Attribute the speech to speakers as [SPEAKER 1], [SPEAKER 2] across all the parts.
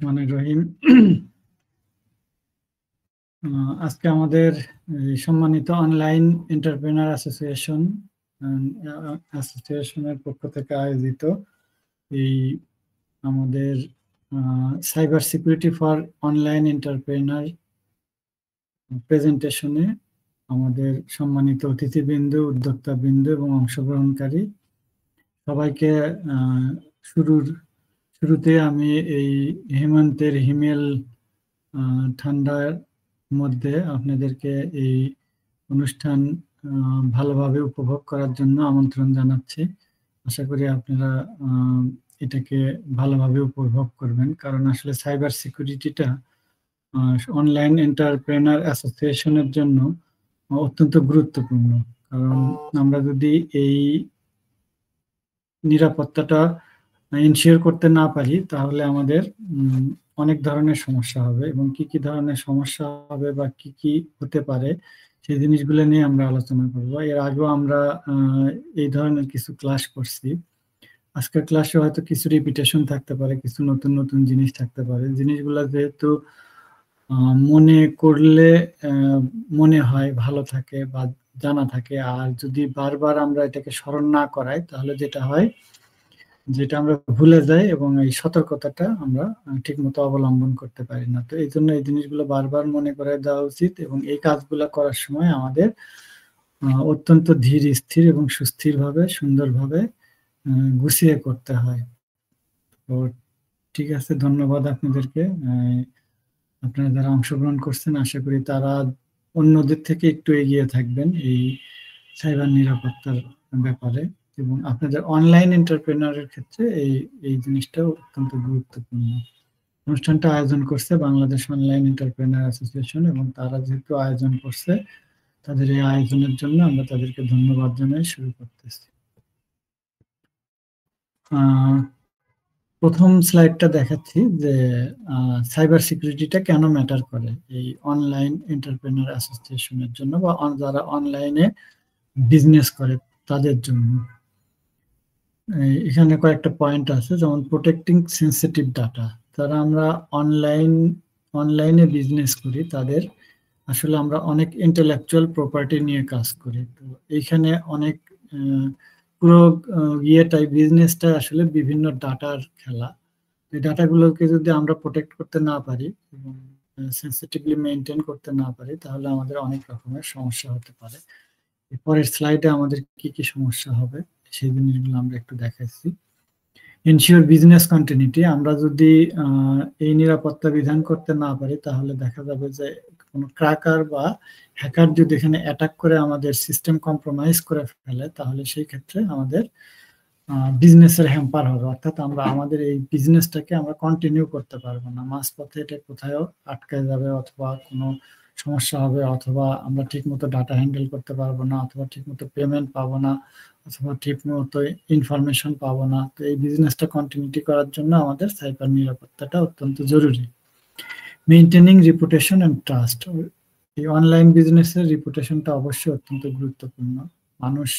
[SPEAKER 1] রহমানির রহিম। আজকে আমাদের সম্মানিত অনলাইন এন্টারপ্রেনার অ্যাসোসিয়েশনের পক্ষ থেকে আয়োজিত এই আমাদের cyber security for online entrepreneur প্রেজেন্টেশনে আমাদের সম্মানিত অতিথিবৃন্দ, উদ্যোক্তাবৃন্দ এবং অংশগ্রহণকারী সবাইকে শুরুতে আমি এই হেমন্তের হিমেল ঠান্ডার মধ্যে আপনাদেরকে এই অনুষ্ঠান ভালোভাবে উপভোগ করার জন্য আমন্ত্রণ জানাচ্ছি। আশা করি আপনারা এটাকে ভালোভাবে উপভোগ করবেন, কারণ আসলে সাইবার সিকিউরিটিটা অনলাইন এন্টারপ্রেনার অ্যাসোসিয়েশনের জন্য অত্যন্ত গুরুত্বপূর্ণ। কারণ আমরা যদি এই নিরাপত্তাটা ইনশিওর করতে না পারি তাহলে আমাদের অনেক ধরনের সমস্যা হবে, এবং কি কি ধরনের সমস্যা হবে বা কি কি হতে পারে সেই জিনিসগুলো নিয়ে আমরা আলোচনা করব। এর আগেও আমরা এই ধরনের কিছু ক্লাস করছি। আজকের ক্লাসে হয়তো কিছু রিপিটেশন থাকতে পারে, কিছু নতুন নতুন জিনিস থাকতে পারে। জিনিসগুলো যেহেতু মনে করলে মনে হয় ভালো থাকে বা জানা থাকে, আর যদি বারবার আমরা এটাকে স্মরণ না করাই তাহলে যেটা আমরা ভুলে যাই এবং এই সতর্কতাটা আমরা ঠিকমতো অবলম্বন করতে পারি না। তো এই জন্য এই জিনিসগুলো বারবার মনে করে দেওয়া উচিত, এবং এই কাজগুলো করার সময় আমাদের অত্যন্ত ধীর স্থির এবং সুস্থিরভাবে সুন্দরভাবে গুছিয়ে করতে হয়। তো ঠিক আছে, ধন্যবাদ আপনাদেরকে। আপনারা যারা অংশগ্রহণ করছেন আশা করি তারা অন্যদের থেকে একটু এগিয়ে থাকবেন এই সাইবার নিরাপত্তার ব্যাপারে, এবং আপনাদের অনলাইন এন্টারপ্রেনারের ক্ষেত্রে এই জিনিসটা অত্যন্ত গুরুত্বপূর্ণ। অনুষ্ঠানটা আয়োজন করছে বাংলাদেশ অনলাইন এন্টারপ্রেনার অ্যাসোসিয়েশন, এবং তারা যেহেতু আয়োজন করছে তাদের এই আয়োজনের জন্য আমরা তাদেরকে ধন্যবাদ জানাই শুরু করতেছি। প্রথম স্লাইডটা দেখাচ্ছি যে সাইবার সিকিউরিটিটা কেন ম্যাটার করে এই অনলাইন এন্টারপ্রেনার অ্যাসোসিয়েশনের জন্য, বা যারা অনলাইনে বিজনেস করে তাদের জন্য। এখানে কয়েকটা পয়েন্ট আছে, যেমন প্রোটেক্টিং সেন্সিটিভ ডাটা। যারা আমরা অনলাইনে বিজনেস করি তাদের আসলে আমরা অনেক ইন্টেলেকচুয়াল প্রপার্টি নিয়ে কাজ করি। তো এইখানে অনেক পুরো বিজনেসটা আসলে বিভিন্ন ডাটার খেলা। এই ডাটাগুলোকে যদি আমরা প্রোটেক্ট করতে না পারি এবং সেন্সিটিভলি মেনটেন করতে না পারি তাহলে আমাদের অনেক রকমের সমস্যা হতে পারে। পরের স্লাইডে আমাদের কি কি সমস্যা হবে সেই জিনিসগুলো আমরা একটু দেখাচ্ছি। Ensure business continuity. আমরা যদি এই নিরাপত্তা বিধান করতে না পারি তাহলে দেখা যাবে যে কোনো ক্র্যাকার বা হ্যাকার যদি এখানে অ্যাটাক করে আমাদের সিস্টেম কম্প্রোমাইজ করে ফেলে তাহলে সেই ক্ষেত্রে আমাদের বিজনেসের হ্যাম্পার হবে, অর্থাৎ আমরা আমাদের এই বিজনেসটাকে আমরা কন্টিনিউ করতে পারবো না। মাঝপথে এটা কোথাও আটকে যাবে, অথবা কোনো সমস্যা হবে, অথবা আমরা ঠিকমতো ডাটা হ্যান্ডেল করতে পারবো না, অথবা ঠিকমতো পেমেন্ট পাবো না, অথবা ঠিকমতো ইনফরমেশন পাবো না। তো এই বিজনেসটা কন্টিনিউটি করার জন্য আমাদের সাইবার নিরাপত্তাটা অত্যন্ত জরুরি। Maintaining reputation and trust. এই অনলাইন বিজনেসের রিপুটেশনটা অবশ্যই অত্যন্ত গুরুত্বপূর্ণ। মানুষ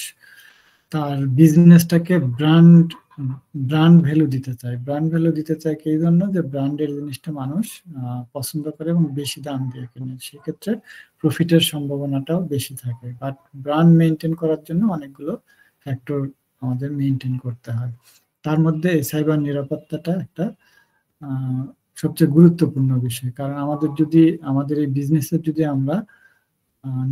[SPEAKER 1] তার বিজনেসটাকে ব্র্যান্ড ভ্যালু দিতে চায়। ব্র্যান্ড ভ্যালু দিতে চায় কি জন্য, যে ব্র্যান্ডের জিনিসটা মানুষ পছন্দ করে এবং বেশি দাম দিয়ে কেনে, সেক্ষেত্রে প্রফিটের সম্ভাবনাটাও বেশি থাকে। বাট ব্র্যান্ড মেনটেন করার জন্য অনেকগুলো ফ্যাক্টর আমাদের মেনটেন করতে হয়। তার মধ্যে এই সাইবার নিরাপত্তাটা একটা সবচেয়ে গুরুত্বপূর্ণ বিষয়। কারণ আমাদের এই বিজনেসের যদি আমরা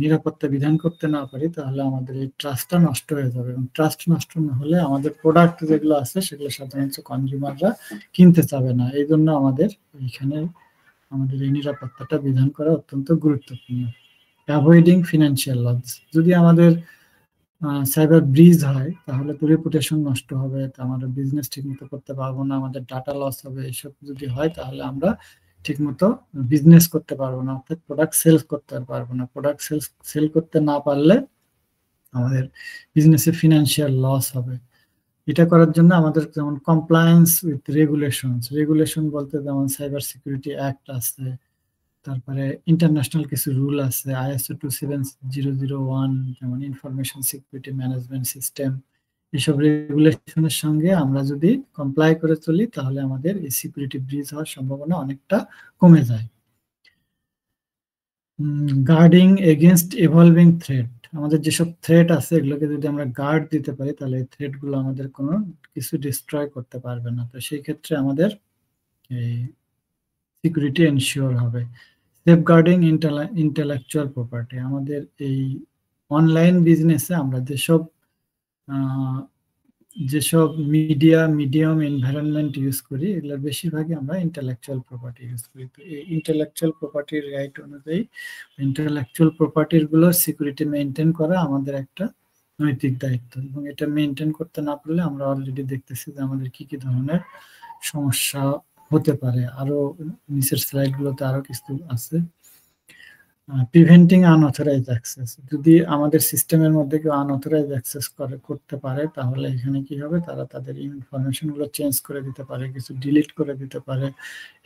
[SPEAKER 1] নিরাপত্তা বিধান করতে না পারি তাহলে আমাদের এই ট্রাস্টটা নষ্ট হয়ে যাবে, এবং ট্রাস্ট নষ্ট না হলে আমাদের প্রোডাক্ট যেগুলো আছে সেগুলো সাধারণত কনজিউমাররা কিনতে চাবে না। এই জন্য আমাদের এই নিরাপত্তাটা বিধান করা অত্যন্ত গুরুত্বপূর্ণ। Avoiding financial loss. যদি আমাদের সাইবার ব্রিজ হয় তাহলে তো রেপুটেশন নষ্ট হবে, আমাদের বিজনেস ঠিকমতো করতে পারবো না, আমাদের ডাটা লস হবে। এসব যদি হয় তাহলে আমরা ঠিকমতো বিজনেস করতে পারবো না, অর্থাৎ প্রোডাক্ট সেল করতে পারবো না। প্রোডাক্ট সেল করতে না পারলে আমাদের বিজনেসে ফিনান্সিয়াল লস হবে। এটা করার জন্য আমাদের যেমন কমপ্লায়েন্স উইথ রেগুলেশন বলতে যেমন সাইবার সিকিউরিটি অ্যাক্ট আছে, তারপরে ইন্টারন্যাশনাল কিছু রুল আছে, ISO 27001 যেমন ইনফরমেশন সিকিউরিটি ম্যানেজমেন্ট সিস্টেম, এসব রেগুলেশনের সঙ্গে আমরা যদি কমপ্লাই করে চলি তাহলে আমাদের এই সিকিউরিটি ব্রিচ হওয়ার সম্ভাবনা অনেকটা কমে যায়। গার্ডিং এগেনস্ট এভলভিং থ্রেট, আমাদের যেসব থ্রেট আছে এগুলোকে যদি আমরা গার্ড দিতে পারি তাহলে এই থ্রেট গুলো আমাদের কোনো কিছু ডিস্ট্রয় করতে পারবে না। তো সেই ক্ষেত্রে আমাদের এই সিকিউরিটি এনশিওর হবে। সেফগার্ডিং ইন্টেলেকচুয়াল প্রপার্টি, আমাদের এই অনলাইন বিজনেসে আমরা যেসব মিডিয়াম এনভায়রনমেন্ট ইউজ করি এগুলোর বেশিরভাগই আমরা ইন্টেলেকচুয়াল প্রপার্টি ইউজ করি। তো এই ইন্টেলেকচুয়াল প্রপার্টির রাইট অনুযায়ী ইন্টেলেকচুয়াল প্রপার্টির গুলোর সিকিউরিটি মেনটেন করা আমাদের একটা নৈতিক দায়িত্ব, এবং এটা মেনটেন করতে না পারলে আমরা অলরেডি দেখতেছি যে আমাদের কি কি ধরনের সমস্যা হতে পারে। আরো নিচের স্লাইড গুলোতে আরো কিছু আছে। প্রিভেন্টিং আনঅথরাইজড অ্যাক্সেস, যদি আমাদের সিস্টেমের মধ্যে কেউ আনঅথরাইজড অ্যাক্সেস করতে পারে তাহলে এখানে কি হবে, তারা তাদের ইনফরমেশন গুলো চেঞ্জ করে দিতে পারে, কিছু ডিলিট করে দিতে পারে,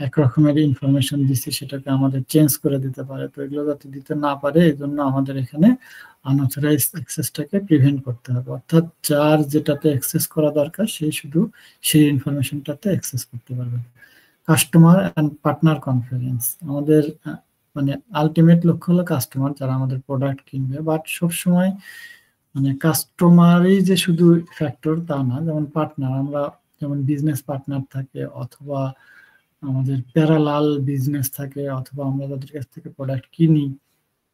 [SPEAKER 1] এক রকমের ইনফরমেশন দিচ্ছি সেটাকে আমাদের চেঞ্জ করে দিতে পারে। তো এগুলো যাতে দিতে না পারে এই জন্য আমাদের এখানে আনঅথরাইজড অ্যাক্সেসটাকে প্রিভেন্ট করতে হবে, অর্থাৎ যার যেটাতে অ্যাক্সেস করা দরকার সেই শুধু সেই ইনফরমেশনটাতে অ্যাক্সেস করতে পারবে। কাস্টমার অ্যান্ড পার্টনার কনফারেন্স, আমাদের মানে আলটিমেট লক্ষ্য হলো কাস্টমার যারা আমাদের প্রোডাক্ট কিনবে, বাট সবসময় মানে কাস্টমারই যে শুধু ফ্যাক্টর তা না, যেমন পার্টনার, আমরা যেমন বিজনেস পার্টনার থাকে অথবা আমাদের প্যারালাল বিজনেস থাকে, অথবা আমরা যাদের কাছ থেকে প্রোডাক্ট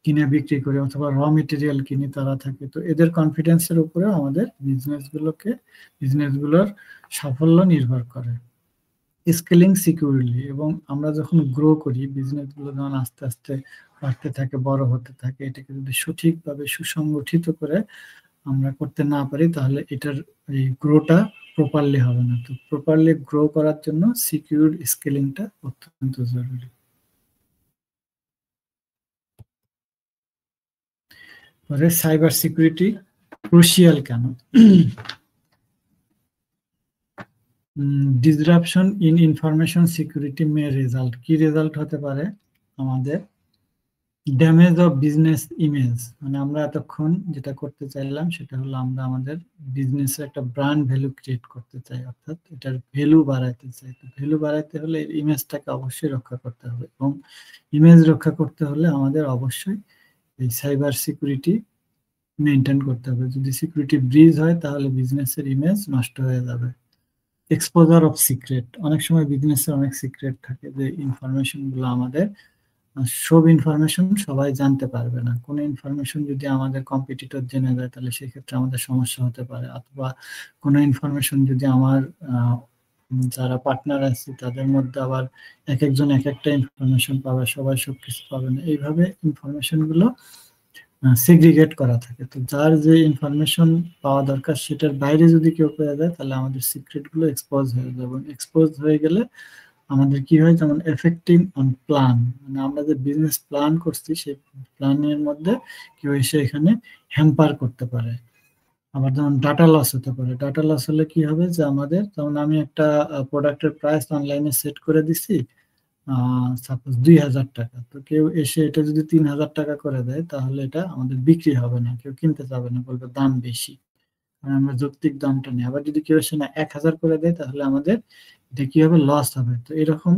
[SPEAKER 1] কিনে বিক্রি করি অথবা র মেটেরিয়াল কিনি তারা থাকে। তো এদের কনফিডেন্সের উপরে আমাদের বিজনেসগুলোর সাফল্য নির্ভর করে। স্কেলিং সিকিউরলি, এবং আমরা যখন গ্রো করি বিজনেসগুলো যখন আস্তে আস্তে বাড়তে থাকে বড় হতে থাকে, এটাকে যদি সঠিকভাবে সুসংগঠিত করে আমরা করতে না পারি তাহলে এটার এই গ্রোটা প্রপারলি হবে না। তো প্রপারলি গ্রো করার জন্য সিকিউর স্কেলিংটা অত্যন্ত জরুরি। পরে সাইবার সিকিউরিটি ক্রুশিয়াল কেন? Disruption in information security May result, কি রেজাল্ট হতে পারে আমাদের? ড্যামেজ অফ বিজনেস ইমেজ, মানে আমরা এতক্ষণ যেটা করতে চাইলাম সেটা হলো আমরা আমাদের বিজনেসের একটা ব্র্যান্ড ভ্যালু ক্রিয়েট করতে চাই, অর্থাৎ এটার ভ্যালু বাড়াইতে চাই। তো ভ্যালু বাড়াইতে হলে ইমেজটাকে অবশ্যই রক্ষা করতে হবে, এবং ইমেজ রক্ষা করতে হলে আমাদের অবশ্যই এই সাইবার সিকিউরিটি মেনটেন করতে হবে। যদি সিকিউরিটি ব্রিজ হয় তাহলে বিজনেসের ইমেজ নষ্ট হয়ে যাবে। এক্সপোজার অফ সিক্রেট, অনেক সময় বিজনেসে অনেক সিক্রেট থাকে যে ইনফরমেশন গুলো আমাদের সব ইনফরমেশন সবাই জানতে পারবে না। কোনো ইনফরমেশন যদি আমাদের কম্পিটিটর জেনে যায় তাহলে সেক্ষেত্রে আমাদের সমস্যা হতে পারে, অথবা কোনো ইনফরমেশন যদি আমার যারা পার্টনার আছে তাদের মধ্যে আবার এক একজন এক একটা ইনফরমেশন পাবে, সবাই সবকিছু পাবে না, এইভাবে ইনফরমেশন গুলো সেগ্রিগেট করা থাকে। তো যার যে ইনফরমেশন পাওয়া দরকার সেটার বাইরে যদি কেউ পেয়ে যায় তাহলে আমাদের সিক্রেট গুলো এক্সপোজ হয়ে যাবে। এক্সপোজ হয়ে গেলে আমাদের কি হয়, যেমন এফেক্টিং অন প্ল্যান, মানে আমরা যে বিজনেস প্ল্যান করছি সেই প্ল্যানের মধ্যে কেউ এসে এখানে হ্যাম্পার করতে পারে। আবার যেমন ডাটা লস হতে পারে, ডাটা লস হলে কি হবে যে আমাদের, যেমন আমি একটা প্রোডাক্টের প্রাইস অনলাইনে সেট করে দিছি সাপোজ 2,000 টাকা, তো কেউ এসে এটা যদি 3,000 টাকা করে দেয় তাহলে এটা আমাদের বিক্রি হবে না, কেউ কিনতে চাবে না, বলবে দাম বেশি, কারণ আমরা যৌক্তিক দামটা নিই। আবার যদি কেউ এসে না 1,000 করে দেয় তাহলে আমাদের এটা কি হবে, লস হবে। তো এরকম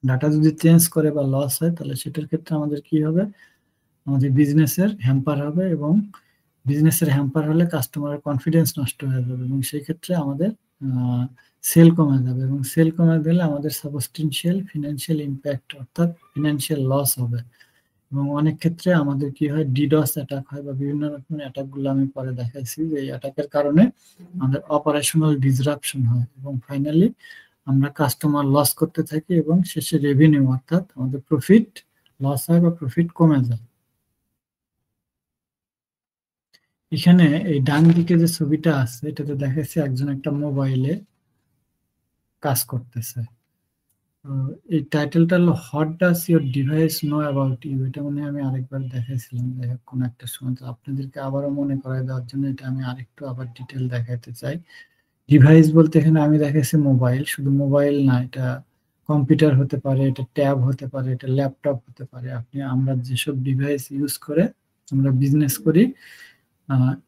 [SPEAKER 1] ডাটা যদি চেঞ্জ করে বা লস হয় তাহলে সেটার ক্ষেত্রে আমাদের কি হবে, আমাদের বিজনেসের হ্যাম্পার হবে, এবং বিজনেসের হ্যাম্পার হলে কাস্টমারের কনফিডেন্স নষ্ট হয়ে যাবে, এবং সেই ক্ষেত্রে আমাদের সেল কমে যাবে, এবং সেল কমে গেলে আমাদের সাবস্টেনশিয়াল ফিনান্সিয়াল ইম্প্যাক্ট অর্থাৎ ফিনান্সিয়াল লস হবে। এবং অনেক ক্ষেত্রে আমাদের কি হয়, ডিডস অ্যাটাক হয় বা বিভিন্ন রকমের অ্যাটাক গুলো আমি পরে দেখাইছি যে এই অ্যাটাকের কারণে আমাদের অপারেশনাল ডিসরাপশন হয়, এবং ফাইনালি আমরা কাস্টমার লস করতে থাকি, এবং শেষে রেভিনিউ অর্থাৎ আমাদের প্রফিট লস হয় বা প্রফিট কমে যায়। এখানে এই ডান দিকে যে ছবিটা আছে এটাতে দেখাচ্ছে একজন একটা মোবাইলে কাজ করতেছে। এই টাইটেলটা হলো what does your device know about you, এটা মনে হয় আমি আরেকবার দেখাইছিলাম, যাই হোক কোনো একটা সময়। তো আপনাদেরকে আবারও মনে করাই দেওয়ার জন্য এটা আমি আরেকটু আবার ডিটেল দেখাইতে চাই। ডিভাইস বলতে এখানে আমি দেখাইছি মোবাইল, শুধু মোবাইল না, এটা কম্পিউটার হতে পারে, এটা ট্যাব হতে পারে, এটা ল্যাপটপ হতে পারে। আমরা যেসব ডিভাইস ইউজ করে আমরা বিজনেস করি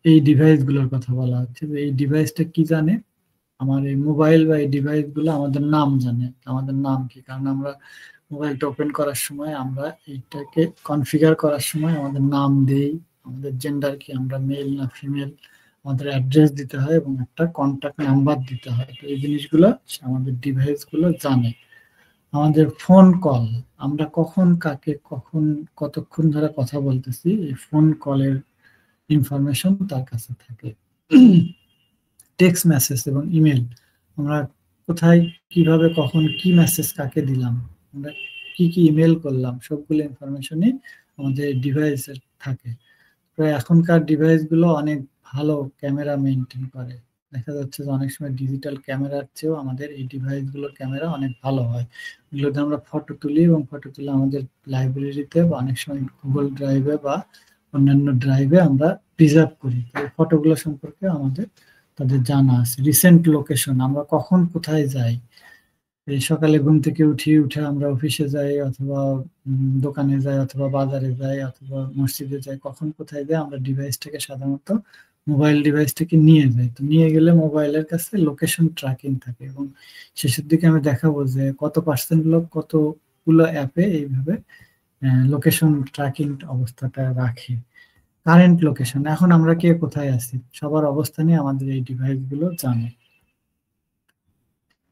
[SPEAKER 1] এই ডিভাইসগুলোর কথা বলা হচ্ছে, যে এই ডিভাইসটা কি জানে, আমার এই মোবাইল বা এই ডিভাইসগুলো আমাদের নাম জানে, আমাদের নাম কি, কারণ আমরা মোবাইলটা ওপেন করার সময় আমরা এইটাকে কনফিগার করার সময় আমাদের নাম দেই, আমাদের জেন্ডার কি, আমরা মেল না ফিমেল, আমাদের অ্যাড্রেস দিতে হয় এবং একটা কন্ট্যাক্ট নাম্বার দিতে হয়। তো এই জিনিসগুলো আমাদের ডিভাইসগুলো জানে। আমাদের ফোন কল, আমরা কখন কাকে কখন কতক্ষণ ধরে কথা বলতেছি, এই ফোন কলের ইনফরমেশন তার কাছে থাকে। টেক্সট মেসেজ এবং ইমেল, আমরা কোথায় কিভাবে কখন কি মেসেজ কাকে দিলাম, আমরা কি কি ইমেল করলাম, সবগুলো ইনফরমেশনই আমাদের ডিভাইসের থাকে। প্রায় এখনকার ডিভাইসগুলো অনেক ভালো ক্যামেরা মেনটেন করে। দেখা যাচ্ছে যে অনেক সময় ডিজিটাল ক্যামেরার চেয়েও আমাদের এই ডিভাইসগুলোর ক্যামেরা অনেক ভালো হয়। এগুলোতে আমরা ফটো তুলি এবং ফটো তুলে আমাদের লাইব্রেরিতে বা অনেক সময় গুগল ড্রাইভে বা অন্যান্য ড্রাইভে আমরা প্রিজার্ভ করি। তো এই ফটোগুলো সম্পর্কে আমাদের তাদের জানা আছে। রিসেন্ট লোকেশন, আমরা কখন কোথায় যাই, এই সকালে ঘুম থেকে উঠে আমরা অফিসে যাই অথবা দোকানে যাই অথবা বাজারে যাই অথবা মসজিদে যাই, কখন কোথায় যাই আমরা ডিভাইসটাকে সাধারণত মোবাইল ডিভাইসটাকে নিয়ে যাই। তো নিয়ে গেলে মোবাইলের কাছে লোকেশন ট্র্যাকিং থাকে এবং শেষের দিকে আমি দেখাবো যে কত পার্সেন্ট লোক কতগুলো অ্যাপে এইভাবে লোকেশন ট্র্যাকিং অবস্থাটা রাখে। কারেন্ট লোকেশন, এখন আমরা কে কোথায় আছি সবার অবস্থানই আমাদের এই ডিভাইসগুলো জানে।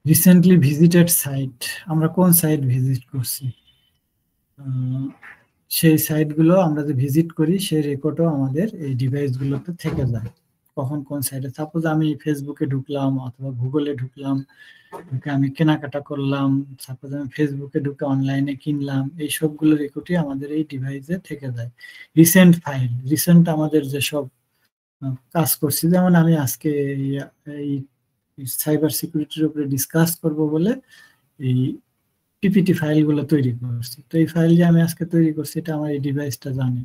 [SPEAKER 1] রিসেন্টলি ভিজিটেড সাইট, আমরা কোন সাইট ভিজিট করছি, সেই সাইটগুলো আমরা যে ভিজিট করি সেই রেকর্ডও আমাদের এই ডিভাইসগুলোতে থেকে যায়। কখন কোন সাইটে, সাপোজ আমি ফেসবুকে ঢুকলাম অথবা গুগলে ঢুকলাম, ঢুকে আমি কেনাকাটা করলাম, সাপোজ আমি ফেসবুকে ঢুকে অনলাইনে কিনলাম, এই সবগুলো রেকর্ডই আমাদের এই ডিভাইসে থেকে যায়। রিসেন্ট ফাইল, রিসেন্ট আমাদের যেসব কাজ করছি, যেমন আমি আজকে এই সাইবার সিকিউরিটির উপরে ডিসকাস করব বলে এই পিপিটি ফাইলগুলো তৈরি করছি। তো এই ফাইল যে আমি আজকে তৈরি করছি এটা আমার এই ডিভাইসটা জানে।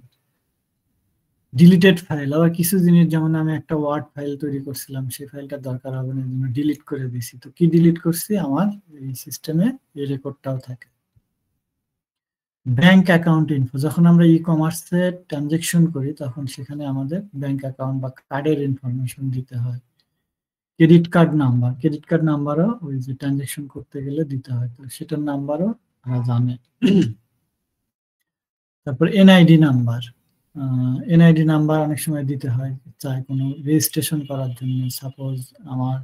[SPEAKER 1] ডিলিটেড ফাইল, আবার কিছু জিনিস যেমন আমি একটা ওয়ার্ড ফাইল তৈরি করছিলাম, সেই ফাইলটা দরকার হবে না, জন্য ডিলিট করে দিছি। তো কি ডিলিট করছি, আমার এই সিস্টেমে এই রেকর্ডটাও থাকে। ব্যাংক অ্যাকাউন্ট ইনফো, যখন আমরা ই কমার্সে ট্রানজেকশন করি তখন সেখানে আমাদের ব্যাংক অ্যাকাউন্ট বা কার্ডের ইনফরমেশন দিতে হয়। Credit card number, credit card নাম্বারও ওই যে ট্রানজেকশন করতে গেলে দিতে হয়, তো সেটার নাম্বারও তারা জানে। তারপর এনআইডি নাম্বার, এনআইডি নাম্বার অনেক সময় দিতে হয় চাই কোনো রেজিস্ট্রেশন করার জন্য। সাপোজ আমার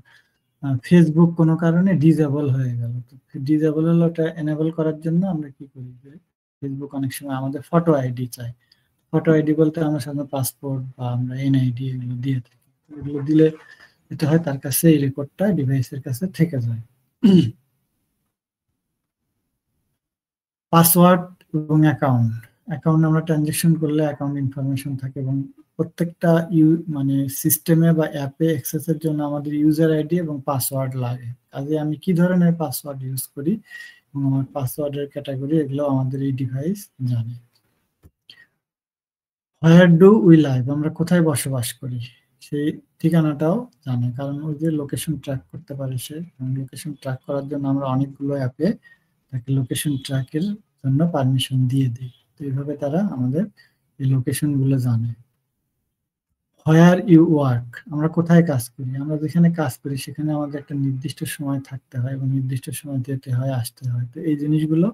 [SPEAKER 1] ফেসবুক কোনো কারণে ডিজেবল হয়ে গেল, তো ডিজেবল হলো, ওটা এনেবল করার জন্য আমরা কি করি, যে ফেসবুক অনেক সময় আমাদের ফটো আইডি চাই। ফটো আইডি বলতে আমরা সাধারণত পাসপোর্ট বা আমরা এনআইডি এগুলো দিয়ে থাকি। এগুলো দিলে যেটা হয় তার কাছে এই রেকর্ডটা ডিভাইসের কাছে থেকে যায়। পাসওয়ার্ড এবং অ্যাকাউন্ট, অ্যাকাউন্ট আমরা ট্রানজেকশন করলে অ্যাকাউন্ট ইনফরমেশন থাকে এবং প্রত্যেকটা মানে সিস্টেমে বা অ্যাপে অ্যাক্সেসের জন্য আমাদের ইউজার আইডি এবং পাসওয়ার্ড লাগে। কাজে আমি কি ধরনের পাসওয়ার্ড ইউজ করি এবং আমার পাসওয়ার্ডের ক্যাটাগরি, এগুলো আমাদের এই ডিভাইস জানে। হোয়ার ডু উই লাইভ, আমরা কোথায় বসবাস করি সেই ঠিকানাটাও জানে, কারণ ওই যে লোকেশন ট্র্যাক করতে পারে সে, এবং লোকেশন ট্র্যাক করার জন্য আমরা অনেকগুলো অ্যাপে তাকে লোকেশন ট্র্যাকের জন্য পারমিশন দিয়ে দিই। তো এইভাবে তারা আমাদের এই লোকেশন গুলো জানে। হোয়ার ইউ ওয়ার্ক, আমরা কোথায় কাজ করি, আমরা যেখানে কাজ করি সেখানে আমাদের একটা নির্দিষ্ট সময় থাকতে হয় এবং নির্দিষ্ট সময় যেতে হয় আসতে হয়। তো এই জিনিসগুলো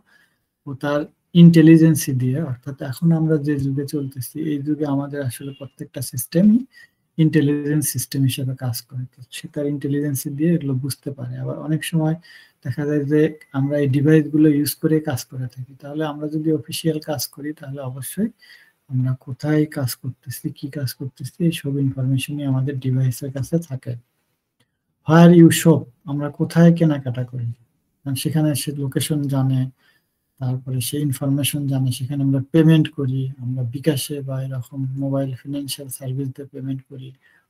[SPEAKER 1] ও তার ইন্টেলিজেন্সি দিয়ে, অর্থাৎ এখন আমরা যে যুগে চলতেছি এই যুগে আমাদের আসলে প্রত্যেকটা সিস্টেমই ইন্টেলিজেন্স সিস্টেম হিসেবে কাজ করে। তো সে তার ইন্টেলিজেন্সি দিয়ে এগুলো বুঝতে পারে। আবার অনেক সময় দেখা যায় যে আমরা এই ডিভাইস গুলো ইউজ করে কাজ করে থাকি, তাহলে আমরা যদি অফিসিয়াল কাজ করি তাহলে অবশ্যই আমরা কোথায় কাজ করতেছি, কি কাজ করতেছি, এই সব ইনফরমেশনই আমাদের ডিভাইসের কাছে থাকে। হোয়ার ইউ শপ, আমরা কোথায় কেনাকাটা করি, কারণ সেখানে সে লোকেশন জানে, তারপরে সেই ইনফরমেশন জানে। সেখানে আমরা পেমেন্ট করি, আমরা বিকাশে বা এরকম মোবাইল ফিনান্সিয়াল সার্ভিস দিয়ে পেমেন্ট করি,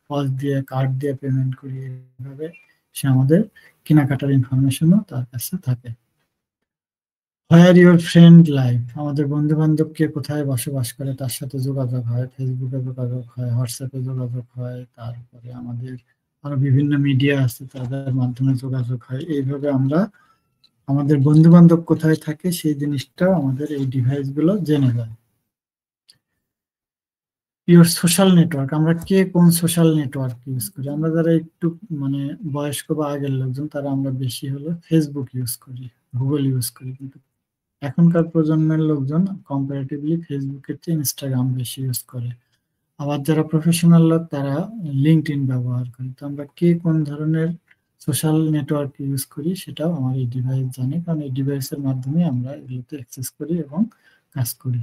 [SPEAKER 1] পজ দিয়ে কার্ড দিয়ে পেমেন্ট করি, এইভাবে সে আমাদের কেনাকাটার ইনফরমেশনও তার কাছে থাকে। হোয়ার ইউর ফ্রেন্ড লাইভ, আমাদের বন্ধু বান্ধব কে কোথায় বসবাস করে তার সাথে যোগাযোগ হয়, ফেসবুকে যোগাযোগ হয়, হোয়াটসঅ্যাপে যোগাযোগ হয়, তারপরে আমাদের আরো বিভিন্ন মিডিয়া আছে তাদের মাধ্যমে যোগাযোগ হয়। এইভাবে আমরা আমাদের বন্ধু বান্ধব কোথায় থাকে সেই জিনিসটা আমাদের এই ডিভাইস গুলো জেনে যায়। ইওর সোশ্যাল নেটওয়ার্ক, আমরা কে কোন সোশ্যাল নেটওয়ার্ক ইউজ করি। আমরা যারা একটু মানে বয়স্ক বা আগের লোকজন, তারা আমরা বেশি হলো ফেসবুক ইউজ করি, গুগল ইউজ করি। কিন্তু এখনকার প্রজন্মের লোকজন কম্পারেটিভলি ফেসবুকের চেয়ে ইনস্টাগ্রাম বেশি ইউজ করে। আবার যারা প্রফেশনাল লোক, তারা লিঙ্কডইন ব্যবহার করে। তো আমরা কে কোন ধরনের সোশ্যাল নেটওয়ার্ক ইউজ করি সেটাও আমার এই ডিভাইস জানে, কারণ এই ডিভাইসের মাধ্যমে আমরা এগুলোতে অ্যাক্সেস করি এবং কাজ করি।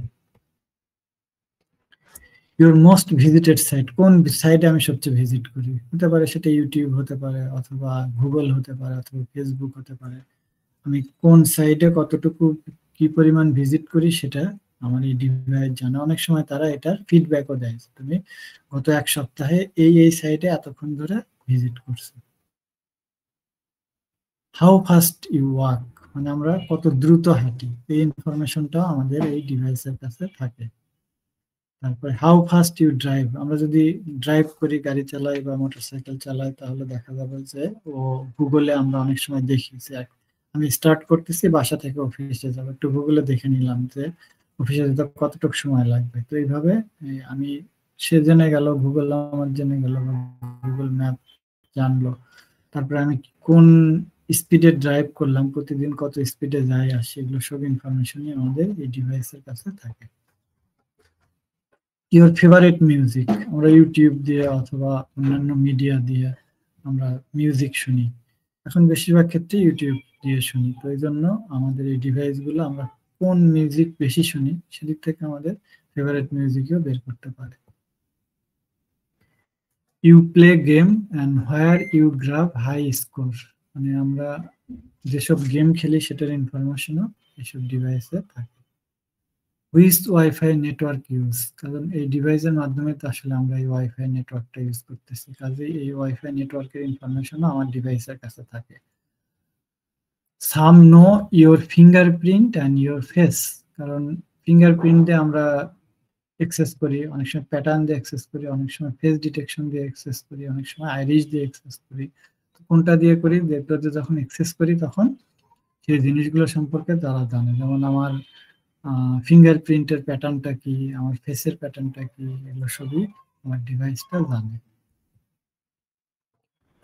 [SPEAKER 1] ইউর মোস্ট ভিজিটেড সাইট, কোন সাইটে আমি সবচেয়ে ভিজিট করি, হতে পারে সেটা ইউটিউব হতে পারে, অথবা গুগল হতে পারে, অথবা ফেসবুক হতে পারে। আমি কোন সাইটে কতটুকু কি পরিমাণ ভিজিট করি সেটা আমার এই ডিভাইস জানে। অনেক সময় তারা এটার ফিডব্যাকও দেয়, তুমি গত এক সপ্তাহে এই সাইটে এতক্ষণ ধরে ভিজিট করছো। হাউ ফাস্ট ইউ ওয়াক, মানে আমরা কত দ্রুত হাঁটি, এই ইনফরমেশনটাও আমাদের এই ডিভাইসের কাছে থাকে। তারপরে হাউ ফাস্ট ইউ ড্রাইভ, আমরা যদি ড্রাইভ করি, গাড়ি চালাই বা মোটরসাইকেল চালাই, তাহলে দেখা যাবে যে ও গুগলে আমরা অনেক সময় দেখি যে আমি স্টার্ট করতেছি বাসা থেকে অফিসে যাবো, একটু গুগলে দেখে নিলাম যে অফিসে যেতে কতটুকু সময় লাগবে। তো এইভাবে আমি সে জেনে গেল, গুগল আমার জেনে গেল, গুগল ম্যাপ জানলো। তারপরে আমি কোন স্পিডে ড্রাইভ করলাম, প্রতিদিন কত স্পিডে যাই আসি, এগুলো সব ইনফরমেশনই আমাদের এই ডিভাইসের কাছে থাকে। ইওর ফেভারিট মিউজিক, আমরা ইউটিউব দিয়ে অথবা অন্যান্য মিডিয়া দিয়ে আমরা মিউজিক শুনি। এখন বেশিরভাগ ক্ষেত্রে ইউটিউব দিয়ে শুনি। তো এই জন্য আমাদের এই ডিভাইসগুলো আমরা কোন মিউজিক বেশি শুনি সেদিক থেকে আমাদের ফেভারিট মিউজিকও বের করতে পারে। You play game and where you grab high score, মানে আমরা যেসব গেম খেলি সেটার ইনফরমেশনও এইসব ডিভাইসে থাকে। হুইচ ওয়াইফাই নেটওয়ার্ক ইউজ, কারণ এই ডিভাইসের মাধ্যমে তো আসলে আমরা এই ওয়াইফাই নেটওয়ার্কটা ইউজ করতেছি, কাজেই এই ওয়াইফাই নেটওয়ার্কের ইনফরমেশনও আমার ডিভাইসের কাছে থাকে। Some know your fingerprint and your face, কারণ ফিঙ্গারপ্রিন্টে আমরা অ্যাক্সেস করি, অনেক সময় প্যাটার্ন দিয়ে অ্যাক্সেস করি, অনেক সময় ফেস ডিটেকশন দিয়ে অ্যাক্সেস করি, অনেক সময় আইরিশ দিয়ে অ্যাক্সেস করি। কোনটা দিয়ে করি, যেটাতে যখন অ্যাক্সেস করি তখন সেই জিনিসগুলো সম্পর্কে তারা জানে। যেমন আমার ফিঙ্গারপ্রিন্টের প্যাটার্নটা কি, আমার ফেসের প্যাটার্নটা কি, এগুলো সবই আমার ডিভাইসটা জানে।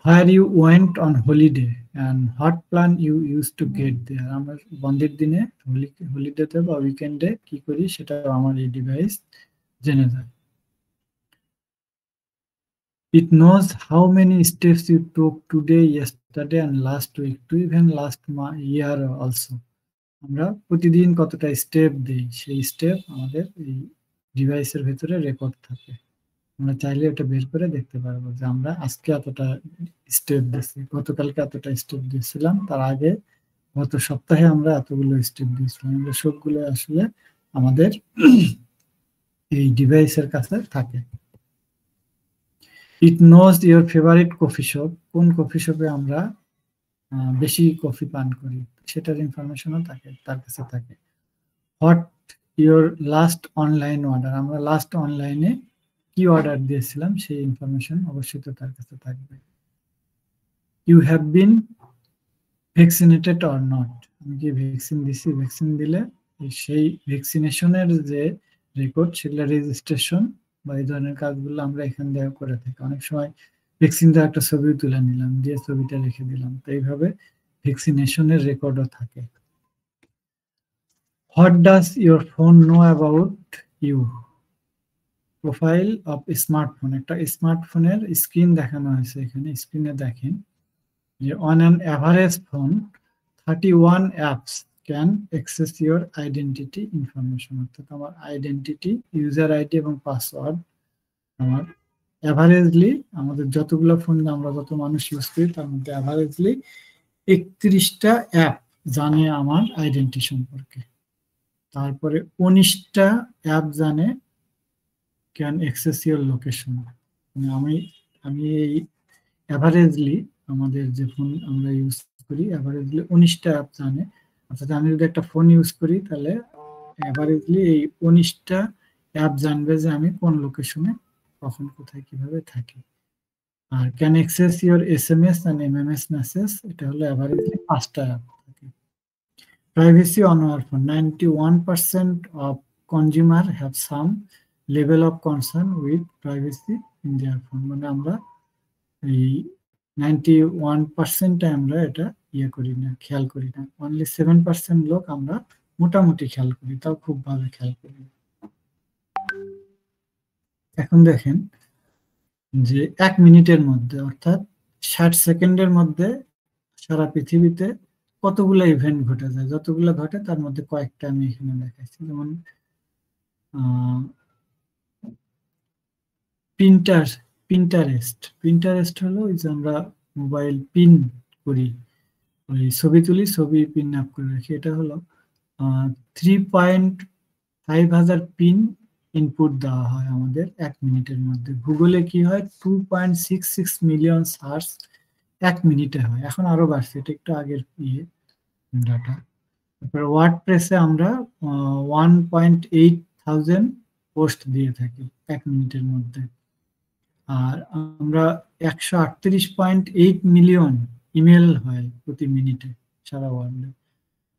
[SPEAKER 1] Where you went on holiday and what plan you use to get there, আমরা বন্ধের দিনে হলিডেতে বা উইকেন্ডে কি করি সেটা আমার এই ডিভাইস জেনে যায়। It knows how many steps you took today, yesterday and last week, to even last year also, আমরা প্রতিদিন কতটা স্টেপ দিই সেই স্টেপ আমাদের এই ডিভাইসের ভেতরে রেকর্ড থাকে। আমরা চাইলে এটা বের করে দেখতে পারবো যে আমরা আজকে এতটা স্টেপ দিয়েছি, গতকালকে এতটা স্টেপ দিয়েছিলাম, তার আগে গত সপ্তাহে আমরা এতগুলো স্টেপ দিয়েছিলাম। এগুলো সবগুলো আসলে আমাদের এই ডিভাইসের কাছে থাকে। It knows your favourite coffee shop, কোন কফি শপে আমরা বেশি কফি পান করি সেটার ইনফরমেশনও থাকে, তার কাছে থাকে। What your last online order, আমরা লাস্ট অনলাইনে কি অর্ডার দিয়েছিলাম সেই ইনফরমেশন অবশ্যই তো তার কাছে থাকবে। You have been vaccinated or not, আমি কি ভ্যাকসিন দিছি, ভ্যাকসিন দিলে সেই ভ্যাকসিনেশনের যে রেকর্ড সেগুলো রেজিস্ট্রেশন বা এই ধরনের কাজগুলো আমরা এখান থেকে করে থাকি। অনেক সময় ভ্যাকসিন দেওয়া একটা ছবি তুলে নিলাম, দিয়ে ছবিটা রেখে দিলাম, তো এইভাবে ভ্যাকসিনেশনের রেকর্ডও থাকে। What does your phone know about you, profile of smartphone, একটা স্মার্টফোনের স্ক্রিন দেখানো হয়েছে এখানে। স্ক্রিনে দেখেন যে on an average phone 31 apps can access your identity information, অর্থাৎ আমার আইডেন্টিটি, ইউজার আইডি এবং পাসওয়ার্ড আমার অ্যাভারেজলি, আমাদের যতগুলো ফোন আমরা যত মানুষ ইউজ করি তার মধ্যে অ্যাভারেজলি 31টা অ্যাপ জানে আমার আইডেন্টি সম্পর্কে। তারপরে 19টা অ্যাপ জানে ক্যান অ্যাক্সেস ইউর লোকেশন, আমি আমি এই অ্যাভারেজলি আমাদের যে ফোন আমরা ইউজ করি অ্যাভারেজলি 19টা অ্যাপ জানে। অর্থাৎ আমি যদি একটা ফোন ইউজ করি তাহলে অ্যাভারেজলি এই 19টা অ্যাপ জানবে যে আমি কোন লোকেশনে কখন কোথায় কিভাবে থাকি। আর can access your SMS and MMS message, এটা হলো অ্যাভারেজলি 5টা অ্যাপ থাকে। Privacy on our phone, 91% of consumer have some level of concern with privacy in their phone, মানে আমরা এই 91% আমরা এটা করি না, খেয়াল করি না। অনলি 7% লোক আমরা মোটামুটি খেয়াল করি, তাও খুব ভালো খেয়াল করি। এখন দেখেন যে 1 মিনিটের মধ্যে অর্থাৎ 60 সেকেন্ডের মধ্যে সারা পৃথিবীতে কতগুলো ইভেন্ট ঘটে যায়, যতগুলো ঘটে তার মধ্যে কয়েকটা আমি এখানে দেখাচ্ছি। যেমন প্রিন্টারেস্ট হলো ওই যে আমরা মোবাইল পিন করি, ওই ছবি তুলি, ছবি পিন আপ করে রাখি, এটা হলো 3,500 পিন ইনপুট দেওয়া হয় আমাদের 1 মিনিটের মধ্যে। গুগলে কি হয়, 2.66 মিলিয়ন সার্চ 1 মিনিটে হয়, এখন আরো বাড়ছে, এটা একটু আগের ডাটা। তারপরে ওয়ার্ডপ্রেসে আমরা 1.8 থাউজেন্ড পোস্ট দিয়ে থাকি 1 মিনিটের মধ্যে। আর আমরা 138.8 মিলিয়ন ইমেল হয় প্রতি মিনিটে সারা ওয়ার্ল্ডে।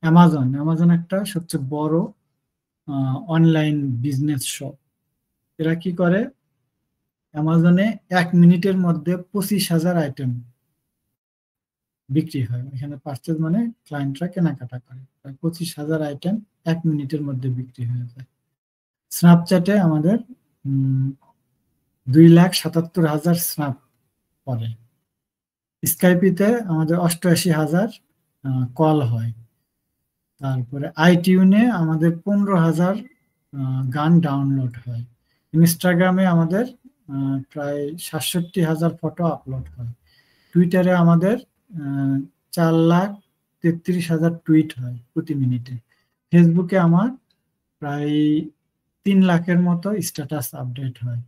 [SPEAKER 1] অ্যামাজন একটা সবচেয়ে বড় অনলাইন বিজনেস শপ। এরা কি করে, অ্যামাজনে 1 মিনিটের মধ্যে 25,000 আইটেম বিক্রি হয়। এখানে পারচেজ মানে ক্লায়েন্টরা কেনাকাটা করে, 25,000 আইটেম 1 মিনিটের মধ্যে বিক্রি হয়ে যায়। স্ন্যাপচ্যাটে আমাদের 2,77,000 স্ন্যাপ পড়ে। স্কাইপিতে আমাদের 88,000 কল হয়। তারপরে আইটিউনে আমাদের 15,000 গান ডাউনলোড হয়। ইনস্টাগ্রামে আমাদের প্রায় 67,000 ফটো আপলোড হয়। টুইটারে আমাদের 4,33,000 টুইট হয় প্রতি মিনিটে। ফেসবুকে আমার প্রায় 3 লাখের মতো স্ট্যাটাস আপডেট হয়।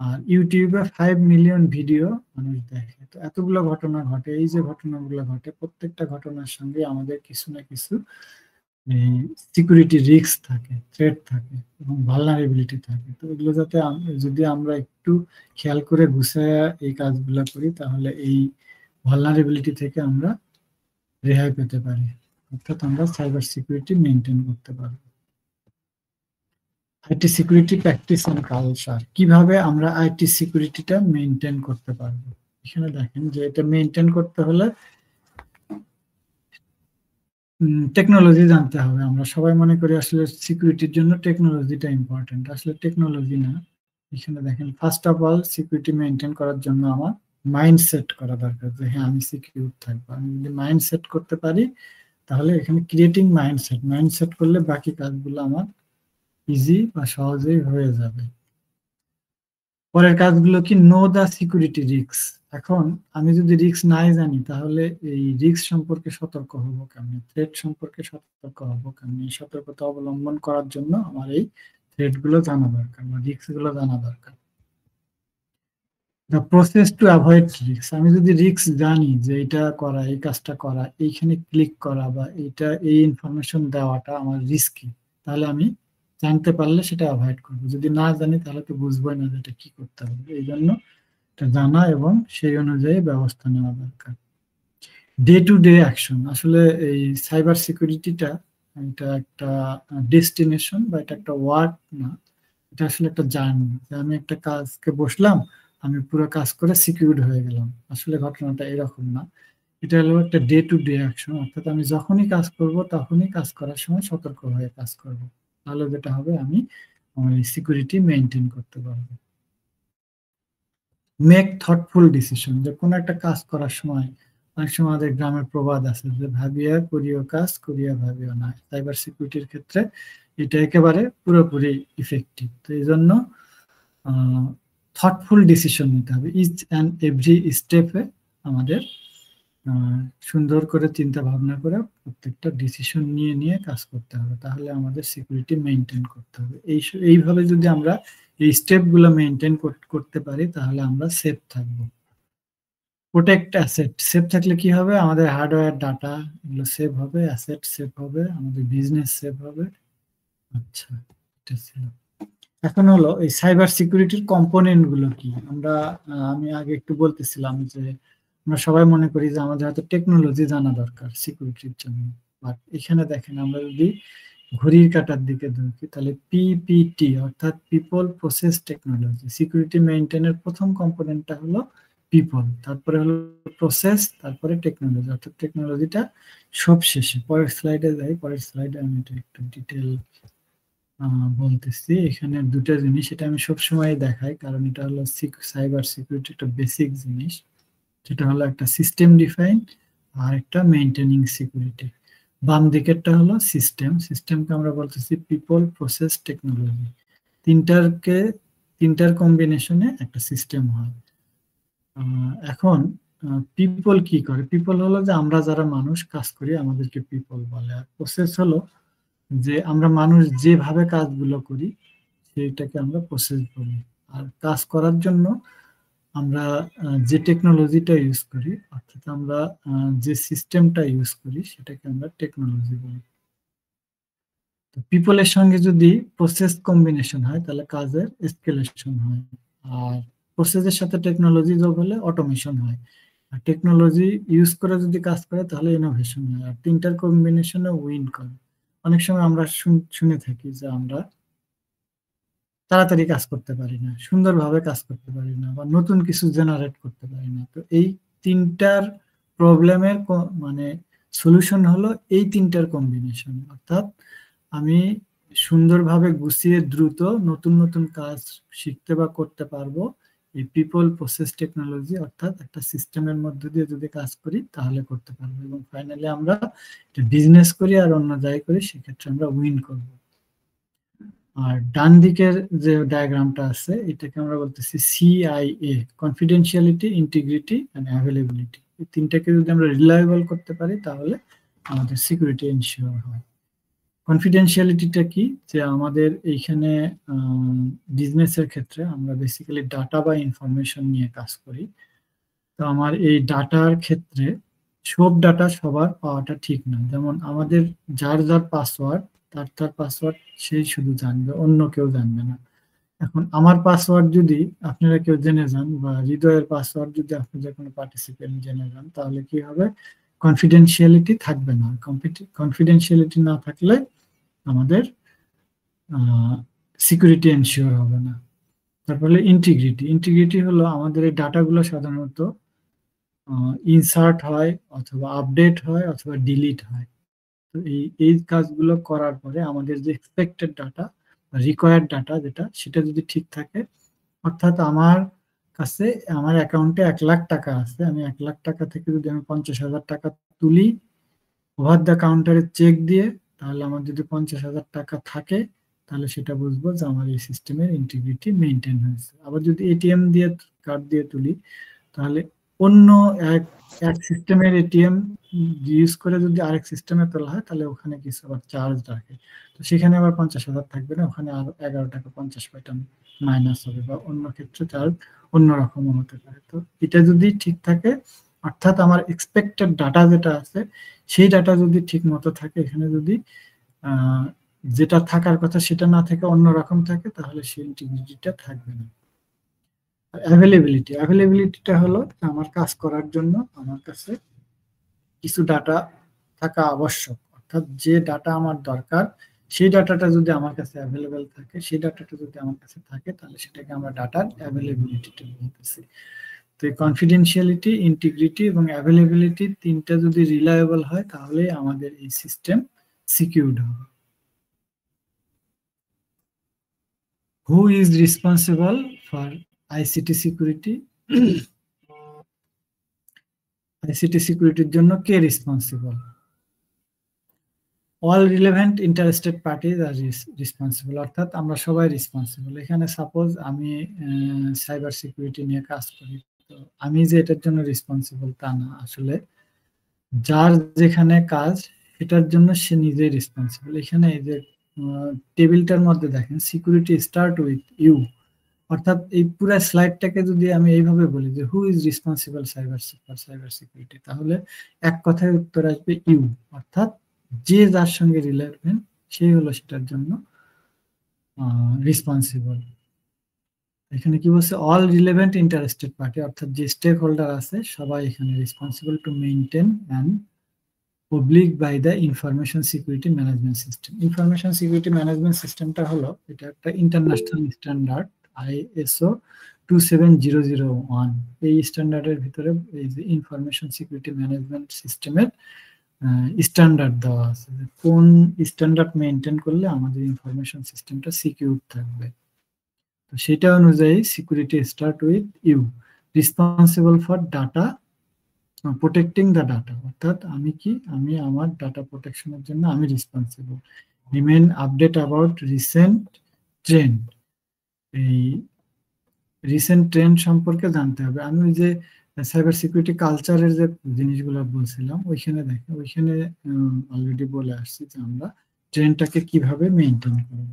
[SPEAKER 1] আর ইউটিউবে 5 মিলিয়ন ভিডিও মানুষ দেখে। তো এতগুলো ঘটনা ঘটে, এই যে ঘটনাগুলো ঘটে, প্রত্যেকটা ঘটনার সঙ্গে আমাদের কিছু না কিছু সিকিউরিটি রিস্ক থাকে, থ্রেট থাকে এবং ভালনারেবিলিটি থাকে। তো এগুলো যাতে যদি আমরা একটু খেয়াল করে গুছিয়ে এই কাজগুলো করি, তাহলে এই ভালনারেবিলিটি থেকে আমরা রেহাই পেতে পারি, অর্থাৎ আমরা সাইবার সিকিউরিটি মেনটেন করতে পারবো। IT security practice and culture, কিভাবে আমরা আইটি সিকিউরিটিটা মেনটেন করতে পারবো। এখানে দেখেন যে এটা মেনটেন করতে হলে টেকনোলজি জানতে হবে। আমরা সবাই মনে করি আসলে সিকিউরিটির জন্য টেকনোলজিটা ইম্পর্টেন্ট, আসলে টেকনোলজি না। এখানে দেখেন, first of all security maintain করার জন্য আমার মাইন্ড সেট করা দরকার যে হ্যাঁ আমি সিকিউর থাকবো। আমি যদি মাইন্ড সেট করতে পারি, তাহলে এখানে ক্রিয়েটিং মাইন্ড সেট করলে বাকি কাজগুলো আমার ইজি বা সহজেই হয়ে যাবে। পরের কাজগুলো কি, নো দা সিকিউরিটি রিস্ক। এখন আমি যদি রিস্ক নাই জানি, তাহলে এই রিস্ক সম্পর্কে সতর্ক হব কেমনি, থ্রেট সম্পর্কে সতর্ক হব কেমনি, সতর্কতা অবলম্বন করার জন্য আমার এই থ্রেট গুলো জানা দরকার বা রিস্ক গুলো জানা দরকার। The process to avoid risk, আমি যদি রিস্ক জানি যে এটা করা, এই কাজটা করা, এইখানে ক্লিক করা বা এইটা এই ইনফরমেশন দেওয়াটা আমার রিস্কি, তাহলে আমি জানতে পারলে সেটা অ্যাভয়েড করবো। যদি না জানি তাহলে তো বুঝবোই না যে এটা কি করতে হবে। এই জন্য এটা জানা এবং সেই অনুযায়ী ব্যবস্থা নেওয়া দরকার। ডে টু ডে অ্যাকশন, আসলে এই সাইবার সিকিউরিটিটা এটা একটা ডেস্টিনেশন বা এটা একটা ওয়ার্ক না, এটা আসলে একটা জার্নি। আমি একটা কাজকে বসলাম, আমি পুরো কাজ করে সিকিউরড হয়ে গেলাম, আসলে ঘটনাটা এরকম না। এটা হলো একটা ডে টু ডে অ্যাকশন, অর্থাৎ আমি যখনই কাজ করব তখনই কাজ করার সময় সতর্ক হয়ে কাজ করব, তাহলে যেটা হবে আমি আমার সিকিউরিটি মেনটেন করতে পারবো। মেক থটফুল ডিসিশন, যে কোনো একটা কাজ করার সময়, অনেক সময় আমাদের গ্রামের প্রবাদ আছে যে ভাবিয়া করিও কাজ, করিয়া ভাবিও না। সাইবার সিকিউরিটির ক্ষেত্রে এটা একেবারে পুরোপুরি ইফেক্টিভ। তো এই জন্য থটফুল ডিসিশন নিতে হবে, ইচ অ্যান্ড এভরি স্টেপে আমাদের সুন্দর করে চিন্তা ভাবনা করে প্রত্যেকটা ডিসিশন নিয়ে নিয়ে কাজ করতে হবে, তাহলে আমাদের সিকিউরিটি মেনটেন করতে হবে। এইভাবে যদি আমরা এই স্টেপগুলো মেনটেন করতে পারি, তাহলে আমরা সেফ থাকবো। প্রোটেক্ট অ্যাসেট, সেফ থাকলে কি হবে, আমাদের হার্ডওয়্যার ডাটা এগুলো সেভ হবে, অ্যাসেট সেভ হবে, আমাদের বিজনেস সেভ হবে। আচ্ছা, এটা ছিল। এখন হলো এই সাইবার সিকিউরিটির কম্পোনেন্ট গুলো কি। আমি আগে একটু বলতেছিলাম যে আমরা সবাই মনে করি যে আমাদের হয়তো টেকনোলজি জানা দরকার সিকিউরিটির জন্য, বাট এখানে দেখেন আমরা যদি ঘড়ির কাঁটার দিকে ঢুকি, তাহলে পিপিটি অর্থাৎ পিপল প্রসেস টেকনোলজি। সিকিউরিটি মেইনটেইনের প্রথম কম্পোনেন্টটা হলো পিপল, তারপরে হলো প্রসেস, তারপরে টেকনোলজি, অর্থাৎ টেকনোলজিটা সব শেষে। পরের স্লাইডে যাই, পরের স্লাইডে আমি এটা একটু ডিটেল বলতেছি। এখানে দুটো জিনিস, এটা আমি সবসময় দেখাই, কারণ এটা হলো সাইবার সিকিউরিটি একটা বেসিক জিনিস, যেটা হলো একটা সিস্টেম ডিফাইন আর একটা মেইনটেনিং সিকিউরিটি। বাম দিকেরটা হলো সিস্টেম, সিস্টেমকে আমরা বলতেছি পিপল প্রসেস টেকনোলজি। তিনটার কম্বিনেশনে একটা সিস্টেম হয়। এখন পিপল কি করে? পিপল হলো যে আমরা যারা মানুষ কাজ করি আমাদেরকে পিপল বলে। আর প্রসেস হলো যে আমরা মানুষ যেভাবে কাজগুলো করি সেইটাকে আমরা প্রসেস বলি। আর কাজ করার জন্য আমরা যে টেকনোলজিটা ইউজ করি, অর্থাৎ আমরা যে সিস্টেমটা ইউজ করি সেটাকে আমরা টেকনোলজি বলি। তো পিপলের সঙ্গে যদি প্রসেস কম্বিনেশন হয় তাহলে কাজের এসকেলেশন হয়, আর প্রসেসের সাথে টেকনোলজি যোগ হলে অটোমেশন হয়, আর টেকনোলজি ইউজ করে যদি কাজ করে তাহলে ইনোভেশন হয়, আর তিনটার কম্বিনেশনে উইন করে। অনেক সময় আমরা শুনে থাকি যে আমরা তাড়াতাড়ি কাজ করতে পারি না, সুন্দরভাবে কাজ করতে পারি না, বা নতুন কিছু জেনারেট করতে পারি না। তো এই তিনটার প্রবলেমের মানে সলিউশন হলো এই তিনটার কম্বিনেশন, অর্থাৎ আমি সুন্দরভাবে গুছিয়ে দ্রুত নতুন নতুন কাজ শিখতে বা করতে পারবো এই পিপল প্রসেস টেকনোলজি, অর্থাৎ একটা সিস্টেমের মধ্যে দিয়ে যদি কাজ করি তাহলে করতে পারবো, এবং ফাইনালি আমরা বিজনেস করি আর অন্য যাই করি সেক্ষেত্রে আমরা উইন করবো। আর ডান দিকের যে ডায়াগ্রামটা আছে এটাকে আমরা বলতেছি CIA, confidentiality, integrity and availability. এই তিনটাকে যদি আমরা রিলায়েবল করতে পারি তাহলে আমাদের সিকিউরিটি এনশিওর হয়। কনফিডেন্সিয়ালিটিটা কি? যে আমাদের এইখানে বিজনেসের ক্ষেত্রে আমরা বেসিক্যালি ডাটা বা ইনফরমেশন নিয়ে কাজ করি। তো আমার এই ডাটার ক্ষেত্রে সব ডাটা সবার পাওয়াটা ঠিক না। যেমন আমাদের যার যার পাসওয়ার্ড, তার পাসওয়ার্ড সেই শুধু জানবে, অন্য কেউ জানবে না। এখন আমার পাসওয়ার্ড যদি আপনারা কেউ জেনে যান, বা হৃদয়ের পাসওয়ার্ড যদি আপনি যে কোনো পার্টিসিপেন্ট জেনে যান, তাহলে কি হবে? কনফিডেন্সিয়ালিটি থাকবে না। কনফিডেন্সিয়ালিটি না থাকলে আমাদের সিকিউরিটি এনশিওর হবে না। তারপরে ইন্টিগ্রিটি। ইন্টিগ্রিটি হলো আমাদের এই ডাটাগুলো সাধারণত ইনসার্ট হয় অথবা আপডেট হয় অথবা ডিলিট হয়। তো এই কাজগুলো করার পরে আমাদের যে এক্সপেক্টেড ডাটা, রিকোয়ার্ড ডাটা যেটা, সেটা যদি ঠিক থাকে, অর্থাৎ আমার কাছে আমার অ্যাকাউন্টে 1,00,000 টাকা আছে, আমি 1,00,000 টাকা থেকে যদি আমি 50,000 টাকা তুলি ওভার দ্য কাউন্টারে চেক দিয়ে, তাহলে আমার যদি 50,000 টাকা থাকে তাহলে সেটা বুঝবো যে আমার এই সিস্টেমের ইন্টিগ্রিটি মেনটেন হয়েছে। আবার যদি এটিএম দিয়ে কার্ড দিয়ে তুলি তাহলে অন্য এক এক সিস্টেমের এটিএম ইউজ করে যদি আরেক সিস্টেমে তোলা হয় তাহলে ওখানে কিছু আবার চার্জ রাখে, তো সেখানে আবার 50,000 থাকবে না, ওখানে আরো 11 টাকা 50 পয়সা মাইনাস হবে, বা অন্য ক্ষেত্রে চার্জ অন্যরকমও হতে পারে। তো এটা যদি ঠিক থাকে, অর্থাৎ আমার এক্সপেক্টেড ডাটা যেটা আছে সেই ডাটা যদি ঠিক মতো থাকে, এখানে যদি যেটা থাকার কথা সেটা না থেকে অন্যরকম থাকে, তাহলে সেই ইন্টিগ্রিটিটা থাকবে না। অ্যাভেলেবিলিটিটা হলো আমার কাজ করার জন্য আমার কাছে কিছু ডাটা থাকা আবশ্যক, অর্থাৎ যে ডাটা আমার দরকার সেই ডাটাটা যদি আমার কাছে অ্যাভেলেবেল থাকে, সেই ডাটাটা যদি আমার কাছে থাকে তাহলে সেটাকে আমরা ডাটার অ্যাভেলেবিলিটিটা বলতেছি। তো এই কনফিডেন্সিয়ালিটি, ইন্টিগ্রিটি এবং অ্যাভেলেবিলিটি তিনটা যদি রিলায়েবল হয় তাহলে আমাদের এই সিস্টেম সিকিউরড হবে। Who is responsible for ICT security? ICT সিকিউরিটির জন্য কে responsible? All relevant interested parties are responsible, অর্থাৎ আমরা সবাই রেসপন্সিবল। এখানে সাপোজ আমি সাইবার সিকিউরিটি নিয়ে কাজ করি, তো আমি যে এটার জন্য রেসপন্সিবল তা না, আসলে যার যেখানে কাজ সেটার জন্য সে নিজেই রেসপন্সিবল। এখানে এই যে টেবিলটার মধ্যে দেখেন সিকিউরিটি স্টার্ট উইথ ইউ, অর্থাৎ এই পুরো স্লাইডটাকে যদি আমি এইভাবে বলি যে who is responsible cyber security, তাহলে এক কথায় উত্তর আসবে ইউ, অর্থাৎ যে যার সঙ্গে রিলেভেন্ট সেই হলো সেটার জন্য রেসপন্সিবল। এখানে কি বলছে? অল রিলেভেন্ট ইন্টারেস্টেড পার্টি, অর্থাৎ যে স্টেক হোল্ডার আছে সবাই এখানে responsible to maintain and public by the information security management system. Information security management সিস্টেমটা হলো, এটা একটা ইন্টারন্যাশনাল স্ট্যান্ডার্ড ISO 27001। এই স্ট্যান্ডার্ডের ভিতরে এই যে ইনফরমেশন সিকিউরিটি ম্যানেজমেন্ট সিস্টেমের স্ট্যান্ডার্ড দেওয়া আছে, কোন স্ট্যান্ডার্ড মেনটেন করলে আমাদের ইনফরমেশন সিস্টেমটা সিকিউর থাকবে। তো সেটা অনুযায়ী security start with you, responsible for data protecting the data, অর্থাৎ আমি আমার ডাটা প্রোটেকশনের জন্য আমি responsible. Remain update about recent trend, এই রিসেন্ট ট্রেন্ড সম্পর্কে জানতে হবে। আমি ওই যে সাইবার সিকিউরিটি কালচারের যে জিনিসগুলো বলছিলাম, ওইখানে অলরেডি বলে আসছি যে আমরা ট্রেন্ডটাকে কিভাবে মেনটেন করব।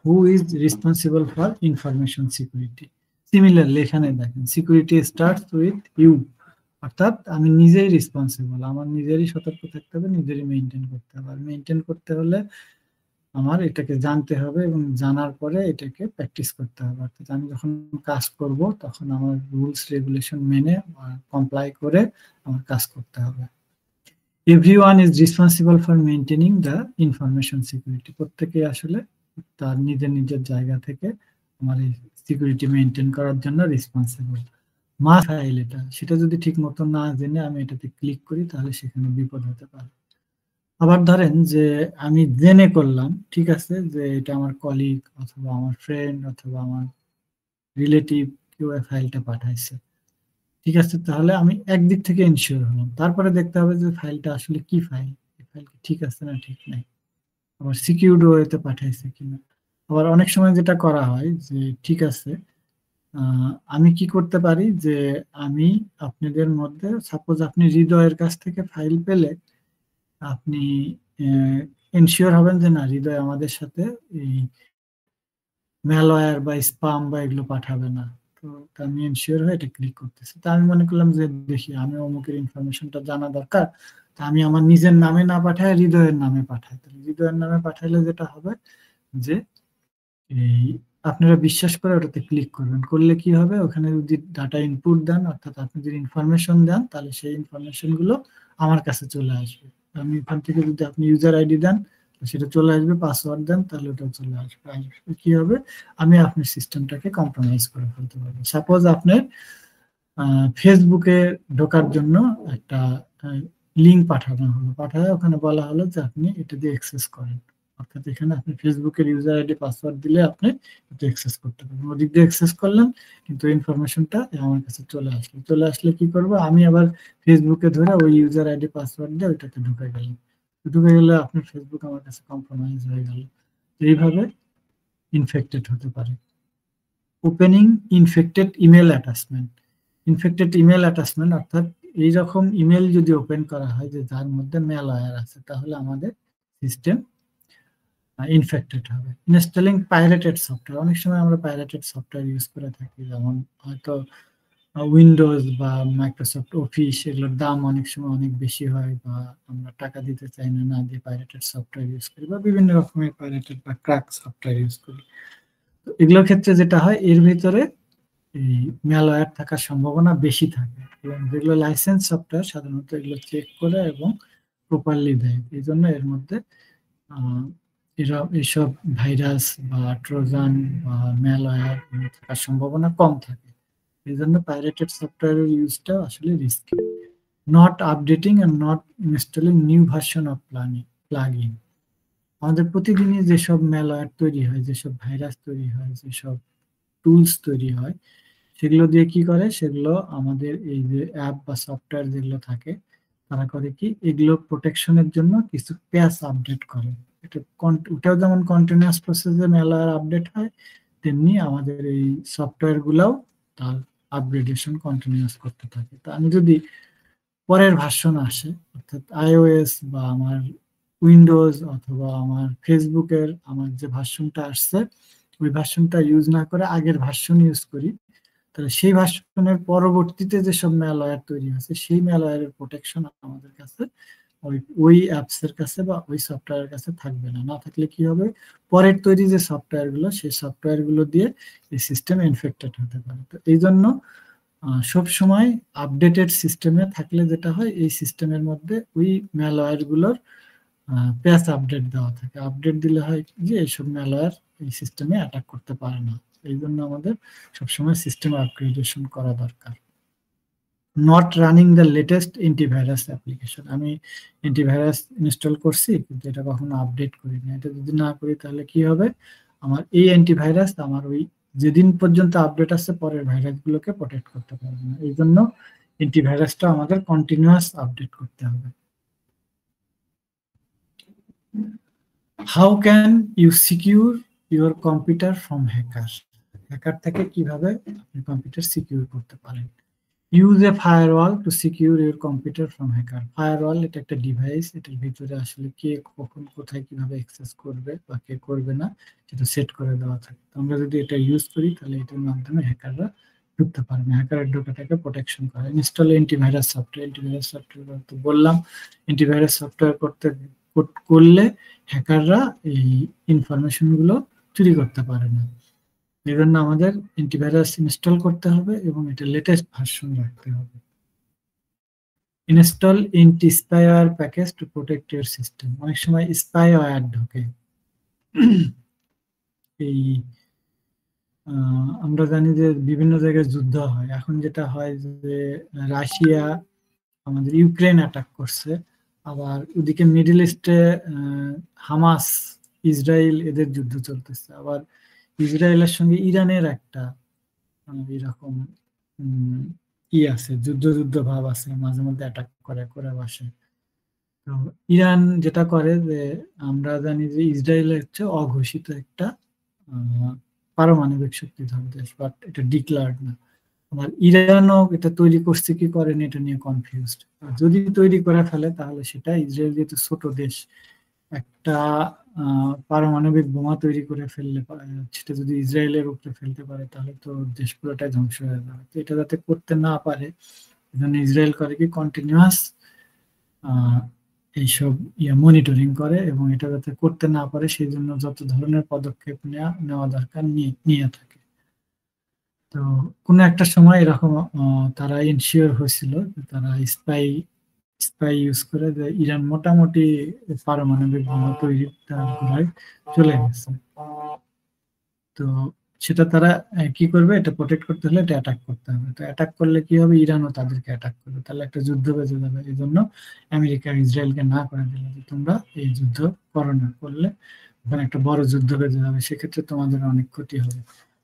[SPEAKER 1] Who is responsible for information security. Similarly এখানে দেখেন সিকিউরিটি স্টার্টস উইথ ইউ, অর্থাৎ আমি নিজেই রেসপন্সিবল, আমার নিজেরই সতর্ক থাকতে হবে, নিজেরই মেনটেন করতে হবে। আর মেনটেন করতে হলে আমার এটাকে জানতে হবে এবং জানার পরে এটাকে প্র্যাকটিস করতে হবে। অর্থাৎ আমি যখন কাজ করব তখন আমার রুলস রেগুলেশন মেনে কমপ্লাই করে আমার কাজ করতে হবে। Everyone is responsible for maintaining the information security. প্রত্যেকেই আসলে তার নিজের নিজের জায়গা থেকে আমার এই সিকিউরিটি মেনটেন করার জন্য রেসপন্সিবল। মা ফাইল এটা, সেটা যদি ঠিক মতো না জেনে আমি এটাতে ক্লিক করি তাহলে সেখানে বিপদ হতে পারে। আবার ধরেন যে আমি জেনে করলাম, ঠিক আছে, যে এটা আমার কলিগ অথবা আমার ফ্রেন্ড অথবা আমার রিলেটিভ কেউ ফাইলটা পাঠাইছে, ঠিক আছে, তাহলে আমি একদিক থেকে ইনশিওর হলাম। তারপরে দেখতে হবে যে ফাইলটা আসলে কি ফাইল, এই ফাইল ঠিক আছে না ঠিক নাই, আবার সিকিউরড ওয়েতে পাঠাইছে কিনা। আবার অনেক সময় যেটা করা হয় যে ঠিক আছে, আমি কি করতে পারি যে আমি আপনাদের মধ্যে, সাপোজ আপনি হৃদয়ের কাছ থেকে ফাইল পেলে আপনি এনশিওর হবেন যে না, হৃদয় আমাদের সাথে এই ম্যালওয়্যার বা স্পাম বা এগুলো পাঠাবে না। তো আমি এনশিওর হয়ে এটা ক্লিক করতেছি। তা আমি মনে করলাম যে দেখি আমি অমুকের ইনফরমেশনটা জানা দরকার, তা আমি আমার নিজের নামে না পাঠাই, হৃদয়ের নামে পাঠাই। তাহলে হৃদয়ের নামে পাঠাইলে যেটা হবে যে এই আপনারা বিশ্বাস করে ওটাতে ক্লিক করবেন, করলে কি হবে, ওখানে যদি ডাটা ইনপুট দেন অর্থাৎ আপনি যদি ইনফরমেশন দেন তাহলে সেই ইনফরমেশন গুলো আমার কাছে চলে আসবে। আমি এখান থেকে যদি আপনি ইউজার আইডি দেন সেটা চলে আসবে, পাসওয়ার্ড দেন তাহলে ওটা চলে আসবে। কি হবে, আমি আপনার সিস্টেমটাকে কম্প্রোমাইজ করে ফেলতে পারবো। সাপোজ আপনার ফেসবুকে ঢোকার জন্য একটা লিঙ্ক পাঠানো হলো, পাঠায় ওখানে বলা হলো যে আপনি এটা দিয়ে অ্যাক্সেস করেন, অর্থাৎ এখানে আপনি ফেসবুকের ইউজার আইডি পাসওয়ার্ড দিলে আপনি এটা অ্যাক্সেস করতে পারবেন। ওদিক দিয়ে অ্যাক্সেস করলেন কিন্তু ইনফরমেশনটা আমার কাছে চলে আসলে কি করবো, আমি আবার ফেসবুকে ধরে ওই ইউজার আইডি পাসওয়ার্ড দিয়ে ওইটাতে ঢুকে গেলাম, ঢুকে গেলে আপনার ফেসবুক আমার কাছে কম্প্রোমাইজ হয়ে গেল। এইভাবে ইনফেক্টেড হতে পারে। Opening infected email attachment. Infected email attachment অর্থাৎ এইরকম ইমেল যদি ওপেন করা হয় যে যার মধ্যে ম্যালওয়্যার আছে, তাহলে আমাদের সিস্টেম ইনফেক্টেড হবে। ইনস্টলিং পাইরেটেড সফটওয়্যার, অনেক সময় আমরা পাইরেটেড সফটওয়্যার ইউজ করে থাকি, যেমন হয়তো উইন্ডোজ বা মাইক্রোসফট অফিস, এগুলোর দাম অনেক সময় অনেক বেশি হয় বা আমরা টাকা দিতে চাই না, না দিয়ে পাইরেটেড সফটওয়্যার ইউজ করি বা বিভিন্ন রকমের পাইরেটেড বা ক্র্যাক সফটওয়্যার ইউজ করি। তো এগুলোর ক্ষেত্রে যেটা হয়, এর ভিতরে এই ম্যালওয়্যার থাকার সম্ভাবনা বেশি থাকে এবং যেগুলো লাইসেন্স সফটওয়্যার সাধারণত এগুলো চেক করে এবং প্রপারলি দেয়, এই জন্য এর মধ্যে এসব ভাইরাস বা ট্রোজান বা ম্যালওয়্যার থাকার সম্ভাবনা কম থাকে। এই জন্য পাইরেটেড সফটওয়্যারের ইউজটা আসলে risky. Not updating and not installing new version of plugin. আমাদের প্রতিদিনই যেসব ম্যালওয়্যার তৈরি হয়, যেসব ভাইরাস তৈরি হয়, যেসব টুলস তৈরি হয়, সেগুলো দিয়ে কি করে, সেগুলো আমাদের এই যে অ্যাপ বা সফটওয়্যার যেগুলো থাকে তারা করে কি, এগুলো প্রোটেকশনের জন্য কিছু প্যাচ আপডেট করে। ওটাও যেমন কন্টিনিউয়াস প্রসেসে ম্যালওয়্যার আপডেট হয়, তেমনি আমাদের এই সফটওয়্যার গুলাও তার আপগ্রেডেশন কন্টিনিউয়াস করতে থাকে। তো আমি যদি পরের ভার্সন আসে, অর্থাৎ iOS বা আমার উইন্ডোজ অথবা আমার ফেসবুকের আমার যে ভার্সনটা আসছে ওই ভার্সনটা ইউজ না করে আগের ভার্সন ইউজ করি, তাহলে সেই ভার্সনের পরবর্তীতে যেসব ম্যালওয়্যার তৈরি হয়েছে সেই ম্যালওয়্যারের প্রোটেকশন আমাদের কাছে ওই অ্যাপস এর কাছে বা ওই সফটওয়্যারের কাছে থাকবে না। না থাকলে কি হবে, পরের তৈরি যে সফটওয়্যার গুলো সেই সফটওয়্যার গুলো দিয়ে এই সিস্টেম ইনফেক্টেড হতে পারে। তো এই জন্য সব সময় আপডেটেড সিস্টেমে থাকলে যেটা হয়, এই সিস্টেমের মধ্যে ওই ম্যালওয়্যার গুলোর প্যাচ আপডেট দেওয়া থাকে। আপডেট দিলে হয় যে এইসব ম্যালওয়্যার এই সিস্টেমে অ্যাটাক করতে পারে না। এই জন্য আমাদের সবসময় সিস্টেম আপগ্রেডেশন করা দরকার। Not running the latest antivirus application, আমি অ্যান্টিভাইরাস ইনস্টল করছি কিন্তু এটা কখনো আপডেট করি না। এটা যদি না করি তাহলে কি হবে, আমার এই অ্যান্টিভাইরাস আমার ওই যেদিন পর্যন্ত আপডেট আছে পরের ভাইরাসগুলোকে প্রোটেক্ট করতে পারবে না। এই জন্য অ্যান্টিভাইরাসটা আমাদের কন্টিনিউয়াস আপডেট করতে হবে। How can you secure your computer from hacker, hacker থেকে কিভাবে আপনি কম্পিউটার সিকিউর করতে পারেন। Use a firewall to secure your computer from hacker. Firewall এটা একটা ডিভাইস, এটার ভিতরে আসলে কে কখন কোথায় কিভাবে অ্যাক্সেস করবে বা কে করবে না সেটা সেট করে দেওয়া থাকে। তো আমরা যদি এটা ইউজ করি তাহলে এটার মাধ্যমে হ্যাকাররা ঢুকতে পারবে না, হ্যাকারের ঢোকা থেকে প্রোটেকশন করে। Install antivirus software, antivirus software তো বললাম, অ্যান্টিভাইরাস সফটওয়্যার করলে হ্যাকাররা এই ইনফরমেশন গুলো চুরি করতে পারে না। এই জন্য আমাদের অ্যান্টিভাইরাস ইনস্টল করতে হবে এবং এটা লেটেস্ট ভার্সন রাখতে হবে। Install anti spyware package to protect your system. অনেক সময় স্পাইওয়্যার ঢোকে। এই আমরা জানি যে বিভিন্ন জায়গায় যুদ্ধ হয়। এখন যেটা হয় যে রাশিয়া আমাদের ইউক্রেন অ্যাটাক করছে, আবার ওদিকে মিডল ইস্টে হামাস ইসরায়েল এদের যুদ্ধ চলতেছে, আবার ইসরায়েলের সঙ্গে ইরানের একটা এরকম আছে, যুদ্ধ যুদ্ধ ভাব আছে, মাঝে মধ্যে অ্যাটাক করে করে বসে। তো ইরান যেটা করে যে, আমরা জানি যে ইসরায়েল হচ্ছে অঘোষিত একটা পারমাণবিক শক্তিধর দেশ, বাট এটা ডিক্লার্ড না। আমার ইরানও এটা তৈরি করছে কি করেনি এটা নিয়ে কনফিউজড। যদি তৈরি করে ফেলে তাহলে সেটা, ইসরায়েল যেহেতু ছোট দেশ, একটা পারমাণবিক বোমা তৈরি করে ফেললে সেটা যদি ইসরায়েলের উপরে ফেলতে পারে তাহলে তো দেশ পুরোটাই ধ্বংস হয়ে যাবে। তো এটা যাতে করতে না পারে এজন্য ইসরায়েল করে কি কন্টিনিউয়াস এইসব মনিটরিং করে, এবং এটা যাতে করতে না পারে সেই জন্য যত ধরনের পদক্ষেপ নেওয়া দরকার নিয়ে থাকে। তো কোনো একটা সময় এরকম তারা ইনশিওর হয়েছিল যে তারা স্পাই ইউজ করে যে ইরান মোটামুটি পারমাণবিক বোমা তৈরির গোড়ায় চলে গেছে। তো সেটা তারা কি করবে, এটা প্রোটেক্ট করতে হলে এটা অ্যাটাক করতে হবে। তো অ্যাটাক করলে কি হবে, ইরানও তাদেরকে অ্যাটাক করবে, তাহলে একটা যুদ্ধ বেজে যাবে। এই জন্য আমেরিকা ইসরায়েলকে না করে দিল যে তোমরা এই যুদ্ধ করো না, করলে ওখানে একটা বড় যুদ্ধ বেজে যাবে, সেক্ষেত্রে তোমাদের অনেক ক্ষতি হবে।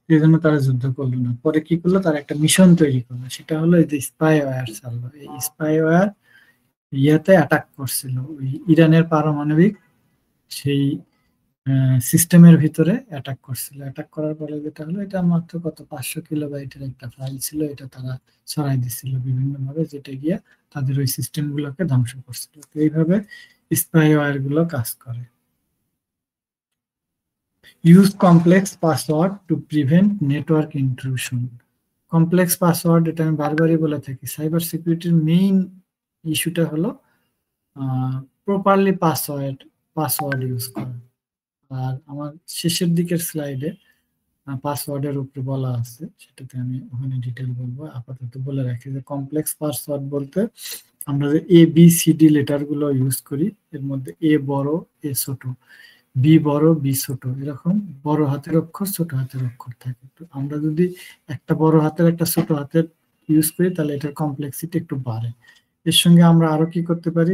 [SPEAKER 1] এই জন্য তারা যুদ্ধ করলো না। পরে কি করলো, তারা একটা মিশন তৈরি করলো, সেটা হলো এই যে স্পাইওয়্যার চাললো। এই স্পাইওয়্যার ইয়াতে অ্যাটাক করছিল ওই ইরানের পারমাণবিক সেই সিস্টেমের ভিতরে অ্যাটাক করছিল। অ্যাটাক করার পরে যেটা হলো, এটা মাত্র কত 500 কিলোবাইটের একটা ফাইল ছিল, এটা তারা ছড়াই দিচ্ছিল বিভিন্ন ভাবে, যেটা গিয়ে তাদের ওই সিস্টেম গুলোকে ধ্বংস করছিল। তো এইভাবে স্পাইওয়্যার গুলো কাজ করে। Use complex password to prevent network intrusion. Complex password, এটা আমি বারবারই বলে থাকি, সাইবার সিকিউরিটির মেইন ইস্যুটা হলো প্রপারলি পাসওয়ার্ড ইউজ করা। আর আমার শেষের দিকের স্লাইডে পাসওয়ার্ডের উপরে বলা আছে, সেটাতে আমি ওখানে ডিটেল বলবো। আপাতত বলে রাখি যে কমপ্লেক্স পাসওয়ার্ড বলতে আমরা যে ABCD লেটার গুলো ইউজ করি, এর মধ্যে এ বড় এ ছোট, বি বড় বি ছোট, এরকম বড় হাতের অক্ষর ছোট হাতের অক্ষর থাকে। তো আমরা যদি একটা বড় হাতের একটা ছোট হাতের ইউজ করি তাহলে এটার কমপ্লেক্সিটি একটু বাড়ে। এর সঙ্গে আমরা আরো কি করতে পারি,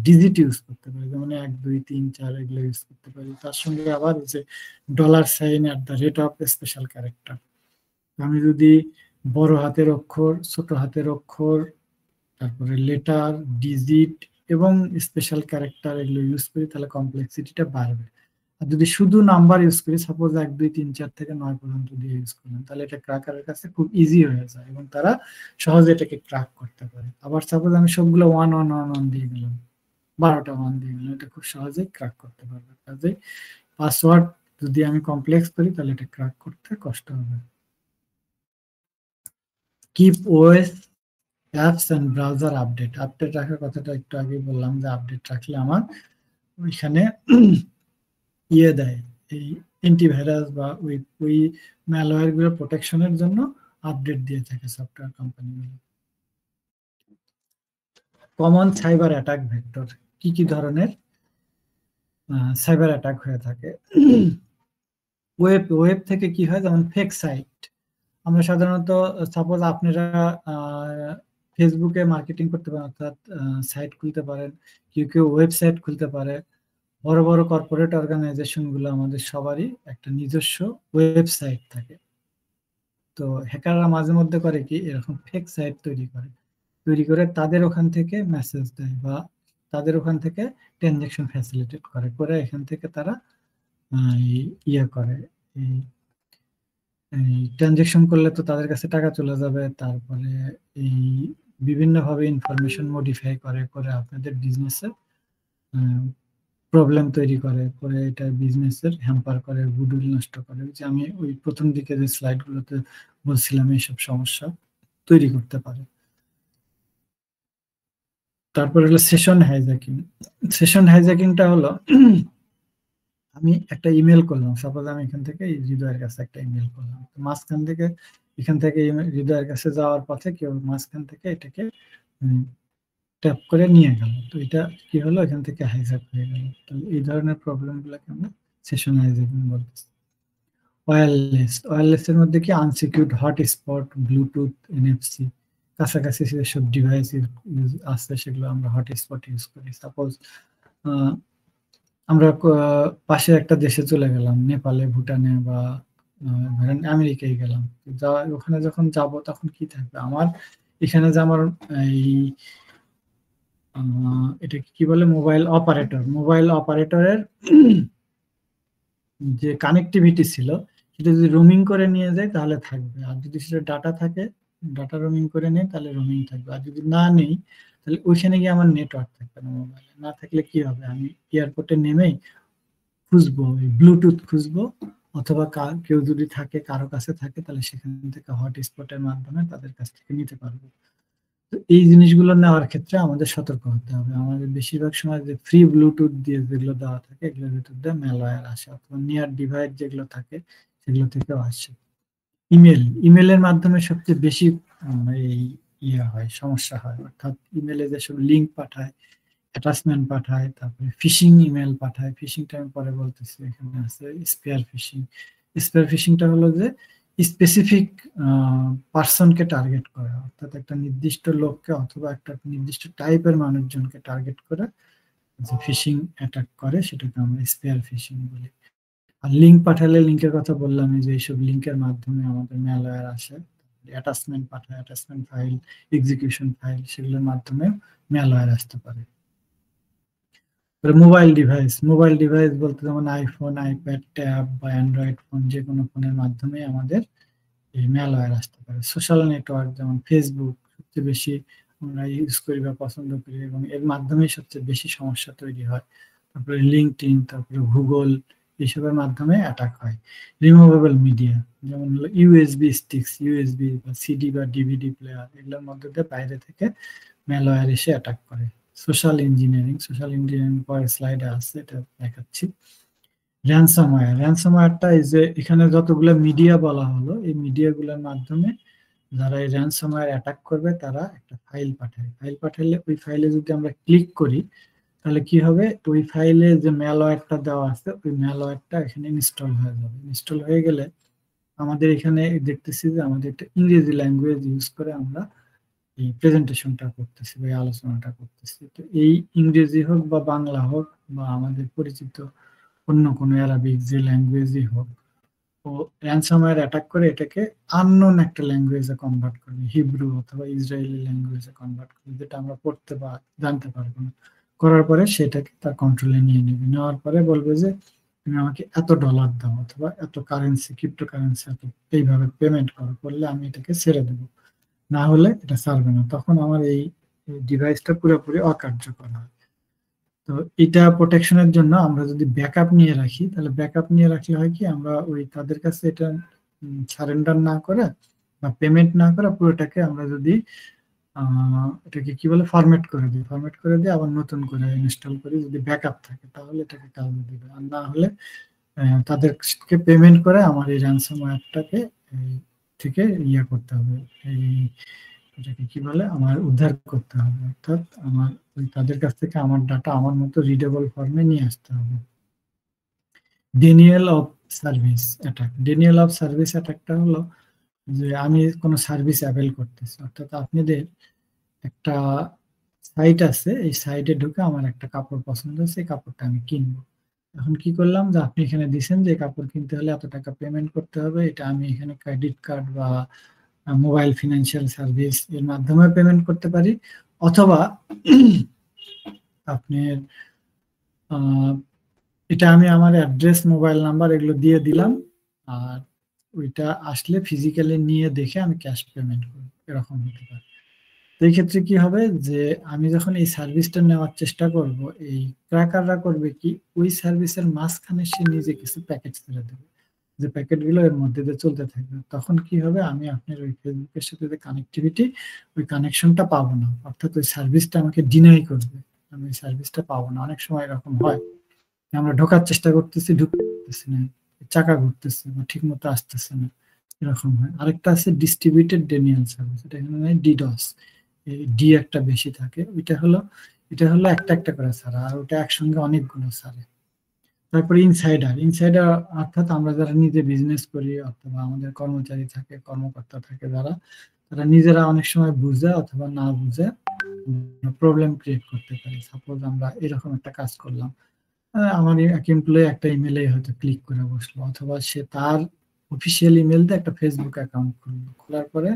[SPEAKER 1] ডিজিট ইউজ করতে পারি, যেমন 1 2 3 4 এগুলো ইউজ করতে পারি। তার সঙ্গে আবার যে $@ স্পেশাল ক্যারেক্টার, আমি যদি বড় হাতের অক্ষর, ছোট হাতের অক্ষর, তারপরে লেটার, ডিজিট এবং স্পেশাল ক্যারেক্টার এগুলো ইউজ করি তাহলে কমপ্লেক্সিটিটা বাড়বে। আর যদি শুধু নাম্বার ইউজ করি, সাপোজ 1 2 3 4 থেকে 9 পর্যন্ত দিয়ে ইউজ করলাম, তাহলে এটা ক্র্যাকারের কাছে খুব ইজি হয়ে যায় এবং তারা সহজে এটাকে ক্র্যাক করতে পারে। আবার সাপোজ আমি সবগুলো 1 1 1 1 দিয়ে দিলাম, 12টা 1 দিয়ে দিলাম, এটা খুব সহজেই ক্র্যাক করতে পারবে। কাজেই পাসওয়ার্ড যদি আমি কমপ্লেক্স করি তাহলে এটা ক্র্যাক করতে কষ্ট হবে। Keep OS apps and browser update রাখার কথাটা একটু আগে বললাম যে আপডেট রাখলে আমার ওইখানে দেয়, এই অ্যান্টিভাইরাস বা ওই ম্যালওয়্যার গুলো প্রোটেকশনের জন্য আপডেট দিয়ে থাকে সফটওয়্যার কোম্পানিগুলো। কমন সাইবার অ্যাটাক ভেক্টর, কি কি ধরনের সাইবার অ্যাটাক হয়ে থাকে? ওয়েব ওয়েব থেকে কি হয়, যেমন ফেক সাইট। আমরা সাধারণত, সাপোজ আপনারা ফেসবুকে মার্কেটিং করতে পারেন, অর্থাৎ সাইট খুলতে পারেন, কেউ কেউ ওয়েবসাইট খুলতে পারে। বড় বড় কর্পোরেট অর্গানাইজেশন গুলো আমাদের সবারই একটা নিজস্ব ওয়েবসাইট থাকে। তো হ্যাকাররা মাঝে মধ্যে করে কি, এরকম ফেক সাইট তৈরি করে তাদের ওখান থেকে মেসেজ দেয়, বা তাদের ওখান থেকে ট্রানজেকশন ফ্যাসিলিটেট করে এখান থেকে তারা ইয়ে করে, এই ট্রানজেকশন করলে তো তাদের কাছে টাকা চলে যাবে। তারপরে এই বিভিন্নভাবে ইনফরমেশন মডিফাই করে আপনাদের বিজনেসে প্রবলেম তৈরি করে এটা বিজনেসের হ্যাম্পার করে, গুডউইল নষ্ট করে। যে আমি ওই প্রথম দিকে যে স্লাইডগুলোতে বলছিলাম, এইসব সমস্যা তৈরি করতে পারে। তারপর হলো সেশন হাইজ্যাকিং। সেশন হাইজ্যাকিংটা হলো, আমি একটা ইমেল করলাম, সাপোজ আমি এখান থেকে হৃদয়ের কাছে একটা ইমেল করলাম, মাঝখান থেকে এখান থেকে হৃদয়ের কাছে যাওয়ার পথে কেউ মাঝখান থেকে এটাকে ট্যাপ করে নিয়ে গেল। তো এটা কি হলো, এখান থেকে হাইজ্যাক হয়ে গেল। তো এই ধরনের প্রবলেম গুলোকে আমরা সেশন হাইজ্যাকিং বলতেছি। ওয়্যারলেস এর মধ্যে কি আনসিকিউরড হটস্পট, ব্লুটুথ, এনএফসি, কাছাকাছি যেসব ডিভাইস আছে সেগুলো আমরা হটস্পট ইউজ করি। সাপোজ আমরা পাশে একটা দেশে চলে গেলাম, নেপালে, ভুটানে, বা ধরেন আমেরিকায় গেলাম, ওখানে যখন যাব তখন কি থাকবে আমার এখানে, যে আমার এই এটা কি বলে, মোবাইল অপারেটরের যে কানেক্টিভিটি ছিল সেটা যদি রোমিং করে নিয়ে যায় তাহলে থাকবে, আর যদি সেটা ডাটা থাকে, ডাটা রোমিং করে নেই তাহলে রোমিং থাকবে, আর যদি না নেই তাহলে ওইখানে গিয়ে আমার নেটওয়ার্ক থাকবে না। মোবাইলে না থাকলে কি হবে, আমি এয়ারপোর্টে নেমেই খুঁজবো, ব্লুটুথ খুঁজবো, অথবা কেউ যদি থাকে, কারো কাছে থাকে, তাহলে সেখান থেকে হটস্পটের মাধ্যমে তাদের কাছ থেকে নিতে পারবো। তো এই জিনিসগুলো নেওয়ার ক্ষেত্রে আমাদের সতর্ক হতে হবে। আমাদের বেশিরভাগ সময় যে ফ্রি ব্লুটুথ দিয়ে যেগুলো দেওয়া থাকে, এগুলোর ভিতর দিয়ে ম্যালওয়্যার আসে, অথবা নিয়ার ডিভাইস যেগুলো থাকে সেগুলো থেকেও আসে। ইমেলের মাধ্যমে সবচেয়ে বেশি এই সমস্যা হয়, অর্থাৎ ইমেলে যেসব লিঙ্ক পাঠায়, অ্যাটাচমেন্ট পাঠায়, তারপরে ফিশিং ইমেল পাঠায়। ফিশিংটা আমি পরে বলতেছি। এখানে আছে স্পেয়ার ফিশিং। স্পেয়ার ফিশিংটা হলো যে স্পেসিফিক পার্সনকে টার্গেট করা, অর্থাৎ একটা নির্দিষ্ট লোককে অথবা একটা নির্দিষ্ট টাইপের মানুষজনকে টার্গেট করে যে ফিশিং অ্যাটাক করে, সেটাকে আমরা স্পেয়ার ফিশিং বলি। আর লিঙ্ক পাঠালে, লিঙ্কের কথা বললাম, যে এইসব লিঙ্কের মাধ্যমে আমাদের ম্যালওয়্যার আসে। অ্যাটাচমেন্ট পাঠায়, অ্যাটাচমেন্ট ফাইল, এক্সিকিউশন ফাইল, সেগুলোর মাধ্যমে ম্যালওয়্যার আসতে পারে। মোবাইল ডিভাইস বলতে যেমন আইফোন, আইপ্যাড, ট্যাব বা অ্যান্ড্রয়েড ফোন, যে কোনো ফোনের মাধ্যমে আমাদের এই ম্যালওয়্যার আসতে পারে। সোশ্যাল নেটওয়ার্ক যেমন ফেসবুক সবচেয়ে বেশি আমরা ইউজ করি বা পছন্দ করি, এবং এর মাধ্যমেই সবচেয়ে বেশি সমস্যা তৈরি হয়। তারপরে লিঙ্কডইন, তারপরে গুগল, এইসবের মাধ্যমে অ্যাটাক হয়। রিমুভেবল মিডিয়া যেমন ইউএসবি স্টিক্স, ইউএসবি বা সিডি বা ডিভিডি প্লেয়ার, এগুলোর মধ্যে দিয়ে বাইরে থেকে ম্যালওয়্যার এসে অ্যাটাক করে। সোশ্যাল ইঞ্জিনিয়ারিং পরের স্লাইডে আছে, এটা দেখাচ্ছি। র্যানসমওয়্যারটা এই যে এখানে যতগুলো মিডিয়া বলা হলো, এই মিডিয়াগুলোর মাধ্যমে যারা এই র্যানসমওয়্যার অ্যাটাক করবে তারা একটা ফাইল পাঠালে ওই ফাইলে যদি আমরা ক্লিক করি তাহলে কি হবে, ওই ফাইলে যে ম্যালওয়্যারটা দেওয়া আছে ওই ম্যালওয়্যারটা এখানে ইনস্টল হয়ে যাবে। ইনস্টল হয়ে গেলে আমাদের এখানে দেখতেছি যে আমাদের একটা ইংরেজি ল্যাঙ্গুয়েজ ইউজ করে আমরা এই প্রেজেন্টেশনটা করতেছি বা আলোচনাটা করতেছি। তো এই ইংরেজি হোক বা বাংলা হোক বা আমাদের পরিচিত অন্য কোনো অ্যারাবিক যে ল্যাঙ্গুয়েজই হোক, ও র্যানসমওয়্যার অ্যাটাক করে এটাকে আননোন একটা ল্যাঙ্গুয়েজে কনভার্ট করবে, হিব্রু অথবা ইসরায়েলি ল্যাঙ্গুয়েজে কনভার্ট করবে, যেটা আমরা পড়তে বা জানতে পারবো না। করার পরে সেটাকে তার কন্ট্রোলে নিয়ে নেবে। নেওয়ার পরে বলবে যে তুমি আমাকে এত ডলার দাও, অথবা এত কারেন্সি, ক্রিপ্টো কারেন্সি, এত এইভাবে পেমেন্ট করলে আমি এটাকে ছেড়ে দেবো, না হলে এটা ছাড়বে না। তখন আমার এই ডিভাইসটা পুরোপুরি অকার্যকর হয়। তো এটা প্রোটেকশনের জন্য আমরা যদি ব্যাকআপ নিয়ে রাখি, তাহলে ব্যাকআপ নিয়ে রাখলে হয় কি, আমরা ওই তাদের কাছে এটা সারেন্ডার না করে বা পেমেন্ট না করে পুরোটাকে আমরা যদি এটাকে কি বলে ফরম্যাট করে দিয়ে আবার নতুন করে ইনস্টল করি, যদি ব্যাকআপ থাকে তাহলে এটাকে কাজে দিবে। আর না হলে তাদেরকে পেমেন্ট করে আমার এই র্যানসমওয়্যারটাকে থেকে ইয়ে করতে হবে, এই এটাকে কি বলে, আমার উদ্ধার করতে হবে, অর্থাৎ আমার তাদের কাছ থেকে আমার ডাটা আমার মতো রিডেবল ফর্মে নিয়ে আসতে হবে। Denial of service attack, denial of service অ্যাটাকটা হলো যে আমি কোনো সার্ভিস অ্যাভেল করতেছি, অর্থাৎ আপনাদের একটা সাইট আছে, এই সাইটে ঢুকে আমার একটা কাপড় পছন্দ হয়েছে, এই কাপড়টা আমি কিনবো। এখন কি করলাম যে আপনি এখানে দিচ্ছেন যে কাপড় কিনতে হলে এত টাকা পেমেন্ট করতে হবে, এটা আমি এখানে ক্রেডিট কার্ড বা মোবাইল ফিনান্সিয়াল সার্ভিস এর মাধ্যমে পেমেন্ট করতে পারি, অথবা আপনার এটা আমি আমার অ্যাড্রেস, মোবাইল নাম্বার এগুলো দিয়ে দিলাম, আর ওইটা আসলে ফিজিক্যালি নিয়ে দেখে আমি ক্যাশ পেমেন্ট করব, এরকম হতে পারে। তো এই ক্ষেত্রে কি হবে যে আমি যখন এই সার্ভিসটা নেওয়ার চেষ্টা করব, এই ক্র্যাকাররা করবে কি, ওই সার্ভিসের মাঝখানে সে নিজে কিছু প্যাকেজ ছেড়ে দেবে, যে প্যাকেটগুলো এর মধ্যে দিয়ে চলতে থাকবে। তখন কি হবে, আমি আপনার ওই ফেসবুকের সাথে যে কানেক্টিভিটি, ওই কানেকশনটা পাবো না, অর্থাৎ ওই সার্ভিসটা আমাকে ডিনাই করবে, আমি ওই সার্ভিসটা পাবো না। অনেক সময় এরকম হয়, আমরা ঢোকার চেষ্টা করতেছি, ঢুকতে পারতেছি না, চাকা ঘুরতেছে বা ঠিক মতো আসতেছে না, এরকম হয়। আরেকটা আছে ডিস্ট্রিবিউটেড ডেনিয়াল সার্ভিস, এটা এখানে ডিডস, ডি একটা বেশি থাকে, এটা হলো একটা একটা করে ছাড়া, আর ওটা একসঙ্গে অনেকগুলো ছাড়ে। তারপরে ইনসাইডার, ইনসাইডার অর্থাৎ আমরা যারা নিজে বিজনেস করি অথবা আমাদের কর্মচারী থাকে, কর্মকর্তা থাকে যারা, তারা নিজেরা অনেক সময় বুঝে অথবা না বুঝে প্রবলেম ক্রিয়েট করতে পারে। সাপোজ আমরা এরকম একটা কাজ করলাম, আমার এক এমপ্লয়ি একটা ইমেলে হয়তো ক্লিক করে বসলো, অথবা সে তার অফিসিয়াল ইমেল দিয়ে একটা ফেসবুক অ্যাকাউন্ট খুললো, খোলার পরে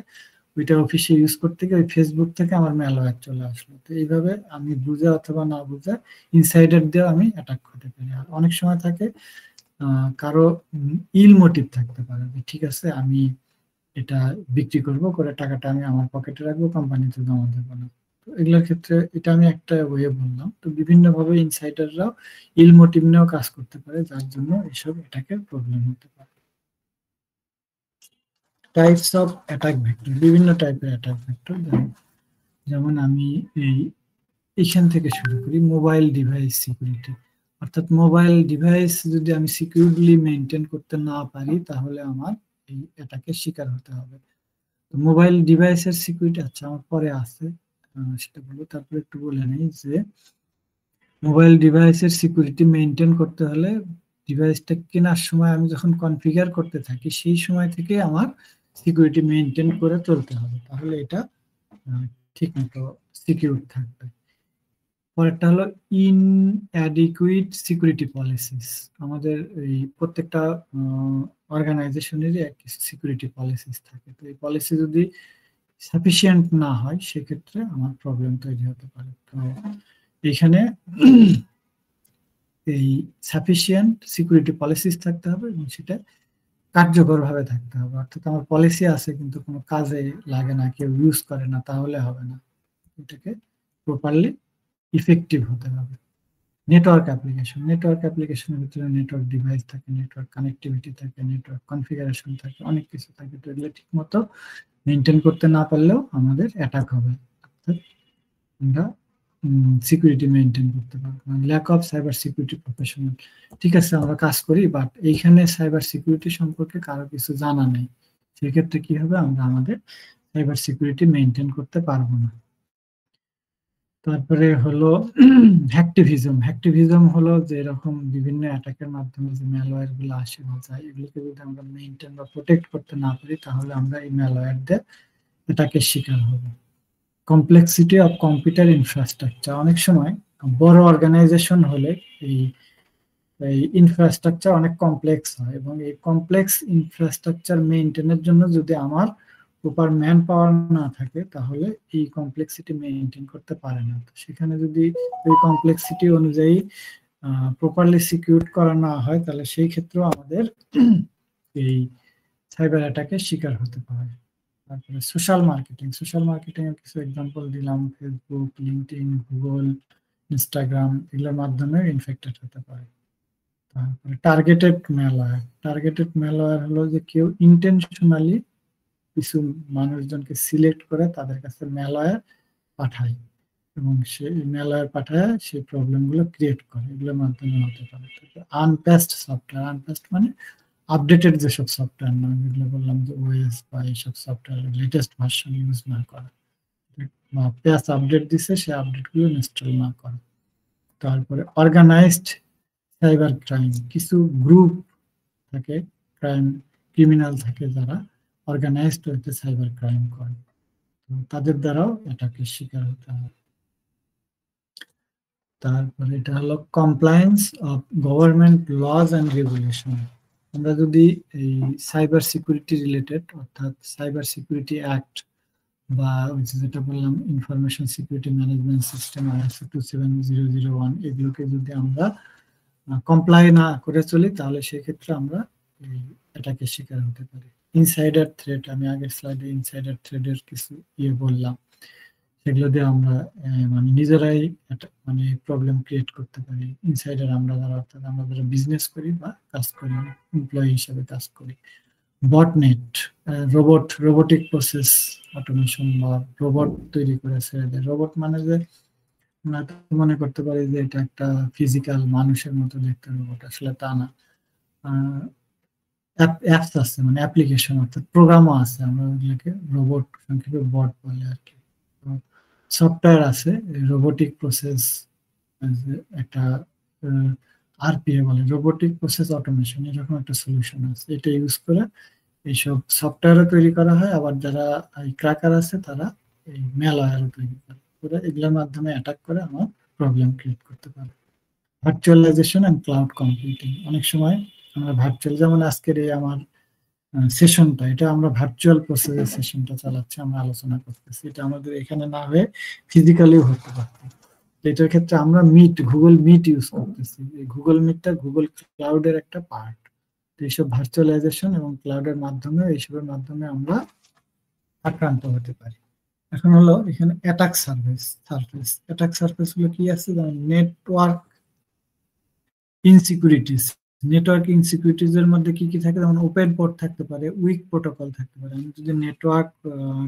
[SPEAKER 1] ওইটা অফিসে ইউজ করতে গিয়ে ওই ফেসবুক থেকে আমার ম্যালওয়্যার চলে আসলো। তো এইভাবে আমি বুঝে অথবা না বুঝে ইনসাইডার দিয়ে আমি অ্যাটাক করতে পারি। আর অনেক সময় থাকে কারো ইল মোটিভ থাকতে পারে, যে ঠিক আছে আমি এটা বিক্রি করব, করে টাকাটা আমি আমার পকেটে রাখবো, কোম্পানিতে জমা দেবো না। তো এগুলোর ক্ষেত্রে এটা আমি একটা ওয়ে বললাম। তো বিভিন্ন ভাবে ইনসাইডাররাও ইল মোটিভ নিয়েও কাজ করতে পারে, যার জন্য এসব এটাকে প্রবলেম হতে পারে। টাইপস অফ অ্যাটাক ভেক্টর, বিভিন্ন টাইপের অ্যাটাক ভেক্টর, যেমন আমি এইখান থেকে শুরু করি, মোবাইল ডিভাইস সিকিউরিটি। অর্থাৎ মোবাইল ডিভাইস যদি আমি সিকিউরলি মেনটেন করতে না পারি, তাহলে আমার এই অ্যাটাকের শিকার হতে হবে। মোবাইল ডিভাইসের সিকিউরিটি আচ্ছা আমার পরে আছে, সেটা বলবো। তারপরে একটু বলে নেই যে মোবাইল ডিভাইসের সিকিউরিটি মেনটেন করতে হলে ডিভাইসটা কেনার সময় আমি যখন কনফিগার করতে থাকি, সেই সময় থেকে আমার সিকিউরিটি মেনটেন করে চলতে হবে, তাহলে এটা ঠিক মতো সিকিউর থাকবে। পরেরটা হলো ইনঅ্যাডিকুইট সিকিউরিটি পলিসিস। আমাদের এই প্রত্যেকটা অর্গানাইজেশনেরই কিছু সিকিউরিটি পলিসিস থাকে, তো এই পলিসি যদি সাফিসিয়েন্ট না হয়, সেক্ষেত্রে আমার প্রবলেম তৈরি হতে পারে। তো এইখানে এই সাফিসিয়েন্ট সিকিউরিটি পলিসিস থাকতে হবে এবং সেটা কার্যকরভাবে থাকতে হবে। অর্থাৎ আমার পলিসি আছে কিন্তু কোনো কাজে লাগে না, কেউ ইউজ করে না, তাহলে হবে না। এটাকে প্রপারলি ইফেক্টিভ হতে হবে। নেটওয়ার্ক অ্যাপ্লিকেশনের ভিতরে নেটওয়ার্ক ডিভাইস থাকে, নেটওয়ার্ক কানেক্টিভিটি থাকে, নেটওয়ার্ক কনফিগারেশন থাকে, অনেক কিছু থাকে। তো এগুলো ঠিক মতো মেনটেন করতে না পারলেও আমাদের অ্যাটাক হবে, অর্থাৎ আমরা সিকিউরিটি মেনটেন করতে পারবো না। Lack of cyber security professional, ঠিক আছে আমরা কাজ করি, বাট এইখানে সাইবার সিকিউরিটি সম্পর্কে কারো কিছু জানা নেই, সেক্ষেত্রে কি হবে, আমরা আমাদের সাইবার সিকিউরিটি মেনটেন করতে পারবো না। তারপরে হলো হ্যাকটিভিজম। হ্যাকটিভিজম হলো যে এরকম বিভিন্ন অ্যাটাকের মাধ্যমে যে ম্যালওয়্যার গুলো আসে বা যায়, এগুলোকে যদি আমরা মেনটেন বা প্রোটেক্ট করতে না পারি, তাহলে আমরা এই ম্যালওয়্যার দিয়ে অ্যাটাকের শিকার হব। কমপ্লেক্সিটি অফ কম্পিউটার ইনফ্রাস্ট্রাকচার, অনেক সময় বড় অর্গানাইজেশন হলে এই এই ইনফ্রাস্ট্রাকচার অনেক কমপ্লেক্স হয়, এবং এই কমপ্লেক্স ইনফ্রাস্ট্রাকচার মেনটেনের জন্য যদি আমার প্রপার ম্যান পাওয়ার না থাকে, তাহলে এই কমপ্লেক্সিটি মেনটেন করতে পারে না। তো সেখানে যদি এই কমপ্লেক্সিটি অনুযায়ী প্রপারলি সিকিউর করা না হয়, তাহলে সেই ক্ষেত্রেও আমাদের এই সাইবার অ্যাটাকের শিকার হতে পারে। তারপরে সোশ্যাল মার্কেটিং এর কিছু এক্সাম্পল দিলাম, ফেসবুক, লিঙ্কডইন, গুগল, ইনস্টাগ্রাম, এগুলোর মাধ্যমে ইনফেক্টেড হতে পারে। তারপরে টার্গেটেড ম্যালওয়্যার হলো যে কেউ ইন্টেনশনালি কিছু মানুষজনকে সিলেক্ট করে তাদের কাছে ম্যালওয়্যার পাঠায়, এবং সেই ম্যালওয়্যার পাঠায় সেই প্রবলেমগুলো ক্রিয়েট করে, এগুলোর মাধ্যমে হতে পারে। আনপ্যাচড সফটওয়্যার, আনপ্যাচড মানে আপডেটেড যেসব সফটওয়্যার না, যেগুলো বললাম যে ওএস বা এইসব সফটওয়্যার লেটেস্ট ভার্সন ইউজ না করা, বা প্যাচ আপডেট দিছে সে আপডেটগুলো ইনস্টল না করা। তারপরে অর্গানাইজড সাইবার ক্রাইম, কিছু গ্রুপ থাকে, ক্রাইম ক্রিমিনাল থাকে যারা অর্গানাইজড হইতে সাইবার ক্রাইম করে, তো তাদের দ্বারাও অ্যাটাকের শিকার হতে হয়। তারপরে এটা হলো compliance of government laws and regulation. আমরা যদি এই সাইবার সিকিউরিটি রিলেটেড, অর্থাৎ সাইবার সিকিউরিটি অ্যাক্ট বা যেটা বললাম information security management system ISO 27001, এগুলোকে যদি আমরা কমপ্লাই না করে চলি, তাহলে সেক্ষেত্রে আমরা এই অ্যাটাকের শিকার হতে পারি। ইনসাইডার থ্রেট, আমি আগের স্লাইডে ইনসাইডার থ্রেটের কিছু বললাম, সেগুলো দিয়ে আমরা মানে নিজেরাই মানে প্রবলেম ক্রিয়েট করতে পারি। ইনসাইডার আমরা যারা, অর্থাৎ আমরা যারা বিজনেস করি বা কাজ করি, এমপ্লয়ি হিসেবে কাজ করি। বটনেট, রোবোটিক প্রসেস অটোমেশন বা রোবট তৈরি করে ছেড়ে দেয়। রোবট মানে যে আমরা তো মনে করতে পারি যে এটা একটা ফিজিক্যাল মানুষের মতো দেখতে রোবট, আসলে তা না। অ্যাপস আছে, মানে অ্যাপ্লিকেশন, অর্থাৎ প্রোগ্রামও আছে, আমরা ওগুলোকে রোবট, সংক্ষেপে বট বলে আর কি। সফটওয়্যার আছে রোবোটিক প্রসেস, একটা RPA বলে, রোবোটিক প্রসেস অটোমেশন, এরকম একটা সলিউশন আছে। এটা ইউজ করে এইসব সফটওয়্যারও তৈরি করা হয়, আবার যারা ক্র্যাকার আছে তারা এই ম্যালওয়্যারও তৈরি করে, ওরা এগুলোর মাধ্যমে অ্যাটাক করে আমার প্রবলেম ক্রিয়েট করতে পারে। ভার্চুয়ালাইজেশন অ্যান্ড ক্লাউড কম্পিউটিং, অনেক সময় আমরা ভার্চুয়াল, যেমন আজকের এই আমার সেশনটা, এটা আমরা ভার্চুয়াল প্রসেসের সেশনটা চালাচ্ছি, আমরা আলোচনা করতেছি, এটা আমাদের এখানে না হয়ে ফিজিক্যালিও হতে পারত। এটার ক্ষেত্রে আমরা গুগল মিট ইউজ করতেছি। এই গুগল মিটটা গুগল ক্লাউডের একটা পার্ট। এইসব ভার্চুয়ালাইজেশন এবং ক্লাউডের মাধ্যমে, এইসবের মাধ্যমে আমরা আক্রান্ত হতে পারি। এখন হলো এখানে অ্যাটাক সার্ফেস গুলো কি আছে, যেমন নেটওয়ার্ক ইনসিকিউরিটিস। নেটওয়ার্ক ইনসিকিউরিটিজ এর মধ্যে কি কি থাকে, যেমন ওপেন পোর্ট থাকতে পারে, উইক প্রোটোকল থাকতে পারে। আমি যদি নেটওয়ার্ক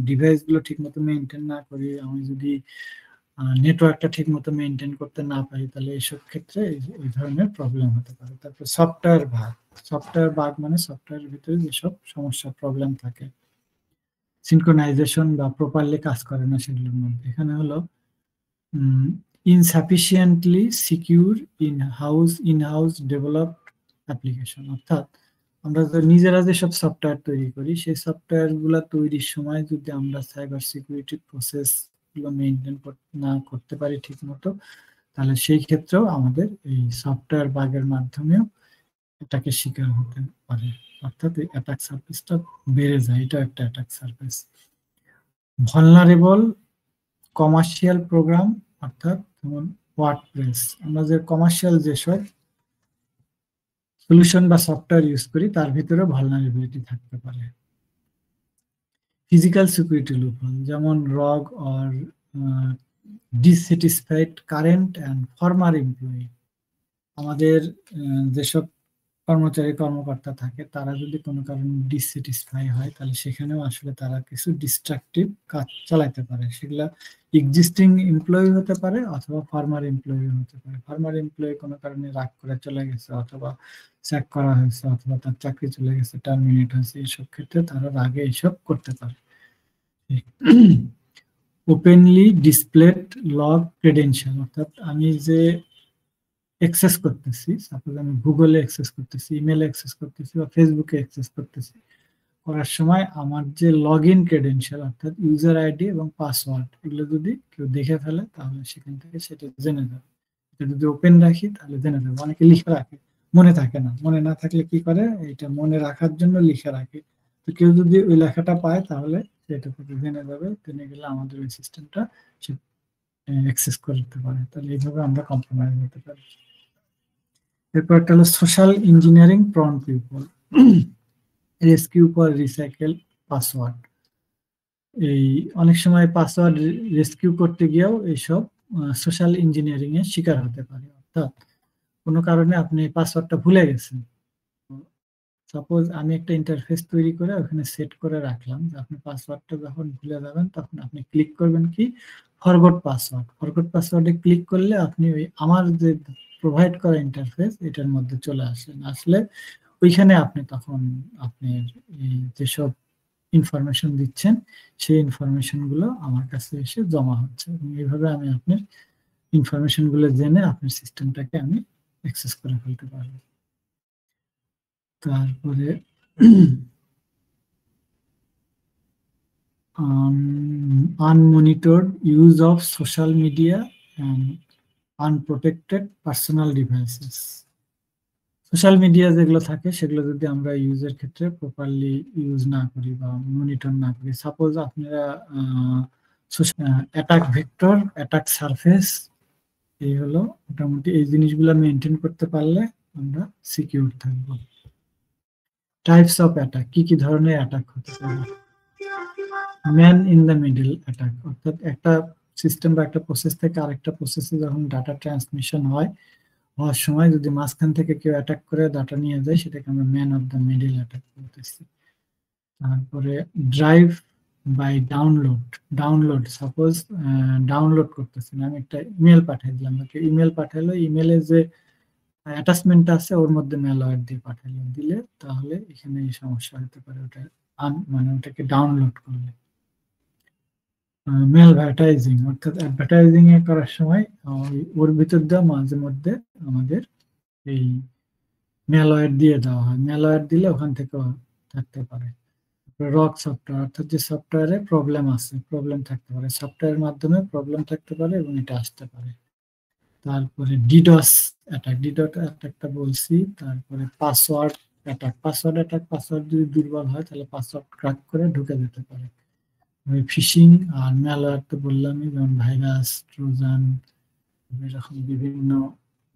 [SPEAKER 1] ডিভাইস গুলো ঠিক মতো মেনটেন না করি, আমি যদি নেটওয়ার্কটা ঠিক মতো মেনটেন করতে না পারি, তাহলে এইসব ক্ষেত্রে এই ধরনের প্রবলেম হতে পারে। তারপর সফটওয়্যার বাগ মানে সফটওয়্যারের ভিতরে যেসব সমস্যা প্রবলেম থাকে, সিনক্রোনাইজেশন বা প্রপারলি কাজ করে না সেগুলোর মধ্যে। এখানে হলো ইনসাফিসিয়েন্টলি সিকিউর ইন-হাউস ডেভেলপড অ্যাপ্লিকেশন, অর্থাৎ আমরা নিজেরা যেসব সফটওয়্যার তৈরি করি, সেই সফটওয়্যার গুলা তৈরির সময় যদি আমরা সাইবার সিকিউরিটি প্রসেস গুলো মেনটেন না করতে পারি ঠিক মতো, তাহলে সেই ক্ষেত্রেও আমাদের এই সফটওয়্যার বাগের মাধ্যমেও এটাকে শিকার হতে পারে, অর্থাৎ এই অ্যাটাক সার্ফেসটা বেড়ে যায়। এটা একটা attack surface. Vulnerable commercial program, অর্থাৎ যেমন ওয়ার্ডপ্রেস, আমরা যে কমার্শিয়াল যেসব সলিউশন বা সফটওয়্যার ইউজ করি, তার ভিতরে ভালনারেবিলিটি থাকতে পারে। ফিজিক্যাল সিকিউরিটি লুপহোল, যেমন রগ or dissatisfied current and former employee. আমাদের যেসব কর্মকর্তা থাকে, তারা যদি কোনো কারণে ডিসস্যাটিসফাই হয়, তাহলে সেখানেও আসলে তারা কিছু ডিস্ট্রাকটিভ কাজ চালাতে পারে। সেগুলা এক্সিস্টিং এমপ্লয়ি হতে পারে অথবা ফার্মার এমপ্লয়ি হতে পারে। ফার্মার এমপ্লয়ি কোনো কারণে রাগ করে চলে গেছে, অথবা স্যাক করা হয়েছে, অথবা তার চাকরি চলে গেছে, টার্মিনেট হয়েছে, এইসব ক্ষেত্রে তারা রাগে এইসব করতে পারে। ওপেনলি ডিসপ্লেড লগ ক্রেডেনশিয়াল, অর্থাৎ আমি যে অ্যাক্সেস করতেছি, সাপোজ আমি গুগলে অ্যাক্সেস করতেছি, ইমেলে অ্যাক্সেস করতেছি, বা ফেসবুকে অ্যাক্সেস করতেছি, করার সময় আমার যে লগ ইন ক্রেডেনশিয়াল, অর্থাৎ ইউজার আইডি এবং পাসওয়ার্ড, এগুলো যদি কেউ দেখে ফেলে, তাহলে সেখান থেকে সেটা জেনে যাবে। এটা যদি ওপেন রাখি তাহলে জেনে যাবে। অনেকে লিখে রাখে, মনে থাকে না, মনে না থাকলে কি করে, এটা মনে রাখার জন্য লিখে রাখে। তো কেউ যদি ওই লেখাটা পায়, তাহলে সেটা থেকে জেনে যাবে, জেনে গেলে আমাদের ওই সিস্টেমটা সে অ্যাক্সেস করতে পারে। তাহলে এইভাবে আমরা কম্প্রোমাইজ হতে পারি। এরপর একটা হলো social engineering prawn people, rescue for recycle password. এই অনেক সময় পাসওয়ার্ড রেস্কিউ করতে গিয়েও এইসব সোশ্যাল ইঞ্জিনিয়ারিং এর শিকার হতে পারে। অর্থাৎ কোনো কারণে আপনি পাসওয়ার্ডটা ভুলে গেছেন, সাপোজ আমি একটা ইন্টারফেস তৈরি করে ওখানে সেট করে রাখলাম যে আপনি পাসওয়ার্ডটা যখন ভুলে যাবেন, তখন আপনি ক্লিক করবেন কি, ফরগট পাসওয়ার্ডে ক্লিক করলে আপনি ওই আমার যে প্রোভাইড করা ইন্টারফেস, এটার মধ্যে চলে আসেন। আসলে ওই ওইখানে আপনি তখন আপনার যেসব ইনফরমেশন দিচ্ছেন সেই ইনফরমেশন গুলো আমার কাছে এসে জমা হচ্ছে, এবং এইভাবে আমি আপনার ইনফরমেশন গুলো জেনে আপনার সিস্টেমটাকে আমি অ্যাক্সেস করে ফেলতে পারবো। তারপরে unmonitored use of social media and unprotected personal devices. Social media যেগুলো থাকে সেগুলো যদি আমরা ইউজের ক্ষেত্রে প্রপারলি ইউজ না করি বা মনিটর না করি, সাপোজ আপনারা অ্যাটাক ভেক্টর, অ্যাটাক সারফেস, এই হলো মোটামুটি এই জিনিসগুলো মেনটেন করতে পারলে আমরা সিকিউর থাকবো। টাইপস অফ অ্যাটাক, কি কি ধরনের অ্যাটাক হতে পারে? Man in the middle attack, অর্থাৎ একটা সিস্টেম বা একটা প্রসেস থেকে আরেকটা প্রসেসে যখন ডাটা ট্রান্সমিশন হওয়ার সময় যদি মাঝখান থেকে কেউ অ্যাটাক করে ডাটা নিয়ে যায়, সেটাকে আমরা man of the middle attack বলতেছি। তারপরে drive by download, suppose download করতেছেন, আমি একটা ইমেল পাঠিয়ে দিলাম, ইমেল পাঠালো, ইমেলে যে অ্যাটাচমেন্ট আছে ওর মধ্যে ম্যালওয়্যার দিয়ে পাঠালো, দিলে তাহলে এখানে এই সমস্যা হতে পারে, ওটা মানে ওটাকে ডাউনলোড করলে। ম্যালভার্টাইজিং, অর্থাৎ অ্যাডভার্টাইজিং এ করার সময় ওর ভিতর দিয়ে মাঝে মধ্যে আমাদের এই ম্যালওয়্যার দিয়ে দেওয়া হয়, ম্যালওয়্যার দিলে ওখান থেকে থাকতে পারে। রক সফটওয়্যার, অর্থাৎ যে সফটওয়্যারে প্রবলেম থাকতে পারে, সফটওয়্যারের মাধ্যমে প্রবলেম থাকতে পারে এবং এটা আসতে পারে। তারপরে ডিডস অ্যাটাকটা বলছি। তারপরে পাসওয়ার্ড অ্যাটাক, পাসওয়ার্ড যদি দুর্বল হয় তাহলে পাসওয়ার্ড ক্র্যাক করে ঢুকে যেতে পারে। ফিশিং আর ম্যালওয়্যার তো বললামই, যেমন ভাইরাস, ট্রোজান, এরকম বিভিন্ন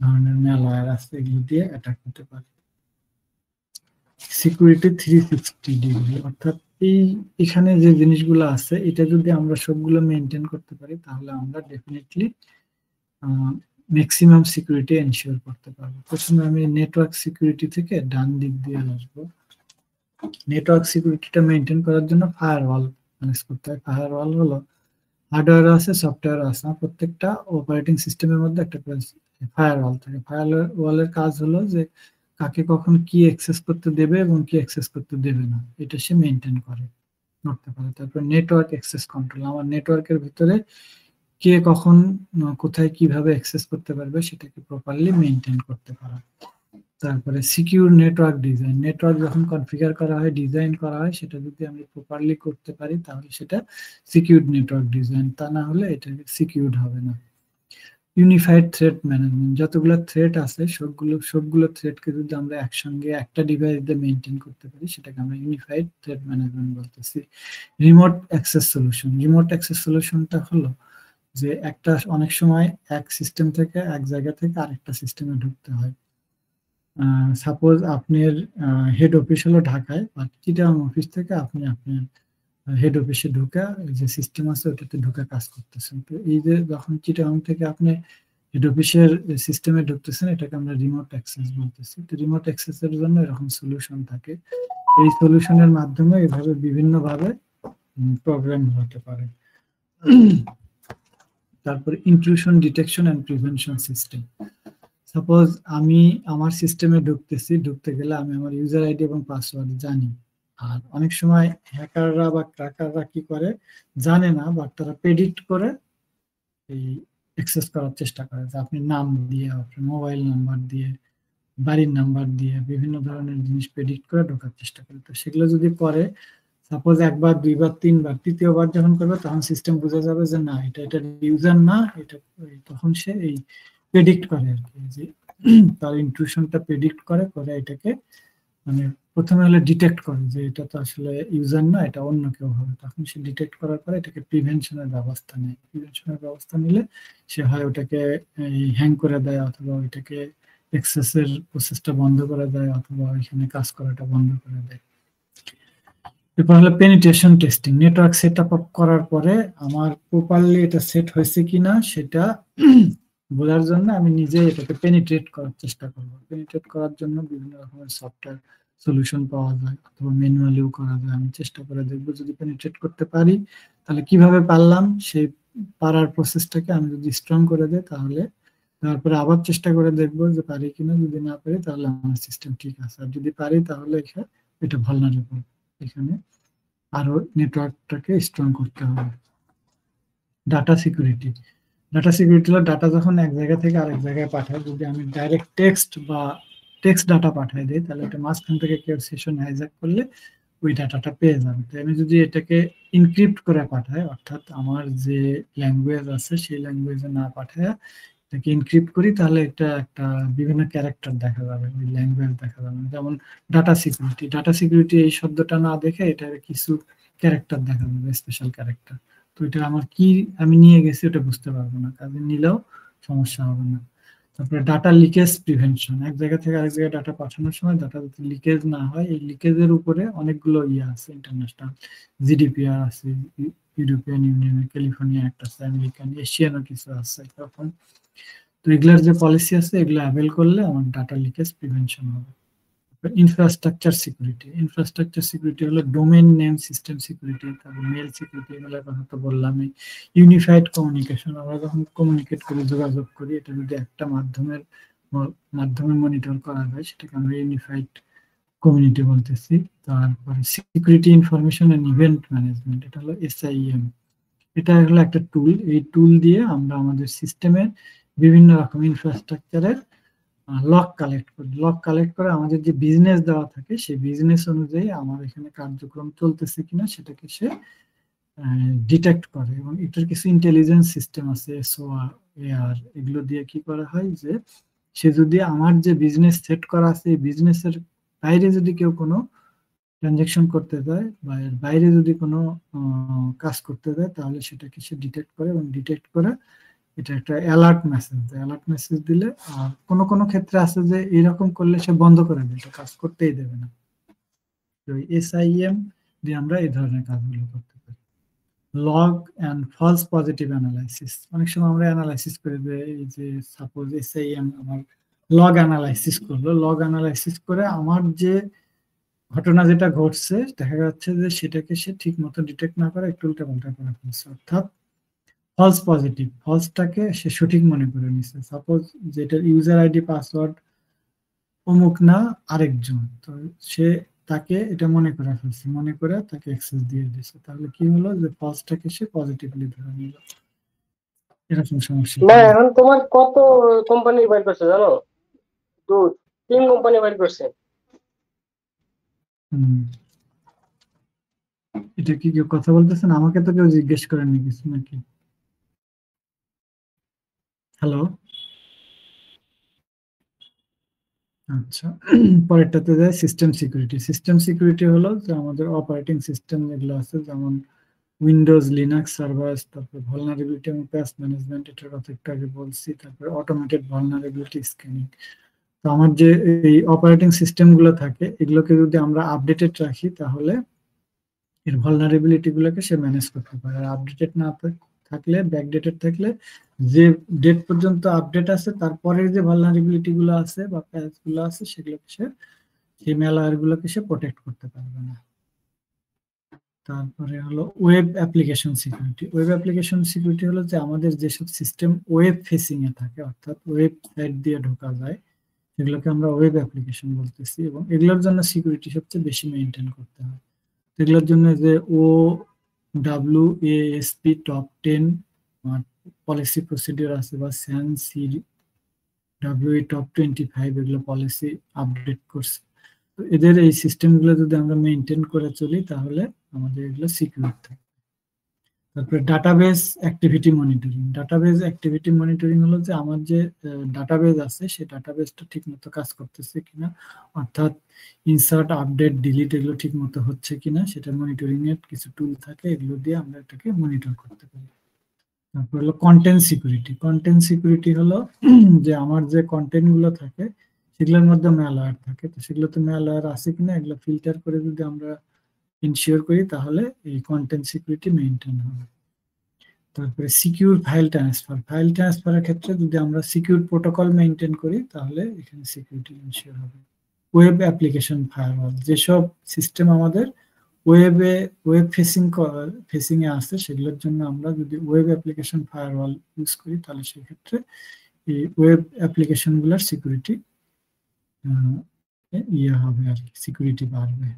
[SPEAKER 1] ধরনের ম্যালওয়্যার আছে, এগুলো দিয়ে অ্যাটাক হতে পারে। সিকিউরিটি 360 ডিগ্রি, অর্থাৎ এখানে যে জিনিসগুলো আছে এটা যদি আমরা সবগুলো মেনটেন করতে পারি তাহলে আমরা ডেফিনেটলি ম্যাক্সিমাম সিকিউরিটি এনশিওর করতে পারবো। প্রথমে আমি নেটওয়ার্ক সিকিউরিটি থেকে ডান দিক দিয়ে আসবো। নেটওয়ার্ক সিকিউরিটিটা মেনটেন করার জন্য ফায়ারওয়াল ম্যানেজ করতে হয়। ফায়ারওয়াল হলো হার্ডওয়্যার আছে, সফটওয়্যার আছে, প্রত্যেকটা অপারেটিং সিস্টেমের মধ্যে একটা ফায়ারওয়াল থাকে। ফায়ারওয়ালের কাজ হলো যে কাকে কখন কি অ্যাক্সেস করতে দেবে এবং কি অ্যাক্সেস করতে দেবে না, এটা সে মেনটেন করতে পারে। তারপর নেটওয়ার্ক অ্যাক্সেস কন্ট্রোল, আমার নেটওয়ার্কের ভিতরে কে কখন কোথায় কিভাবে অ্যাক্সেস করতে পারবে সেটাকে প্রপারলি মেনটেন করতে পারা। তারপরে সিকিউর নেটওয়ার্ক ডিজাইন, নেটওয়ার্ক যখন কনফিগার করা হয়, ডিজাইন করা হয়, সেটা যদি আমি প্রপারলি করতে পারি তাহলে সেটা সিকিউর নেটওয়ার্ক ডিজাইন, তা না হলে এটা সিকিউরড হবে না। ইউনিফাইড থ্রেট ম্যানেজমেন্ট, যতগুলো থ্রেট আছে সবগুলো থ্রেটকে যদি আমরা একসঙ্গে একটা ডিভাইস দিয়ে মেনটেন করতে পারি সেটাকে আমরা ইউনিফাইড থ্রেট ম্যানেজমেন্ট বলতেছি। রিমোট অ্যাক্সেস সলিউশনটা হলো যে অনেক সময় এক সিস্টেম থেকে এক জায়গা থেকে আরেকটা সিস্টেমে ঢুকতে হয়। সাপোজ আপনার হেড অফিস হলো ঢাকায়, বা চিটাগাং অফিস থেকে আপনি আপনার হেড অফিসে ঢুকা যে সিস্টেম আছে ওটাতে ঢুকে কাজ করতেছেন। তো এই যে যখন চিটাগাং থেকে আপনি হেড অফিসের সিস্টেমে ঢুকতেছেন, এটাকে আমরা রিমোট অ্যাক্সেস বলতেছি। তো রিমোট অ্যাক্সেসের জন্য এরকম সলিউশন থাকে, এই সলিউশনের মাধ্যমে এভাবে বিভিন্ন ভাবে প্রবলেম হতে পারে। তারপর intrusion detection and prevention system, suppose আমি আমার সিস্টেমে ঢুকতে গেলে আমি আমার ইউজার আইডি এবং পাসওয়ার্ড জানি, আর অনেক সময় হ্যাকাররা বা ক্র্যাকাররা কি করে জানে না, বাট তারা প্রেডিক্ট করে এই অ্যাক্সেস করার চেষ্টা করে, যে আপনি নাম দিয়ে, আপনার মোবাইল নাম্বার দিয়ে, বাড়ির নাম্বার দিয়ে বিভিন্ন ধরনের জিনিস প্রেডিক্ট করে ঢোকার চেষ্টা করে। তো সেগুলো যদি করে, সাপোজ একবার, দুইবার, তিনবার, তৃতীয়বার যখন করবে তখন সিস্টেম বুঝে যাবে যে না, এটা ইউজার না, এটা, তখন সে এই প্রেডিক্ট করে আর কি, যে তার ইন্ট্রুশনটা প্রেডিক্ট করে এটাকে মানে প্রথমে হলে ডিটেক্ট করে যে এটা তো আসলে ইউজার না, এটা অন্য কেউ হবে, তখন সে ডিটেক্ট করার পরে এটাকে প্রিভেনশনের ব্যবস্থা নেয়। প্রিভেনশনের ব্যবস্থা নিলে সে হয় ওটাকে হ্যাং করে দেয়, অথবা ওইটাকে অ্যাক্সেসের প্রসেসটা বন্ধ করে দেয়, অথবা ওইখানে কাজ করাটা বন্ধ করে দেয়। এরপর হলো penetration testing, network set up করার পরে আমার প্রপারলি এটা সেট হয়েছে কিনা সেটা বোঝার জন্য আমি নিজে এটাকে পেনিট্রেট করার চেষ্টা করবো। পেনিট্রেট করার জন্য বিভিন্ন রকমের সফটওয়্যার সলিউশন পাওয়া যায়, অথবা ম্যানুয়ালিও করা যায়। আমি চেষ্টা করে দেখবো যদি পেনিট্রেট করতে পারি তাহলে কিভাবে পারলাম, সেই পারার প্রসেসটাকে আমি যদি স্ট্রং করে দেই তাহলে তারপরে আবার চেষ্টা করে দেখবো যে পারি কিনা, যদি না পারি তাহলে আমার সিস্টেম ঠিক আছে, আর যদি পারি তাহলে এটা ভালনারেবল। এখানে আরো নেটওয়ার্কটাকে স্ট্রং করতে হবে। ডাটা সিকিউরিটি, ডাটা সিকিউরিটি হলো ডাটা যখন এক জায়গা থেকে আরেক জায়গায় পাঠায়, যদি আমি ডাইরেক্ট টেক্সট ডাটা পাঠাই দিই, তাহলে এটা মাঝখান থেকে কেউ সেশন হাইজ্যাক করলে ওই ডাটাটা পেয়ে যাবে। তো আমি যদি এটাকে ইনক্রিপ্ট করে পাঠাই, অর্থাৎ আমার যে ল্যাঙ্গুয়েজ আছে সেই ল্যাঙ্গুয়েজে না পাঠায় এটাকে ইনক্রিপ্ট করি, তাহলে এটা একটা বিভিন্ন ক্যারেক্টার দেখা যাবে, ওই ল্যাঙ্গুয়েজ দেখা যাবে। যেমন ডাটা সিকিউরিটি এই শব্দটা না দেখে এটা কিছু ক্যারেক্টার দেখা যাবে, স্পেশাল ক্যারেক্টার। তো এটা আমার কি আমি নিয়ে গেছি ওটা বুঝতে পারবো না, কাজে নিলেও সমস্যা হবে না। তারপরে ডাটা লিকেজ প্রিভেনশন, এক জায়গা থেকে আরেক জায়গায় ডাটা পাঠানোর সময় ডাটা যাতে লিকেজ না হয়, এই লিকেজের উপরে অনেকগুলো আছে, ইন্টারন্যাশনাল জিডিপিআর আছে, ইউরোপিয়ান ইউনিয়নের ক্যালিফোর্নিয়া অ্যাক্ট আছে, আমেরিকান এশিয়ানও কিছু আছে এরকম। তো এগুলার যে পলিসি আছে এগুলো অ্যাভেল করলে আমার ডাটা লিকেজ প্রিভেনশন হবে। ইনফ্রাস্ট্রাকচার সিকিউরিটি হলো ডোমেইন নেম সিস্টেম সিকিউরিটি, তারপর মেল সিকিউরিটি, এগুলোর কথা তো বললামই। ইউনিফাইড কমিউনিকেশন, আমরা যখন কমিউনিকেট করি, যোগাযোগ করি, এটা যদি একটা মাধ্যমে মনিটর করা যায় সেটাকে আমরা ইউনিফাইড কমিউনিটি বলতেছি। তারপরে security information and event management, এটা হলো SIEM। এটা হলো একটা টুল, এই টুল দিয়ে আমরা আমাদের সিস্টেমের বিভিন্ন রকম ইনফ্রাস্ট্রাকচারের লক কালেক্ট করে আমাদের যে বিজনেস দেওয়া থাকে সেই বিজনেস অনুযায়ী আমার এখানে কার্যক্রম চলতেছে কিনা সেটাকে সে ডিটেক্ট করে। এবং এটার কিছু ইন্টেলিজেন্স সিস্টেম আছে, SOAR, AR, এগুলো দিয়ে কি করা হয় যে সে যদি আমার যে বিজনেস সেট করা আছে এই বিজনেসের বাইরে যদি কেউ কোনো ট্রানজেকশন করতে যায় বা এর বাইরে যদি কোনো কাজ করতে যায়, তাহলে সেটাকে সে ডিটেক্ট করে, এবং ডিটেক্ট করে এটা একটা অ্যালার্ট মেসেজ দিলে, আর কোনো কোনো ক্ষেত্রে আছে যে এরকম করলে সে বন্ধ করে দেবে, এটা কাজ করতেই দেবে না। তো SIEM দিয়ে আমরা এই ধরনের কাজগুলো করতে পারি। Log and false positive analysis, অনেক সময় আমরা অ্যানালাইসিস করে দেই, এই যে সাপোজ SIEM আমার লগ অ্যানালাইসিস করে আমার যে ঘটনা যেটা ঘটছে দেখা যাচ্ছে যে সেটাকে সে ঠিক মতো ডিটেক্ট না করে একটু উল্টাপাল্টা করে ফেলছে, অর্থাৎ ফলসটাকে সে সঠিক মনে করে নিছে। সাপোজ যেটার ইউজার আইডি পাসওয়ার্ড অমুক না আরেকজন, তো সে তাকে এটা মনে করে ফেলছে, মনে করে তাকে অ্যাক্সেস দিয়ে দিয়েছে, তাহলে কি হলো যে ফলসটাকে সে পজিটিভলি ধরে নিল। এরকম সমস্যা।
[SPEAKER 2] না এখন তোমার কত কোম্পানি বাইর করছে জানো? 3 কোম্পানি বাইর করছে।
[SPEAKER 1] এটা কি কেউ কথা বলতেছেন? আমাকে তো কেউ জিজ্ঞেস করেননি কিছু নাকি? হ্যালো, আচ্ছা। পরেরটাতে যায় সিস্টেম সিকিউরিটি হলো যে আমাদের অপারেটিং সিস্টেম যেগুলো আছে, যেমন উইন্ডোজ, লিনাক্স, সার্ভার্স, তারপরে ভালনারেবিলিটি এবং প্যাচ ম্যানেজমেন্ট, এটার কথা একটু আগে বলছি। তারপরে অটোমেটেড ভালনারেবিলিটি স্ক্যানিং। তো আমার যে এই অপারেটিং সিস্টেম গুলো থাকে এগুলোকে যদি আমরা আপডেটেড রাখি তাহলে এর ভালনারেবিলিটি গুলোকে সে ম্যানেজ করতে পারে। আর আপডেটেড না থাকলে, ব্যাকডেটেড থাকলে, যে ডেট পর্যন্ত আপডেট আছে তারপরে যে ভালনারেবিলিটি গুলো আছে বা প্যাচ গুলো আছে সেগুলোকে সে, সেই ম্যালওয়্যার গুলোকে সে প্রোটেক্ট করতে পারবে না। তারপরে হলো ওয়েব অ্যাপ্লিকেশন সিকিউরিটি হলো যে আমাদের যেসব সিস্টেম ওয়েব ফেসিং এ থাকে, অর্থাৎ ওয়েবসাইট দিয়ে ঢোকা যায়, সেগুলোকে আমরা ওয়েব অ্যাপ্লিকেশন বলতেছি, এবং এগুলোর জন্য সিকিউরিটি সবচেয়ে বেশি মেনটেন করতে হয়। এগুলোর জন্য যে OWASP টপ 10 পলিসি প্রসিডিওর আছে, বা SANCWE টপ 25 এগুলো পলিসি আপডেট করছে। তো এদের এই সিস্টেমগুলো যদি আমরা মেনটেন করে চলি তাহলে আমাদের এগুলো সিকিউর থাকে। তারপরে ডাটাবেজ অ্যাক্টিভিটি মনিটরিং হলো যে আমার যে ডাটাবেজ আছে সেই ডাটাবেজটা ঠিক মতো কাজ করতেছে কিনা, অর্থাৎ ইনসার্ট, আপডেট, ডিলিট এগুলো ঠিক মতো হচ্ছে কিনা সেটা মনিটরিং এর কিছু টুল থাকে, এগুলো দিয়ে আমরা এটাকে মনিটর করতে পারি। তারপর হলো কন্টেন্ট সিকিউরিটি হলো যে আমার যে কন্টেন্ট গুলো থাকে সেগুলোর মধ্যে ম্যালওয়্যার থাকে, তো সেগুলোতে ম্যালওয়্যার আছে কিনা এগুলো ফিল্টার করে যদি আমরা ইনশিওর করি তাহলে এই কন্টেন্ট সিকিউরিটি মেইনটেইন হবে। তারপরে সিকিউর ফাইল ট্রান্সফারের ক্ষেত্রে যদি আমরা সিকিউর প্রোটোকল মেইনটেইন করি তাহলে এখানে সিকিউরিটি ইনশিওর হবে। ওয়েব অ্যাপ্লিকেশন ফায়ারওয়াল, যেসব সিস্টেম আমাদের ওয়েব ফেসিং এ আছে সেগুলোর জন্য আমরা যদি ওয়েব অ্যাপ্লিকেশন ফায়ারওয়াল ইউজ করি তাহলে সেক্ষেত্রে এই ওয়েব অ্যাপ্লিকেশনগুলোর সিকিউরিটি ইয়ে হবে আর কি, সিকিউরিটি বাড়বে।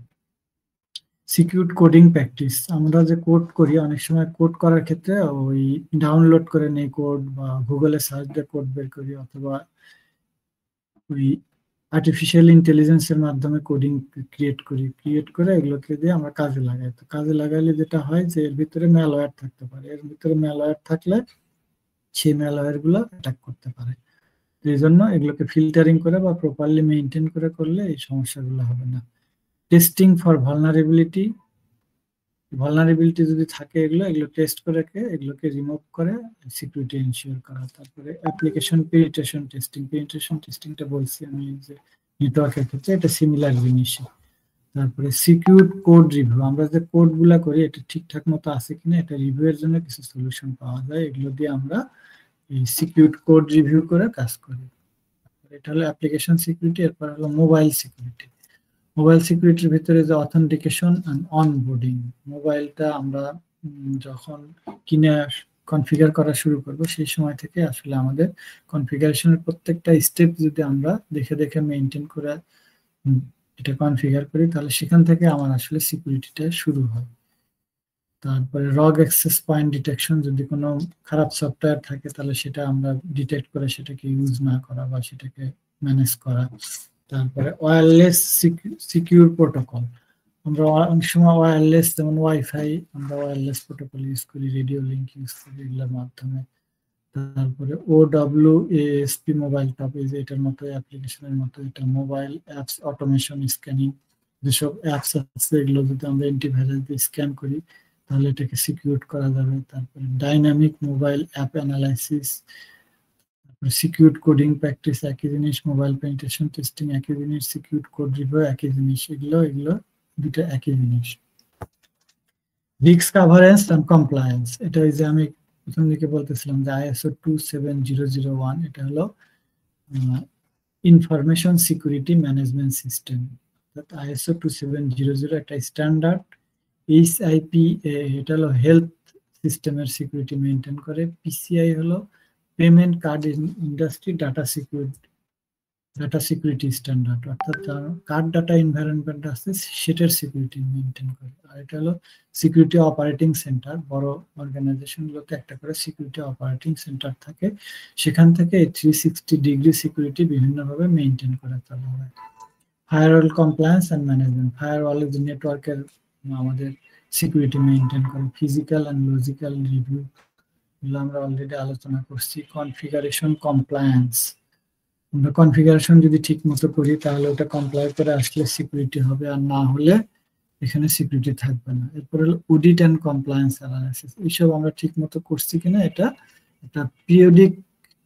[SPEAKER 1] সিকিউর কোডিং প্র্যাকটিস, আমরা যে কোড করি অনেক সময় কোড করার ক্ষেত্রে ওই ডাউনলোড করে নেই কোড, বা গুগলে সার্চ দিয়ে কোড বের করি, অথবা ওই আর্টিফিশিয়াল ইন্টেলিজেন্সের মাধ্যমে কোডিং ক্রিয়েট করে এগুলোকে দিয়ে আমরা কাজে লাগাই। তো কাজে লাগাইলে যেটা হয় যে এর ভিতরে ম্যালওয়্যার থাকতে পারে, এর ভিতরে ম্যালওয়্যার থাকলে সেই ম্যালওয়্যার গুলো অ্যাটাক করতে পারে। তো এই জন্য এগুলোকে ফিল্টারিং করে বা প্রপারলি মেনটেন করে করলে এই সমস্যাগুলো হবে না। টেস্টিং ফর ভালনারেবিলিটি যদি থাকে এগুলো টেস্ট করে এগুলোকে রিমুভ করে সিকিউরিটি এনশিওর করা। তারপরে অ্যাপ্লিকেশন পেনিট্রেশন টেস্টিংটা বলছি আমি যে নেটওয়ার্কের ক্ষেত্রে, এটা সিমিলার জিনিস। তারপরে সিকিউর কোড রিভিউ, আমরা যে কোড গুলা করি এটা ঠিকঠাক মতো আছে কিনা এটা রিভিউ এর জন্য কিছু সলিউশন পাওয়া যায়, এগুলো দিয়ে আমরা এই সিকিউর কোড রিভিউ করে কাজ করি। এটা হলো অ্যাপ্লিকেশন সিকিউরিটি। এরপর হলো মোবাইল সিকিউরিটি। মোবাইল সিকিউরিটির ভিতরে যে অথেন্টিকেশন অ্যান্ড অনবোর্ডিং, মোবাইলটা আমরা যখন কিনে কনফিগার করা শুরু করব সেই সময় থেকে আসলে আমাদের কনফিগারেশনের প্রত্যেকটা স্টেপ যদি আমরা দেখে দেখে মেনটেন করে এটা কনফিগার করি, তাহলে সেখান থেকে আমার আসলে সিকিউরিটিটা শুরু হয়। তারপরে রগ অ্যাক্সেস পয়েন্ট ডিটেকশন, যদি কোনো খারাপ সফটওয়্যার থাকে তাহলে সেটা আমরা ডিটেক্ট করে সেটাকে ইউজ না করা বা সেটাকে ম্যানেজ করা। তারপরে ওয়্যারলেস সিকিউর প্রোটোকল, আমরা অনেক সময় ওয়্যারলেস যেমন ওয়াইফাই আমরা ওয়্যারলেস প্রোটোকল ইউজ করি, রেডিও লিঙ্ক ইউজ করি এগুলোর মাধ্যমে। তারপরে OWASP মোবাইল টপ, এই যে এটার মতো অ্যাপ্লিকেশনের মতো এটা মোবাইল অ্যাপস অটোমেশন স্ক্যানিং, যেসব অ্যাপস আছে এগুলো যদি আমরা অ্যান্টিভাইরাস দিয়ে স্ক্যান করি তাহলে এটাকে সিকিউর করা যাবে। তারপরে dynamic mobile app analysis, secure coding practice একই জিনিস, মোবাইল পেনিট্রেশন টেস্টিং একই জিনিস, সিকিউর কোড রিভিউ একই জিনিস, এগুলো দুটো একই জিনিস। রিস্ক কাভারেজ এন্ড কমপ্লায়েন্স, এটা ওই যে আমি প্রথম দিকে বলতেছিলাম যে ISO 27001, এটা হলো information security management system. ISO 2700 একটা স্ট্যান্ডার্ড। HIPAA এটা হলো হেলথ সিস্টেমের সিকিউরিটি মেনটেন করে। PCI হলো payment card industry data security standard, অর্থাৎ কার্ড ডাটা এনভায়রনমেন্ট আছে সেটার সিকিউরিটি মেনটেন করে। আর এটা হলো সিকিউরিটি অপারেটিং সেন্টার, বড় অর্গানাইজেশন গুলোতে একটা করে সিকিউরিটি অপারেটিং সেন্টার থাকে, সেখান থেকে 360 ডিগ্রি সিকিউরিটি বিভিন্নভাবে মেনটেন করে চলা হয়। ফায়ারওয়াল কমপ্লায়েন্স অ্যান্ড ম্যানেজমেন্ট, ফায়ারওয়ালের যে নেটওয়ার্কের আমাদের সিকিউরিটি মেনটেন করে। ফিজিক্যাল অ্যান্ড লজিক্যাল রিভিউ, এগুলো আমরা অলরেডি আলোচনা করছি। কনফিগারেশন কমপ্লায়েন্স, আমরা কনফিগারেশন যদি ঠিক মতো করি তাহলে ওটা কমপ্লাই করে আসলে সিকিউরিটি হবে, আর না হলে এখানে সিকিউরিটি থাকবে না। এরপর হলো অডিট অ্যান্ড কমপ্লায়েন্স অ্যানালাইসিস, এইসব আমরা ঠিক মতো করছি কিনা এটা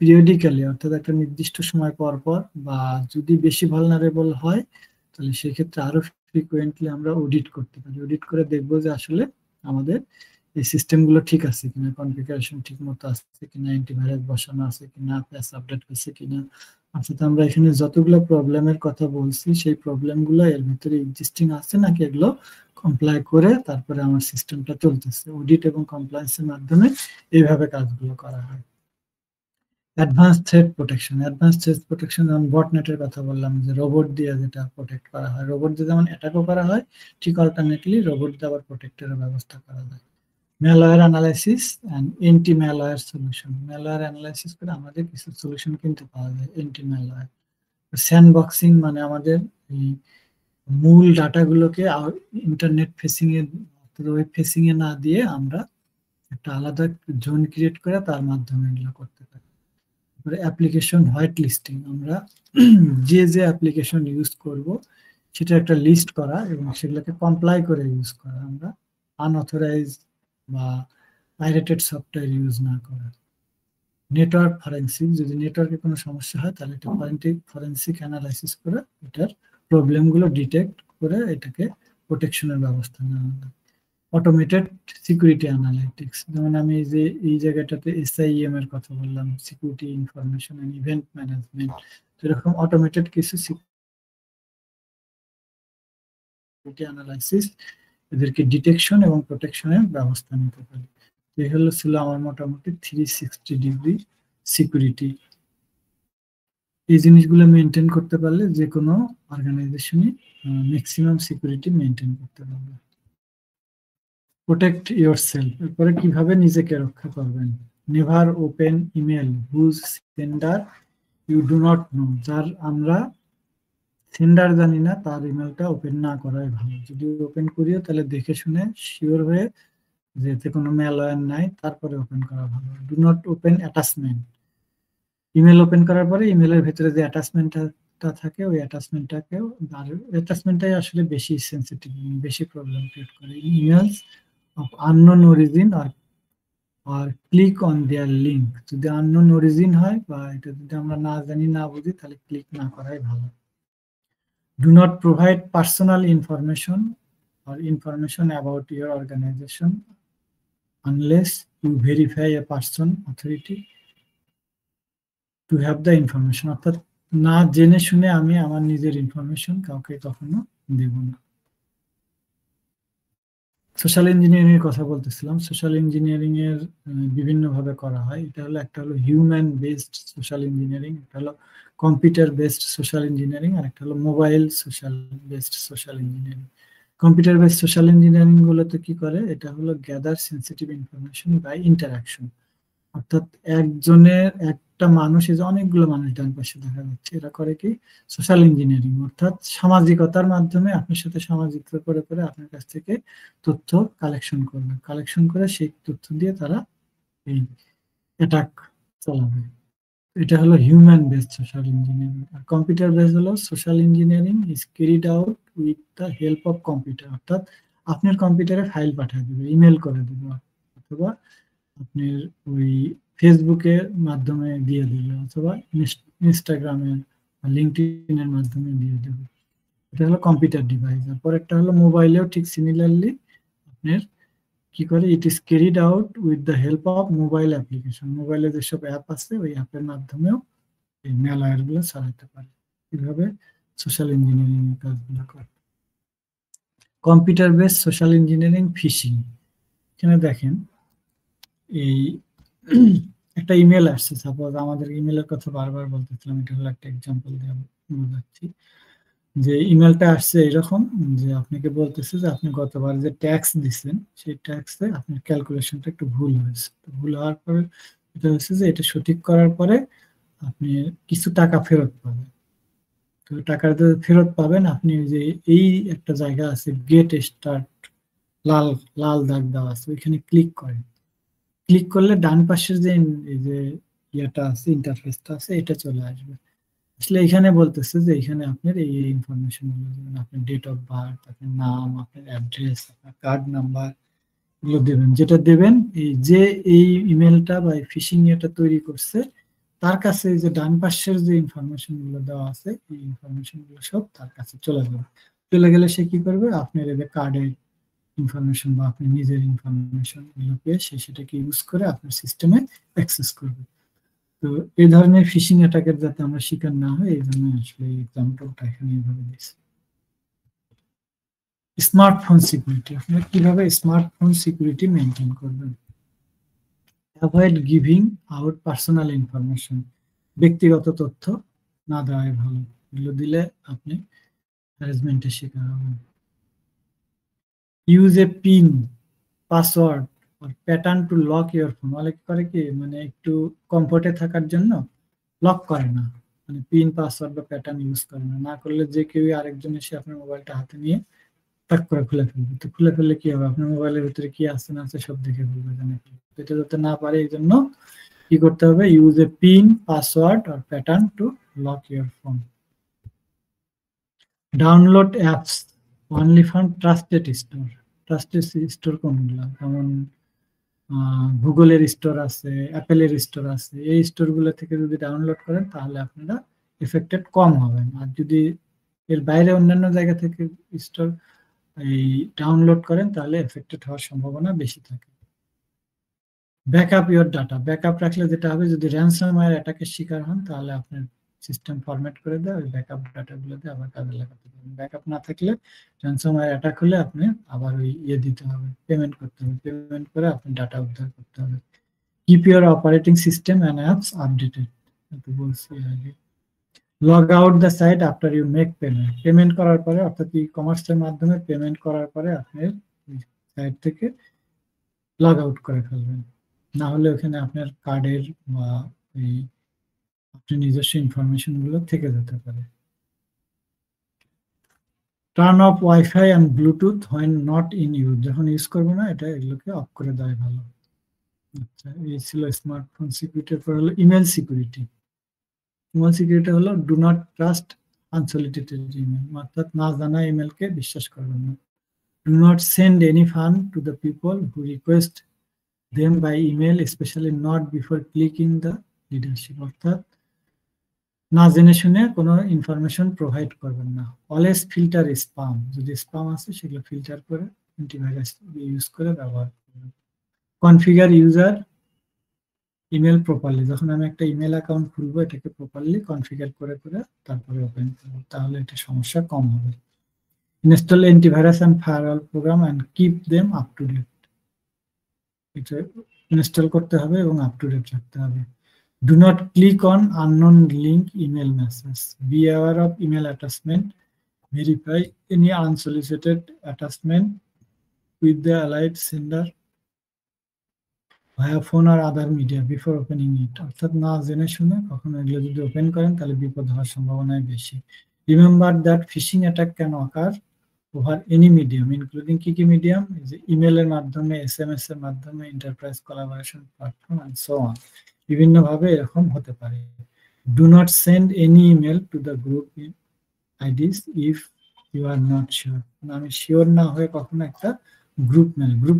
[SPEAKER 1] পিরিয়ডিক্যালি, অর্থাৎ একটা নির্দিষ্ট সময় পর পর, বা যদি বেশি ভালনারেবল হয় তাহলে সেক্ষেত্রে আরো ফ্রিকুয়েন্টলি আমরা অডিট করতে পারি। অডিট করে দেখবো যে আসলে আমাদের এই সিস্টেমগুলো ঠিক আছে কিনা, কনফিগারেশন ঠিক মতো আছে কিনা, অ্যান্টিভাইরাস বসানো আছে কিনা, প্যাচ আপডেট হয়েছে কিনা। অর্থাৎ আমরা এখানে যতগুলো প্রবলেমের কথা বলছি সেই প্রবলেমগুলো এর ভিতরে এক্সিস্টিং আছে নাকি এগুলো কমপ্লাই করে তারপরে আমার সিস্টেমটা চলতেছে। অডিট এবং কমপ্লায়েন্সের মাধ্যমে এইভাবে কাজগুলো করা হয়। অ্যাডভান্স থ্রেট প্রোটেকশন, যেমন বটনেটের কথা বললাম যে রোবট দিয়ে যেটা প্রোটেক্ট করা হয়, রোবট দিয়ে যেমন অ্যাটাকও করা হয় ঠিক অল্টারনেটলি রোবট দিয়ে আবার প্রোটেক্টের ব্যবস্থা করা যায়। Malware analysis and anti malware solution, malware analysis করে আমাদের কিছু সলিউশন কিন্তু পাওয়া যায় এন্টি ম্যালওয়্যার। স্যান্ডবক্সিং মানে আমাদের এই মূল ডাটাগুলোকে ইন্টারনেট ফেসিং এ ওয়েব ফেসিং এ না দিয়ে আমরা একটা আলাদা জোন ক্রিয়েট করে তার মাধ্যমে এগুলো করতে পারি। তারপরে অ্যাপ্লিকেশন হোয়াইট লিস্টিং, আমরা যে অ্যাপ্লিকেশন ইউজ করব সেটা একটা লিস্ট করা এবং সেগুলোকে কমপ্লাই করে ইউজ করা, আমরা আনঅথরাইজ বা পাইরেটেড সফটওয়্যার ইউজ না করা। নেটওয়ার্ক ফরেন্সিক, যদি নেটওয়ার্কে কোনো সমস্যা হয় তাহলে এটা ফরেন্সিক অ্যানালাইসিস করে এটার প্রবলেমগুলো ডিটেক্ট করে এটাকে প্রোটেকশনের ব্যবস্থা নেওয়া হয়। অটোমেটেড সিকিউরিটি অ্যানালাইটিক্স, যেমন আমি যে এই জায়গাটাতে SIEM এর কথা বললাম, security information and event management, এরকম অটোমেটেড কিছু সিকিউরিটি অ্যানালাইসিস এদেরকে ডিটেকশন এবং প্রোটেকশনের ব্যবস্থা নিতে পারি। এই হলো ছিল আমার মোটামুটি 360 ডিগ্রি সিকিউরিটি এই জিনিসগুলো মেনটেন করতে পারলে যে কোনো অর্গানাইজেশনই ম্যাক্সিমাম সিকিউরিটি মেনটেন করতে পারবে। প্রোটেক্ট ইয়োর সেলফ, এরপরে কিভাবে নিজেকে রক্ষা করবেন। Never open email whose sender you do not know, যার আমরা সেন্ডার জানি না তার ইমেলটা ওপেন না করাই ভালো। যদি ওপেন করিও তাহলে দেখে শুনে শিওর হয়ে যে এতে কোনো ম্যালওয়্যার নাই তারপরে ওপেন করা ভালো। Do not open attachment, email open করার পরে ইমেলের ভিতরে যে অ্যাটাচমেন্টটা থাকে ওই অ্যাটাচমেন্টটাকেও, আর অ্যাটাচমেন্টটাই আসলে বেশি সেন্সিটিভ, বেশি প্রবলেম ক্রিয়েট করে। ইমেলস অফ আননোন অরিজিন আর ক্লিক অন দেয়ার লিঙ্ক, যদি আননোন অরিজিন হয় বা এটা যদি আমরা না জানি না বুঝি তাহলে ক্লিক না করাই ভালো। Do not provide personal information or information about your organization unless you verify a person authority to have the information, অর্থাৎ না জেনে শুনে আমি আমার নিজের ইনফরমেশন কাউকে কখনো দেব না। সোশ্যাল ইঞ্জিনিয়ারিং এর কথা বলতেছিলাম। সোশ্যাল ইঞ্জিনিয়ারিং এর বিভিন্ন ভাবে করা হয়। এটা হলো একটা হলো হিউম্যান বেসড সোশ্যাল ইঞ্জিনিয়ারিং, একটা হলো কম্পিউটার বেসড সোশ্যাল ইঞ্জিনিয়ারিং, আর একটা হলো mobile social based social engineering. Computer based social engineering গুলোতে কি করে, এটা হলো gather sensitive information by interaction, অর্থাৎ একজনের একটা মানুষ, এই যে অনেকগুলো মানুষ ডান পাশে দেখা যাচ্ছে, এরা করে কি সোশ্যাল ইঞ্জিনিয়ারিং, অর্থাৎ সামাজিকতার মাধ্যমে আপনার সাথে সামাজিকতা করে করে আপনার কাছ থেকে তথ্য কালেকশন করে সেই তথ্য দিয়ে তারা এই অ্যাটাক চালাবে। এটা হলো হিউম্যান বেসড সোশ্যাল ইঞ্জিনিয়ারিং। আর কম্পিউটার বেসড হলো social engineering is carried out with the help of computer, অর্থাৎ আপনার কম্পিউটারে ফাইল পাঠিয়ে দেবে, ইমেল করে দেবে, অথবা আপনার ওই ফেসবুকের মাধ্যমে দিয়ে দিবে, অথবা ইনস্টাগ্রামে লিঙ্কডইনের মাধ্যমে দিয়ে দেবে। এটা হলো কম্পিউটার ডিভাইস। আর পরেরটা হলো মোবাইলেও ঠিক সিমিলারলি আপনার কি করে, it is carried out with the help of mobile application, মোবাইলে যেসব অ্যাপ আছে ওই অ্যাপের মাধ্যমেও এই ম্যালওয়্যার গুলো চালাতে পারে। এইভাবে সোশ্যাল ইঞ্জিনিয়ারিং এর কাজগুলো করে। Computer base social engineering phishing, এখানে দেখেন এই একটা ইমেল আসছে, সাপোজ আমাদের ইমেলের কথা বারবার বলতেছিলাম, এটা হলো একটা এক্সাম্পল দিয়ে বোঝাচ্ছি। যে ইমেলটা আসছে এরকম যে আপনাকে বলতেছে যে আপনি গতবার যে ট্যাক্স দিচ্ছেন সেই ট্যাক্সে আপনার ক্যালকুলেশনটা একটু ভুল হয়েছে। তো ভুল হওয়ার পরে এটা হচ্ছে যে এটা সঠিক করার পরে আপনি কিছু টাকা ফেরত পাবেন। তো টাকা ফেরত পাবেন আপনি যে এই একটা জায়গা আছে গেট স্টার্ট, লাল লাল দাগ দেওয়া আছে, ওইখানে ক্লিক করেন। ক্লিক করলে ডান পাশের যে এই যে ইয়েটা আছে, ইন্টারফেসটা আছে, এটা চলে আসবে। আসলে এখানে বলতেছে যে এখানে আপনার এই ইনফরমেশন গুলো দেবেন, আপনার ডেট অফ বার্থ, আপনার নাম, আপনার অ্যাড্রেস, আপনার কার্ড নাম্বার, এগুলো দেবেন। যেটা দেবেন এই যে এই ইমেলটা বা ফিশিং এটা তৈরি করছে তার কাছে যে ডান পাশের যে ইনফরমেশন গুলো দেওয়া আছে এই ইনফরমেশন গুলো সব তার কাছে চলে যাবে। চলে গেলে সে কি করবে, আপনার এই যে কার্ডের ইনফরমেশন বা আপনি নিজের ইনফরমেশন গুলো পেয়ে সে সেটাকে ইউজ করে আপনার সিস্টেমে অ্যাক্সেস করবে। তো এই ধরনের ফিশিং অ্যাটাকের যাতে আমরা শিকার না হয় এই জন্য আসলে এই এক্সাম্পলটা এখানে এইভাবে দিয়েছি। স্মার্টফোন সিকিউরিটি, আপনারা কিভাবে স্মার্টফোন সিকিউরিটি মেনটেন করবেন। Avoid giving out personal information, ব্যক্তিগত তথ্য না দেওয়াই ভালো, এগুলো দিলে আপনি হ্যারাসমেন্টের শিকার হবেন। ইউজ এ পিন, পাসওয়ার্ড আর pattern to lock your phone, অনেক করে কি মানে একটু কমফোর্টে থাকার জন্য লক করে না, মানে পিন পাসওয়ার্ড বা প্যাটার্ন ইউজ করে না, না করলে যে কেউ আরেকজন এসে আপনার মোবাইলটা হাতে নিয়ে টাক করে খুলে ফেলবে। তো খুলে ফেললে কি হবে, আপনার মোবাইলের ভিতরে কি আছে না আছে সব দেখে ফেলবে জানে। এটা যাতে না পারে এই জন্য কি করতে হবে, ইউজ এ পিন, পাসওয়ার্ড আর pattern to lock your phone. Download apps only from trusted store, trusted store কোনগুলো, যেমন গুগলের স্টোর আছে, অ্যাপেলের স্টোর আছে, এই স্টোরগুলো থেকে যদি ডাউনলোড করেন তাহলে আপনারা এফেক্টেড কম হবেন। আর যদি এর বাইরে অন্যান্য জায়গা থেকে স্টোর এই ডাউনলোড করেন তাহলে এফেক্টেড হওয়ার সম্ভাবনা বেশি থাকে। ব্যাকআপ ইওর ডাটা, ব্যাকআপ রাখলে যেটা হবে যদি র্যানসমওয়্যার অ্যাটাকের শিকার হন তাহলে আপনার সিস্টেম ফরম্যাট করে দেয়, ওই ব্যাকআপ ডাটাগুলো দিয়ে আবার কাজে লাগাতে পারেন। ব্যাকআপ না থাকলে র্যানসমওয়্যার অ্যাটাক হলে আপনি আবার ওই দিতে হবে, পেমেন্ট করতে হবে, পেমেন্ট করে আপনি ডাটা উদ্ধার করতে হবে। Keep your operating system and apps updated, বলছি আগে। Log out the site after you make payment, payment করার পরে অর্থাৎ ই কমার্সের মাধ্যমে পেমেন্ট করার পরে আপনি সাইট থেকে লগ আউট করে ফেলবেন, না হলে ওখানে আপনার কার্ডের বা এই আপনার নিজস্ব ইনফরমেশন গুলো থেকে যেতে পারে। Turn off wifi and Bluetooth when not in use, যখন ইউজ করবো না এটা এগুলোকে অফ করে দেওয়াই ভালো। আচ্ছা, এই ছিল স্মার্টফোন সিকিউরিটির পর হলো ইমেল সিকিউরিটি। ইমেল সিকিউরিটি হলো do not trust unsolicited email, অর্থাৎ না জানা ইমেলকে বিশ্বাস করবেন না। Do not send any fund to the people who request them by email, specially not before clicking the leadership, অর্থাৎ না জেনে শুনে কোনো ইনফরমেশন প্রোভাইড করবেন না। অলওয়েজ ফিল্টার স্পাম, যদি স্পাম আছে সেগুলো ফিল্টার করে অ্যান্টিভাইরাস ইউজ করে ব্যবহার করবেন। কনফিগার ইউজার ইমেল প্রপারলি, যখন আমি একটা ইমেল অ্যাকাউন্ট খুলবো এটাকে প্রপারলি কনফিগার করে করে তারপরে ওপেন করবো, তাহলে এটা সমস্যা কম হবে। Install antivirus and firewall program and keep them up to date, এটা ইনস্টল করতে হবে এবং আপ টু ডেট রাখতে হবে। Do not click on unknown link email message. Be aware of email attachment. Verify any unsolicited attachment with the allied sender via phone or other media before opening it. অর্থাৎ না জেনে শুনে কখনো এগুলো যদি open করেন তাহলে বিপদ হওয়ার সম্ভাবনাই বেশি। Remember that phishing attack can occur over any medium, including কি medium? ইমেলের মাধ্যমে, SMS এর মাধ্যমে, enterprise collaboration platform and so on. বিভিন্ন ভাবে এরকম হতে পারে। Do not send any email to the group IDs if you are not sure, আমি শিওর না হয়ে কখনো একটা গ্রুপ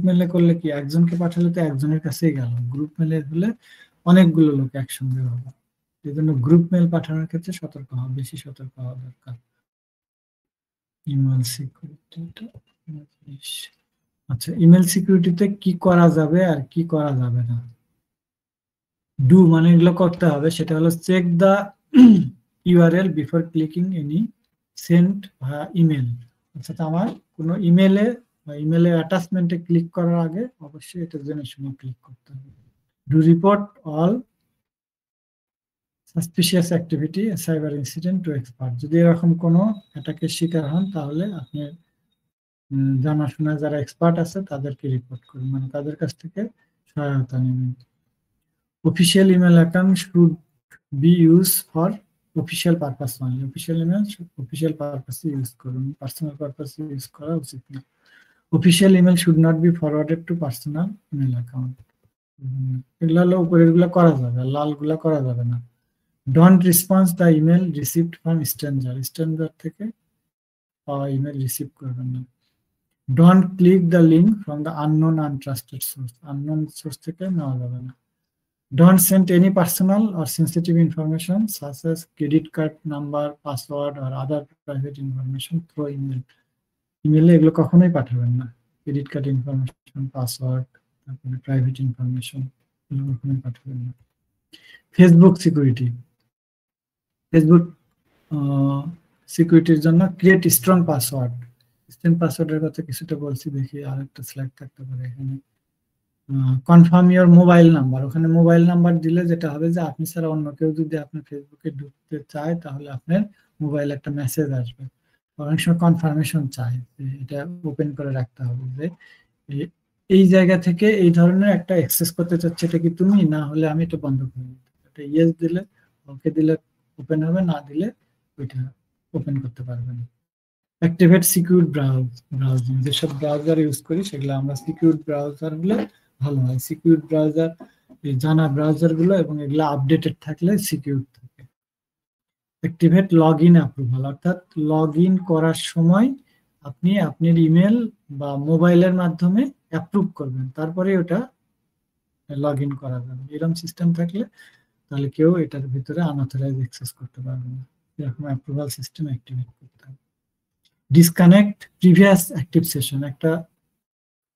[SPEAKER 1] মেলে করলে কি একজনকে পাঠালে তো একজনের কাছেই গেল, গ্রুপ মেলে হলে অনেকগুলো লোক একসঙ্গে হবে, এই জন্য গ্রুপ মেল পাঠানোর ক্ষেত্রে সতর্ক হওয়া, বেশি সতর্ক হওয়া দরকার। ইমেল সিকিউরিটি, আচ্ছা ইমেল সিকিউরিটিতে কি করা যাবে আর কি করা যাবে না। ডু মানে এগুলো করতে হবে, সেটা হলো check the URL before clicking any send বা ইমেল, অর্থাৎ আমার কোনো ইমেলে বা ইমেলের অ্যাটাচমেন্টে ক্লিক করার আগে অবশ্যই এটা জেনে শুনে ক্লিক করতে হবে। Do report all suspicious activity cyber incident two expert, যদি এরকম কোনো অ্যাটাকের শিকার হন তাহলে আপনি জানাশোনা যারা এক্সপার্ট আছে তাদেরকে রিপোর্ট করুন, মানে তাদের কাছ থেকে সহায়তা নেবেন। Official email account should be used for official purpose only. Official email official purpose use করুন, personal purpose use করা উচিত না। Official email should not be forwarded to personal email account. এগুলো হলো উপরের গুলা করা যাবে, লাল গুলা করা যাবে না। Don't respond the email received from stranger, stranger থেকে পাওয়া ইমেল রিসিভ করবেন না। Don't click the link from the unknown untrusted source, unknown source থেকে নেওয়া যাবে না। Don't send any personal or sensitive information such as credit card number, password or other private information through email. ইমেলে এগুলো কখনোই পাঠাবেন না, ক্রেডিট কার্ড ইনফরমেশন, পাসওয়ার্ড, তারপরে প্রাইভেট ইনফরমেশন এগুলো কখনোই পাঠাবেন না। ফেসবুক সিকিউরিটি, ফেসবুক সিকিউরিটির জন্য ক্রিয়েট স্ট্রং পাসওয়ার্ড। স্ট্রং পাসওয়ার্ডের কথা কিছুটা বলছি, দেখি আর একটা স্লাইড থাকতে পারে এখানে। কনফার্ম ইওর মোবাইল নাম্বার, ওখানে মোবাইল নাম্বার দিলে যেটা হবে যে আপনি ছাড়া অন্য কেউ যদি আপনার ফেসবুকে ঢুকতে চায় তাহলে আপনার মোবাইলে একটা মেসেজ আসবে, অনেক সময় কনফার্মেশন চায় যে এটা ওপেন করে রাখতে হবে যে এই জায়গা থেকে এই ধরনের একটা অ্যাক্সেস করতে চাচ্ছে, এটা কি তুমি, না হলে আমি এটা বন্ধ করে দেব। এটা ইয়েস দিলে ওকে দিলে ওপেন হবে, না দিলে ওইটা ওপেন করতে পারবে না। অ্যাক্টিভেট সিকিউর ব্রাউজিং, যেসব ব্রাউজার ইউজ করি সেগুলো আমরা সিকিউর ব্রাউজার গুলো ভালো হয়, সিকিউর ব্রাউজার জানা ব্রাউজার গুলো এবং এগুলো আপডেটেড থাকলে সিকিউর থাকে। অ্যাক্টিভেট লগ ইন অ্যাপ্রুভাল, অর্থাৎ লগ ইন করার সময় আপনি আপনার ইমেল বা মোবাইলের মাধ্যমে অ্যাপ্রুভ করবেন, তারপরে ওটা লগ ইন করা যাবে। এরকম সিস্টেম থাকলে তাহলে কেউ এটার ভিতরে আনঅথরাইজ অ্যাক্সেস করতে পারবে না, এরকম অ্যাপ্রুভাল সিস্টেম অ্যাক্টিভেট করতে হবে। ডিসকানেক্ট প্রিভিয়াস অ্যাক্টিভ সেশন, একটা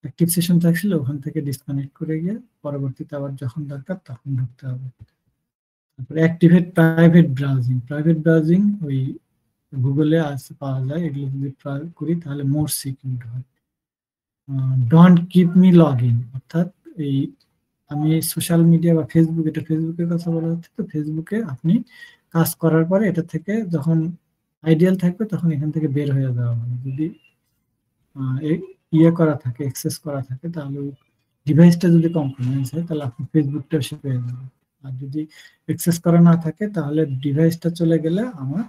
[SPEAKER 1] অ্যাক্টিভ সেশন থাকছিল ওখান থেকে ডিসকানেক্ট করে গিয়ে পরবর্তীতে আবার যখন দরকার তখন ঢুকতে হবে। তারপরে activate private browsing, private browsing ওই গুগলে আসে পাওয়া যায়, এগুলো যদি করি তাহলে মোর সিকিউর হয়। Don't keep me log in, অর্থাৎ এই আমি সোশ্যাল মিডিয়া বা ফেসবুক, এটা ফেসবুকের কথা বলা হচ্ছে, তো ফেসবুকে আপনি কাজ করার পরে এটা থেকে যখন আইডিয়াল থাকবে তখন এখান থেকে বের হয়ে যাওয়া হবে। যদি ইয়ে করা থাকে, অ্যাক্সেস করা থাকে, তাহলে ডিভাইসটা যদি কম্প্রোমাইজ হয় তাহলে আপনি ফেসবুকটা এসে পেয়ে যাবেন। আর যদি অ্যাক্সেস করা না থাকে তাহলে ডিভাইসটা চলে গেলে আমার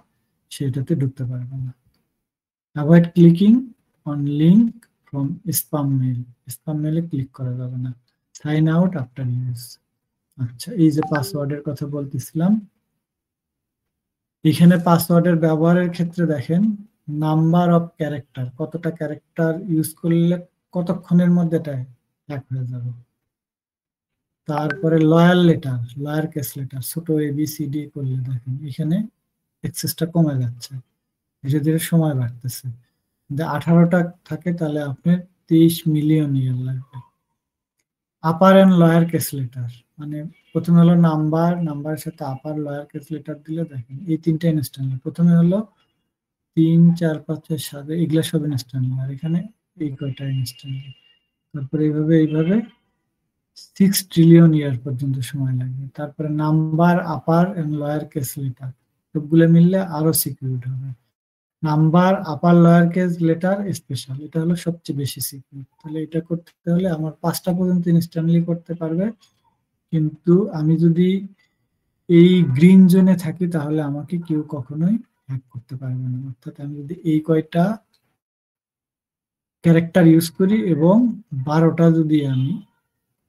[SPEAKER 1] সেটাতে ঢুকতে পারবে না। Avoid clicking on link from spam mail, spam মেইলে ক্লিক করা যাবে না। Sign out after use. আচ্ছা, এই যে পাসওয়ার্ডের কথা বলতেছিলাম, এখানে পাসওয়ার্ডের ব্যবহারের ক্ষেত্রে দেখেন নাম্বার অফ ক্যারেক্টার, কতটা ক্যারেক্টার ইউজ করলে কতক্ষণের মধ্যে এটা হ্যাক হয়ে যাবে। তারপরে loyal letter, lawyer case letter, ছোট ABCD করলে দেখেন এখানে অ্যাক্সেসটা কমে যাচ্ছে, ধীরে ধীরে সময় বাড়তেছে। যদি 18টা থাকে তাহলে আপনার 23 মিলিয়ন ইয়ার লাগবে। আপার এন্ড লয়ার কেস লেটার, মানে প্রথমে হলো নাম্বার, নাম্বারের সাথে আপার লয়ার কেস লেটার দিলে দেখেন এই তিনটা ইনস্ট্যান্ট। প্রথমে হলো 3, 4, 5, 6, 7, এগুলা সব ইনস্ট্যান্ট, আর এখানে এই কয়টা ইনস্ট্যান্ট। তারপরে এইভাবে 6 ট্রিলিয়ন ইয়ার পর্যন্ত সময় লাগবে। তারপরে number, upper end lower case letter সবগুলো মিললে আরো সিকিউর হবে। Number, upper lower case letter special, এটা হলো সবচেয়ে বেশি সিকিউর। তাহলে এটা করতে হলে আমার 5টা পর্যন্ত ইনস্ট্যান্টলি করতে পারবে, কিন্তু আমি যদি এই গ্রিন জোনে থাকি তাহলে আমাকে কেউ কখনোই হ্যাক করতে পারবে না। অর্থাৎ আমি যদি এই কয়টা ক্যারেক্টার ইউজ করি এবং 12টা যদি আমি,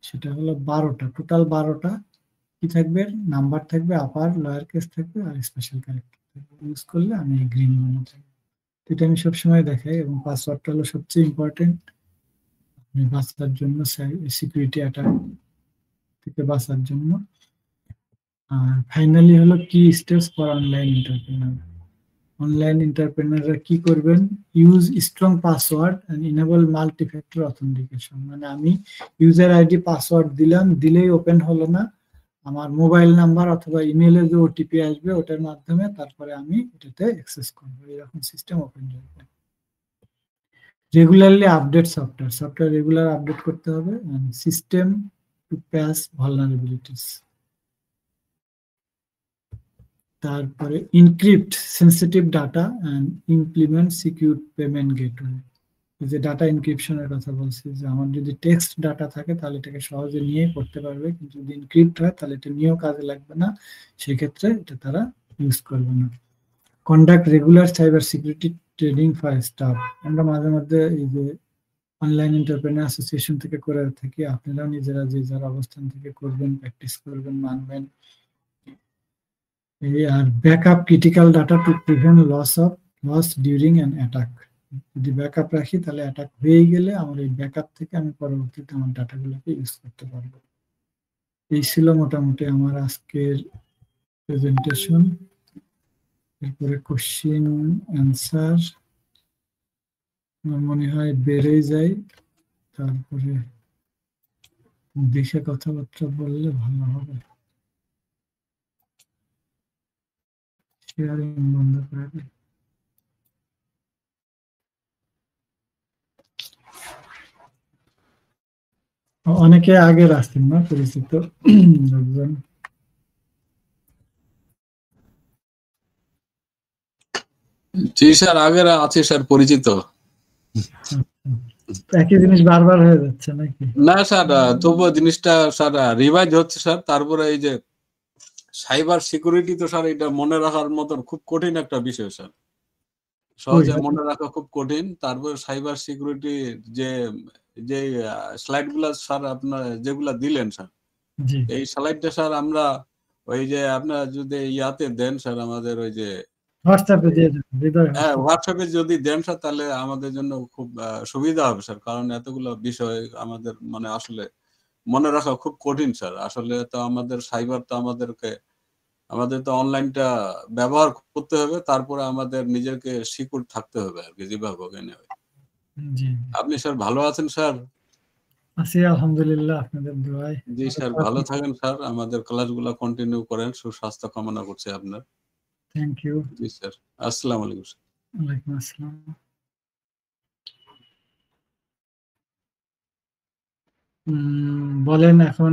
[SPEAKER 1] সেটা হলো 12টা, টোটাল 12টা কি থাকবে, নাম্বার থাকবে, আপার লয়ার কেস থাকবে আর স্পেশাল ক্যারেক্টার থাকবে, ইউজ করলে আমি গ্রিন জোনে থাকবো। এটা আমি সবসময় দেখাই। এবং পাসওয়ার্ডটা হলো সবচেয়ে ইম্পর্টেন্ট আপনি বাঁচার জন্য, সিকিউরিটি অ্যাটাক থেকে বাঁচার জন্য। আর ফাইনালি হলো কি steps for online entrepreneur. Online এন্টারপ্রেনাররা কি করবেন, use strong password and enable multi factor authentication. মানে আমি ইউজার আইডি পাসওয়ার্ড দিলাম, দিলেই ওপেন হলো না, আমার মোবাইল নাম্বার অথবা ইমেইলে যে ওটিপি আসবে ওটার মাধ্যমে তারপরে আমি এটাতে অ্যাক্সেস করবো, এরকম সিস্টেম ওপেন করবো। Regularly update software, software regular update করতে হবে। System to patch vulnerabilities. তারপরে encrypt sensitive data and implement secure payment gateway. যে ডাটা ইনক্রিপশনের কথা বলছি, যে আমার যদি টেক্সট ডাটা থাকে তাহলে এটাকে সহজে নিয়ে পড়তে পারবে, কিন্তু যদি ইনক্রিপ্ট হয় তাহলে এটা নিয়েও কাজে লাগবে না, সেক্ষেত্রে এটা তারা ইউজ করবে না। Conduct regular cyber security training for staff. আমরা মাঝে মধ্যে এই যে অনলাইন এন্টারপ্রেনার অ্যাসোসিয়েশন থেকে করে থাকি, আপনারাও নিজেরা যে যার অবস্থান থেকে করবেন, প্র্যাকটিস করবেন, মানবেন। আর backup critical data to prevent loss during an attack. যদি ব্যাকআপ রাখি তাহলে অ্যাটাক হয়ে গেলে আমার এই ব্যাকআপ থেকে আমি পরবর্তীতে আমার ডাটাগুলোকে ইউজ করতে পারবো। এই ছিল মোটামুটি আমার আজকের প্রেজেন্টেশন। এরপরে কোশ্চেন অ্যান্সার আমার মনে হয় বেড়েই যায়, তারপরে দেখে কথাবার্তা বললে ভালো হবে। শেয়ারিং বন্ধ করে দিই। অনেকে আগের আসছেন না পরিচিত লোকজন।
[SPEAKER 3] জি স্যার, আগের আছে স্যার, পরিচিত।
[SPEAKER 1] একই জিনিস বারবার হয়ে যাচ্ছে নাকি?
[SPEAKER 3] না স্যার, তবুও জিনিসটা স্যার রিভাইজ হচ্ছে স্যার। তারপরে এই যে সাইবার সিকিউরিটি, তো স্যার এটা মনে রাখার মতন খুব কঠিন একটা বিষয় স্যার, সহজে মনে রাখা খুব কঠিন। তারপরে সাইবার সিকিউরিটি যে যে স্লাইড গুলা স্যার আপনার যেগুলা দিলেন স্যার, এই স্লাইডটা স্যার আমরা ওই যে আপনার যদি ইয়াতে দেন স্যার, আমাদের ওই যে
[SPEAKER 1] হোয়াটসঅ্যাপে দিয়ে দেন,
[SPEAKER 3] হ্যাঁ হোয়াটসঅ্যাপে যদি দেন স্যার, তাহলে আমাদের জন্য খুব সুবিধা হবে স্যার। কারণ এতগুলো বিষয় আমাদের মানে আসলে মনে রাখা খুব কঠিন স্যার। আসলে তো আমাদের সাইবার তো আমাদের তো অনলাইনটা ব্যবহার করতে হবে, তারপরে আমাদের নিজেকে সিকিউর থাকতে হবে আর কি, যেভাবে হোক। আপনি স্যার ভালো আছেন স্যার?
[SPEAKER 1] আছি আলহামদুলিল্লাহ, আপনাদের দোয়ায়।
[SPEAKER 3] জি স্যার, ভালো থাকেন স্যার, আমাদের ক্লাসগুলো কন্টিনিউ করেন। সুস্বাস্থ্য কামনা করছি আপনার।
[SPEAKER 1] Thank you.
[SPEAKER 3] জি স্যার, আসসালামু আলাইকুম।
[SPEAKER 1] ওয়ালাইকুম আসসালাম। বলেন এখন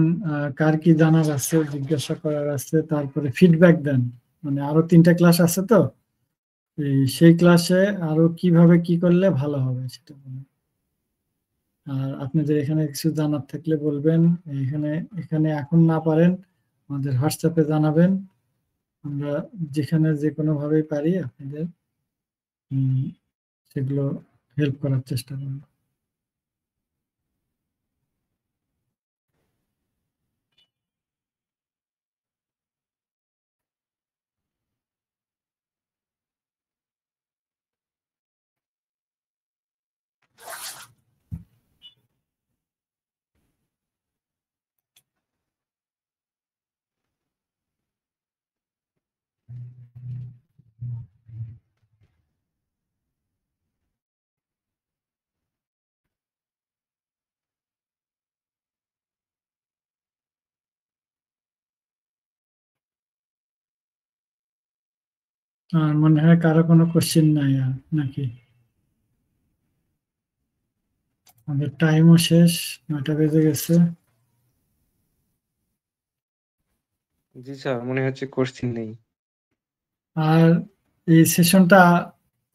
[SPEAKER 1] কার কি জানার আছে, জিজ্ঞাসা করার আছে, তারপরে ফিডব্যাক দেন। মানে আরো 3টা ক্লাস আছে তো, সেই ক্লাসে আরো কিভাবে কি করলে ভালো হবে সেটা বলুন। আর আপনাদের এখানে কিছু জানার থাকলে বলবেন, এখানে এখানে এখন না পারেন আমাদের হোয়াটসঅ্যাপে জানাবেন, আমরা যেখানে যে কোনো ভাবেই পারি আপনাদের সেগুলো হেল্প করার চেষ্টা করব। আর মনে হয় কারো কোনো কোশ্চেন নাই আর নাকি? আমাদের টাইমও শেষ, 9টা বেজে গেছে।
[SPEAKER 4] জি স্যার, মনে হচ্ছে কোশ্চিন নেই।
[SPEAKER 1] আর এই সেশনটা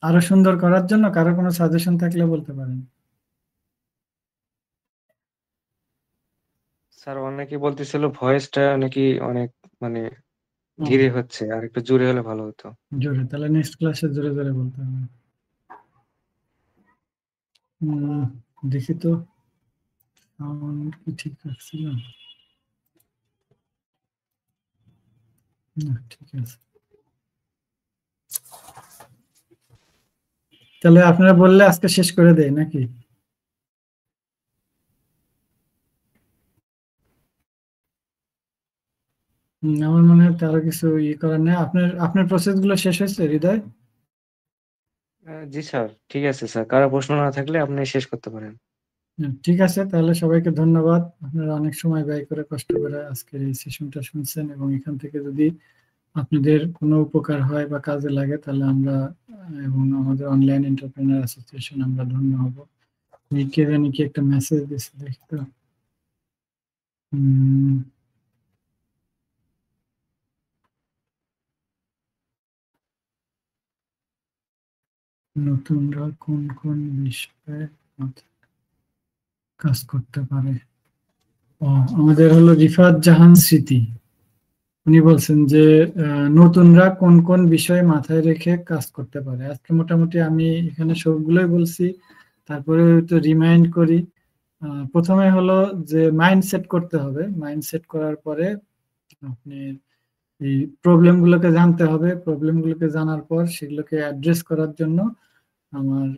[SPEAKER 1] আরো সুন্দর করার জন্য কারো কোনো সাজেশন থাকলে বলতে পারেন।
[SPEAKER 4] স্যার অনেকে বলতেছিল ভয়েসটা নাকি অনেক মানে ধীরে হচ্ছে, আর একটু জোরে হলে ভালো হতো।
[SPEAKER 1] জোরে, তাহলে নেক্সট ক্লাসে জোরে জোরে বলতে হবে। দেখি তো সাউন্ড কি ঠিক রাখছিল না, ঠিক আছে। তাহলে আপনারা বললে আজকে শেষ করে দেয় নাকি? আমার মনে হয় আরো কিছু করার নেই। আপনার আপনার প্রসেস গুলো শেষ হয়েছে হৃদয়?
[SPEAKER 4] জি স্যার, ঠিক আছে স্যার, কারো প্রশ্ন না থাকলে আপনি শেষ করতে পারেন।
[SPEAKER 1] ঠিক আছে, তাহলে সবাইকে ধন্যবাদ। আপনারা অনেক সময় ব্যয় করে কষ্ট করে আজকের এই সেশনটা শুনছেন, এবং এখান থেকে যদি আপনাদের কোনো উপকার হয় বা কাজে লাগে তাহলে আমরা এবং আমাদের অনলাইন এন্টারপ্রেনার অ্যাসোসিয়েশন আমরা ধন্য হব। কে জানি কি একটা মেসেজ দিচ্ছে, দেখি তো। নতুনরা কোন কোন বিষয়ে কাজ করতে পারে? আমাদের হলো রিফাত জাহান স্মৃতি, উনি বলছেন যে নতুনরা কোন কোন বিষয়ে মাথায় রেখে কাজ করতে পারে। আজকে মোটামুটি আমি এখানে সবগুলোই বলছি, তারপরে তো রিমাইন্ড করি। প্রথমে হলো যে মাইন্ড সেট করতে হবে, মাইন্ড সেট করার পরে আপনি এই প্রবলেম গুলোকে জানতে হবে, প্রবলেম গুলোকে জানার পর সেগুলোকে অ্যাড্রেস করার জন্য আমার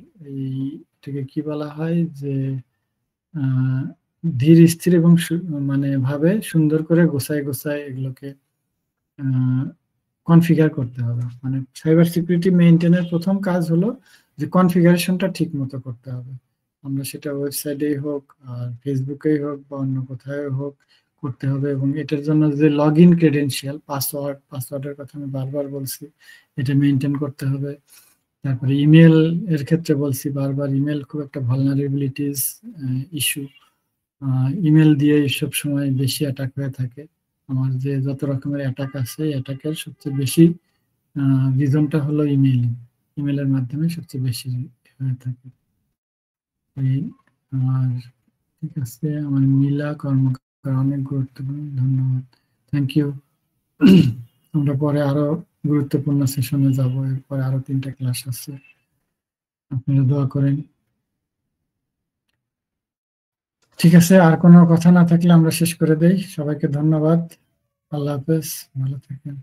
[SPEAKER 1] এটাকে কি বলা হয় যে ধীর স্থির এবং মানে ভাবে সুন্দর করে গোছায় গোছায় এগুলোকে কনফিগার করতে হবে। মানে সাইবার সিকিউরিটি মেইনটেনের প্রথম কাজ হলো যে কনফিগারেশনটা ঠিক মতো করতে হবে। আমরা সেটা ওয়েবসাইটেই হোক আর ফেসবুকেই হোক বা অন্য কোথায় হোক করতে হবে, এবং এটার জন্য যে লগ ইন ক্রেডেনশিয়াল পাসওয়ার্ডের কথা আমি বারবার বলছি, এটা মেনটেন করতে হবে। তারপরে ইমেল এর ক্ষেত্রে বলছি বারবার, ইমেল খুব একটা ভালনারেবিলিটিস ইস্যু, ইমেল দিয়ে সব সময় বেশি অ্যাটাক হয়ে থাকে। আমার যে যত রকমের অ্যাটাক আছে, অ্যাটাকের সবচেয়ে বেশি রিজনটা হলো ইমেলের মাধ্যমে সবচেয়ে বেশি হয়ে থাকে। আর ঠিক আছে, আমার নীলা কর্মকার অনেক গুরুত্বপূর্ণ, ধন্যবাদ, থ্যাংক ইউ। আমরা পরে আরো গুরুত্বপূর্ণ সেশনে যাব, এরপরে আরো 3টা ক্লাস আছে, আপনারা দোয়া করেন। ঠিক আছে, আর কোনো কথা না থাকলে আমরা শেষ করে দেই। সবাইকে ধন্যবাদ, আল্লাহ হাফেজ, ভালো থাকেন।